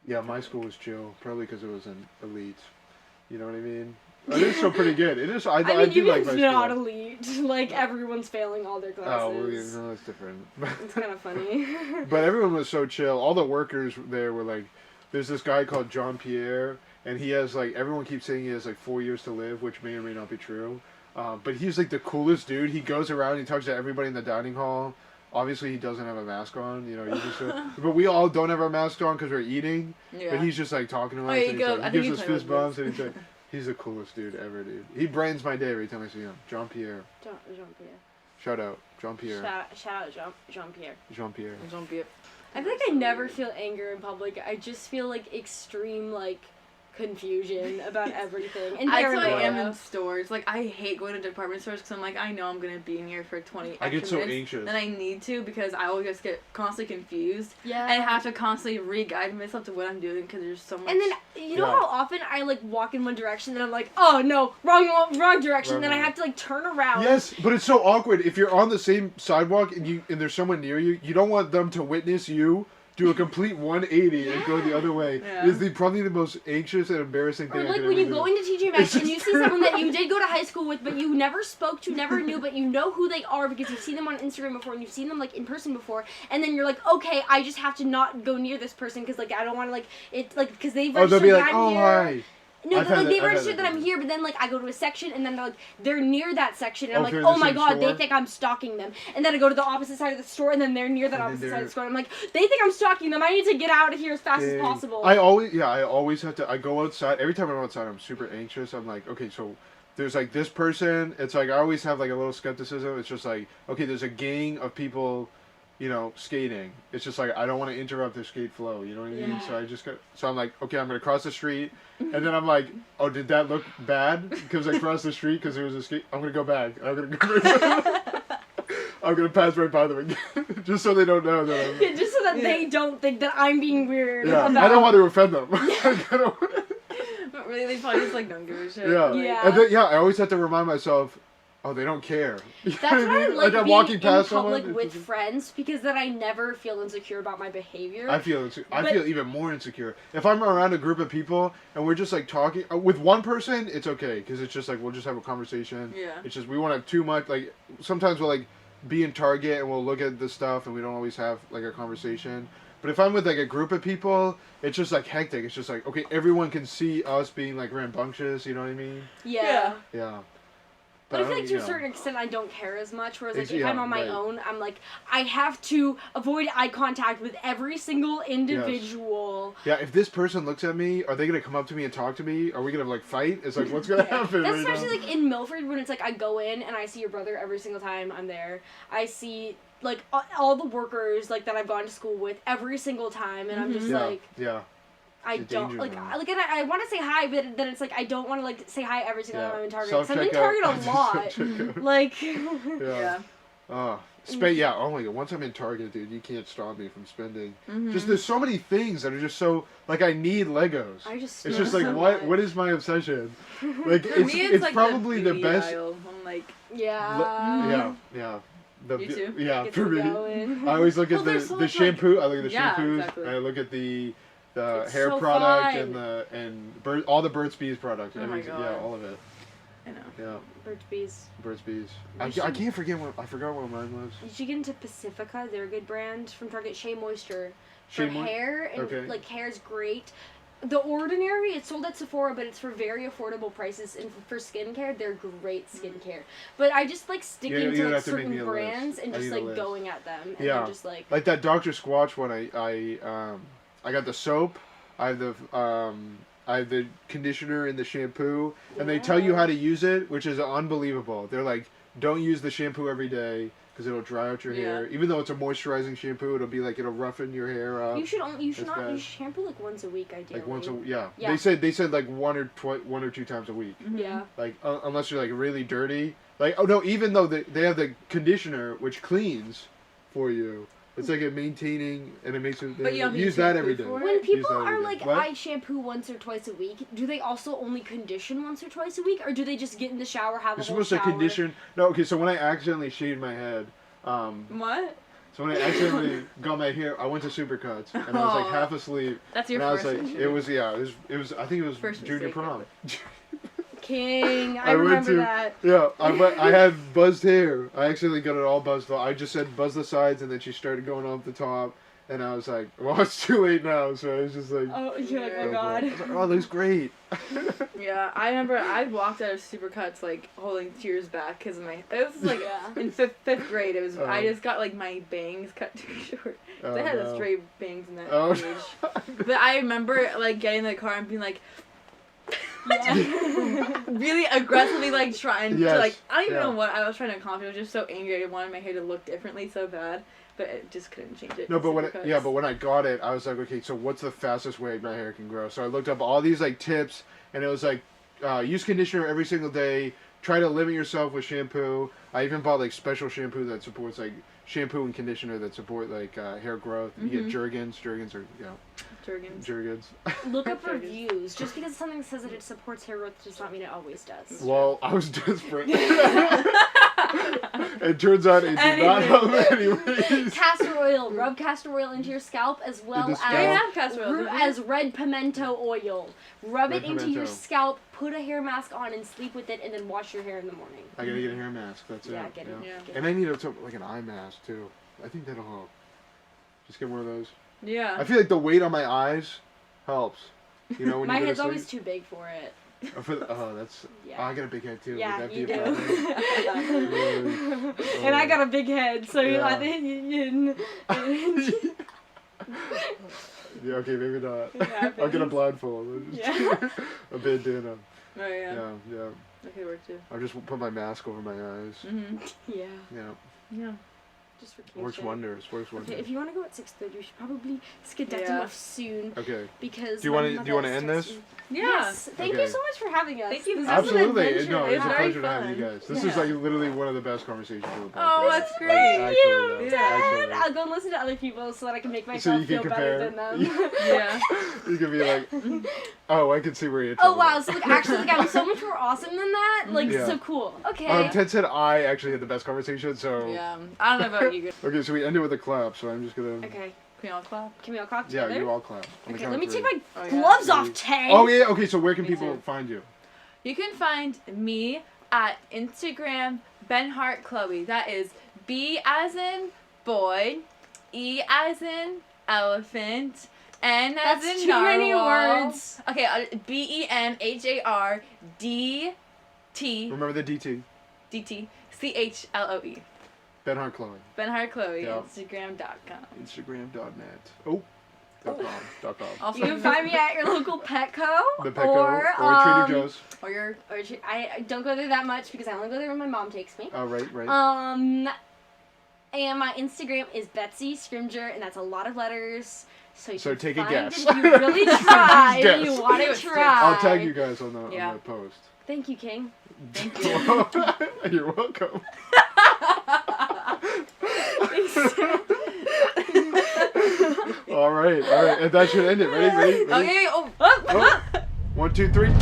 Yeah, my school was chill, probably because it was an elite. You know what I mean? It is still pretty good. It is. I do like my school. Not elite. Like everyone's failing all their classes. Oh, well, yeah, no, that's different. It's kind of funny. But everyone was so chill. All the workers there were like, there's this guy called Jean Pierre. And he has, like, everyone keeps saying he has, like, 4 years to live, which may or may not be true. But he's, like, the coolest dude. He goes around, he talks to everybody in the dining hall. Obviously, he doesn't have a mask on, you know. But we all don't have our masks on because we're eating. Yeah. But he's just, like, talking to us. He gives us fist bumps. And he's the coolest dude ever, dude. He brightens my day every time I see him. Jean Pierre. Jean Pierre. Shout out. Jean Pierre. Shout out Jean Pierre. Jean Pierre. Jean Pierre. I feel like I never feel anger in public. I just feel, like, extreme, like, confusion about everything. And I am in stores. Like, I hate going to department stores because I'm like, I know I'm going to be in here for 20 extra minutes. I get so anxious. And I need to because I always just get constantly confused. Yeah. And I have to constantly re-guide myself to what I'm doing because there's so much. And then, you know how often I, like, walk in one direction and I'm like, oh, no, wrong direction. Then I have to, like, turn around. Yes, but it's so awkward. If you're on the same sidewalk and there's someone near you, you don't want them to witness you do a complete 180 and go the other way. Yeah. It's probably the most anxious and embarrassing thing. Or like when you go into TJ Maxx and you see someone that you did go to high school with, but you never spoke to, never knew, but you know who they are because you've seen them on Instagram before and you've seen them like in person before, and then you're like, okay, I just have to not go near this person because like I don't want to because they've registered they'll be like, that oh here. Hi. No, they registered that I'm here, but then, like, I go to a section, and then, they're near that section, and I'm like, oh my god, they think I'm stalking them. And then I go to the opposite side of the store, and then they're near that opposite side of the store, and I'm like, they think I'm stalking them, I need to get out of here as fast as possible. I always have to, I go outside, every time I'm outside, I'm super anxious, I'm like, okay, so there's, like, this person, it's like, I always have, like, a little skepticism, it's just like, okay, there's a gang of people, you know, skating. It's just like, I don't want to interrupt their skate flow, you know what I mean? Yeah. So I'm like, okay, I'm going to cross the street, and then I'm like, oh, did that look bad? Because I crossed the street because there was a skate, I'm going to go back. I'm going to pass right by them again, just so they don't know that I'm... just so that they don't think that I'm being weird. Yeah, I don't want to offend them. But really, they probably just, like, don't give a shit. Yeah. And then, I always have to remind myself, oh, they don't care. That's why I like being walking past in public with friends, because then I never feel insecure about my behavior. I feel even more insecure. If I'm around a group of people and we're just like talking, with one person, it's okay, because it's just like, we'll just have a conversation. Yeah. It's just, we won't have too much, like, sometimes we'll like be in Target and we'll look at the stuff and we don't always have like a conversation. But if I'm with like a group of people, it's just like hectic. It's just like, okay, everyone can see us being like rambunctious, you know what I mean? Yeah. Yeah. But I feel like to a certain extent I don't care as much, whereas like if I'm on my own, I'm like, I have to avoid eye contact with every single individual. Yes. Yeah, if this person looks at me, are they going to come up to me and talk to me? Are we going to like fight? It's like, what's going to happen? That's especially like in Milford when it's like I go in and I see your brother every single time I'm there. I see like all the workers like that I've gone to school with every single time, and I'm just like... Yeah. I don't like and I want to say hi, but then it's like I don't want to like say hi every single time I'm in Target. So I'm in Target a lot. Like Oh, Yeah, oh my god, once I'm in Target, dude, you can't stop me from spending. Just, there's so many things that are just so, like, I need Legos. It's just like, what is my obsession? Like, it's like probably the best. Aisle. I'm like, yeah. You too? Yeah, for me. I always look at the shampoo, I look at the shampoos, exactly. and I look at the It's hair so product fun. all the Burt's Bees products. Oh my God. Yeah, all of it. I know. Yeah. Burt's Bees. I can't forget I forgot what mine was. You should get into Pacifica. They're a good brand from Target. Shea Moisture. Shea For hair, and okay. like hair's great. The Ordinary, it's sold at Sephora, but it's for very affordable prices. And for skincare, they're great skincare. But I just like sticking to like certain brands and just like going at them. And yeah. Just like that Dr. Squatch one. I got the soap. I have the conditioner and the shampoo, and they tell you how to use it, which is unbelievable. They're like, don't use the shampoo every day because it'll dry out your hair. Even though it's a moisturizing shampoo, it'll be like it'll roughen your hair up. You should not use shampoo like once a week, ideally. Like once yeah. They said like one or two times a week. Yeah. Like unless you're like really dirty. Like even though they have the conditioner which cleans for you. It's like a maintaining, and it makes it. But you use that every day. When people are like, I shampoo once or twice a week, do they also only condition once or twice a week, or do they just get in the shower, have a whole shower? You're supposed to condition. No, okay. So when I accidentally shaved my head, what? So when I accidentally got my hair, I went to Supercuts, and I was like half asleep. That's your first. And I was like, it was. I think it was first junior prom. King, I remember that. Yeah, I had buzzed hair. I accidentally got it all buzzed off. I just said buzz the sides, and then she started going off the top, and I was like, well, it's too late now. So I was just like, oh, you're like, oh god. I was like, oh, that looks great. Yeah, I remember I walked out of Supercuts like holding tears back because of my. It was like in fifth grade. It was I just got like my bangs cut too short. I had the straight bangs in that age. But I remember like getting in the car and being like. Really aggressively like trying to like I don't even know what I was trying to accomplish. I was just so angry. I wanted my hair to look differently so bad, but it just couldn't change it. No, but when I got it, I was like, okay, so what's the fastest way my hair can grow? So I looked up all these like tips, and it was like use conditioner every single day. Try to limit yourself with shampoo. I even bought like special shampoo that supports like shampoo and conditioner that support like hair growth. You get Jergens. Jergens are Jergens. Look up reviews. Just because something says that it supports hair growth does not mean it always does. Well, I was desperate. It turns out it did not help anyways. Castor oil. Rub castor oil into your scalp as well as red pimento oil. Rub it into your scalp, put a hair mask on, and sleep with it, and then wash your hair in the morning. I gotta get a hair mask. That's it. Yeah, get it. And I need like an eye mask too. I think that'll help. Just get one of those. Yeah. I feel like the weight on my eyes helps. You know, when my you head's always too big for it. That's. Yeah. Oh, I got a big head too. Yeah, Would that you be a do. And I got a big head, so yeah. I think. Yeah. Okay, maybe not. Yeah, I'll get a blindfold. Yeah. A bandana. Oh yeah. Yeah. That could work too. I'll just put my mask over my eyes. Yeah. Yeah. Just for Works wonders. Okay, if you want to go at 6:30, you should probably skedaddle off soon. Okay. Because do you want to end this? Yeah. Yes. Thank you so much for having us. Thank you. Absolutely. No, it's a pleasure fun. to have you guys. This is like literally one of the best conversations of the podcast. Oh, that's great. Thank you, Yeah. Dad. I'll go and listen to other people so that I can make myself feel better than them. Yeah. You can be like, oh, I can see where you're. Oh wow! So actually, I'm so much more awesome than that. Like so cool. Okay. Ted said I actually had the best conversation, so. Yeah. I don't know about you. Okay, so we end it with a clap. So I'm just gonna. Okay. Can we all clap? Can we all clap together? Yeah, you all clap. Okay, let me take my gloves off, Tay. Oh yeah. Okay, so where can people find you? You can find me at Instagram, Benhardt Chloe. That is B as in boy, E as in elephant, N as in too narwhal. many words. Okay, BENHARDT. Remember the DT. CHLOE. Benhardt Chloe. Benhardt Chloe. Yep. Instagram.com. Instagram.net. Oh. .com. Also, you can find me at your local Petco. The Petco or Trader Joe's. Or I don't go there that much because I only go there when my mom takes me. Oh, right. And my Instagram is Betsey Scrimgeour, and that's a lot of letters. So take a guess. If you really try, if you want to try. I'll tag you guys on the post. Thank you, King. Thank you. You're welcome. All right, and that should end it. Ready? Okay. Oh. 1, 2, 3.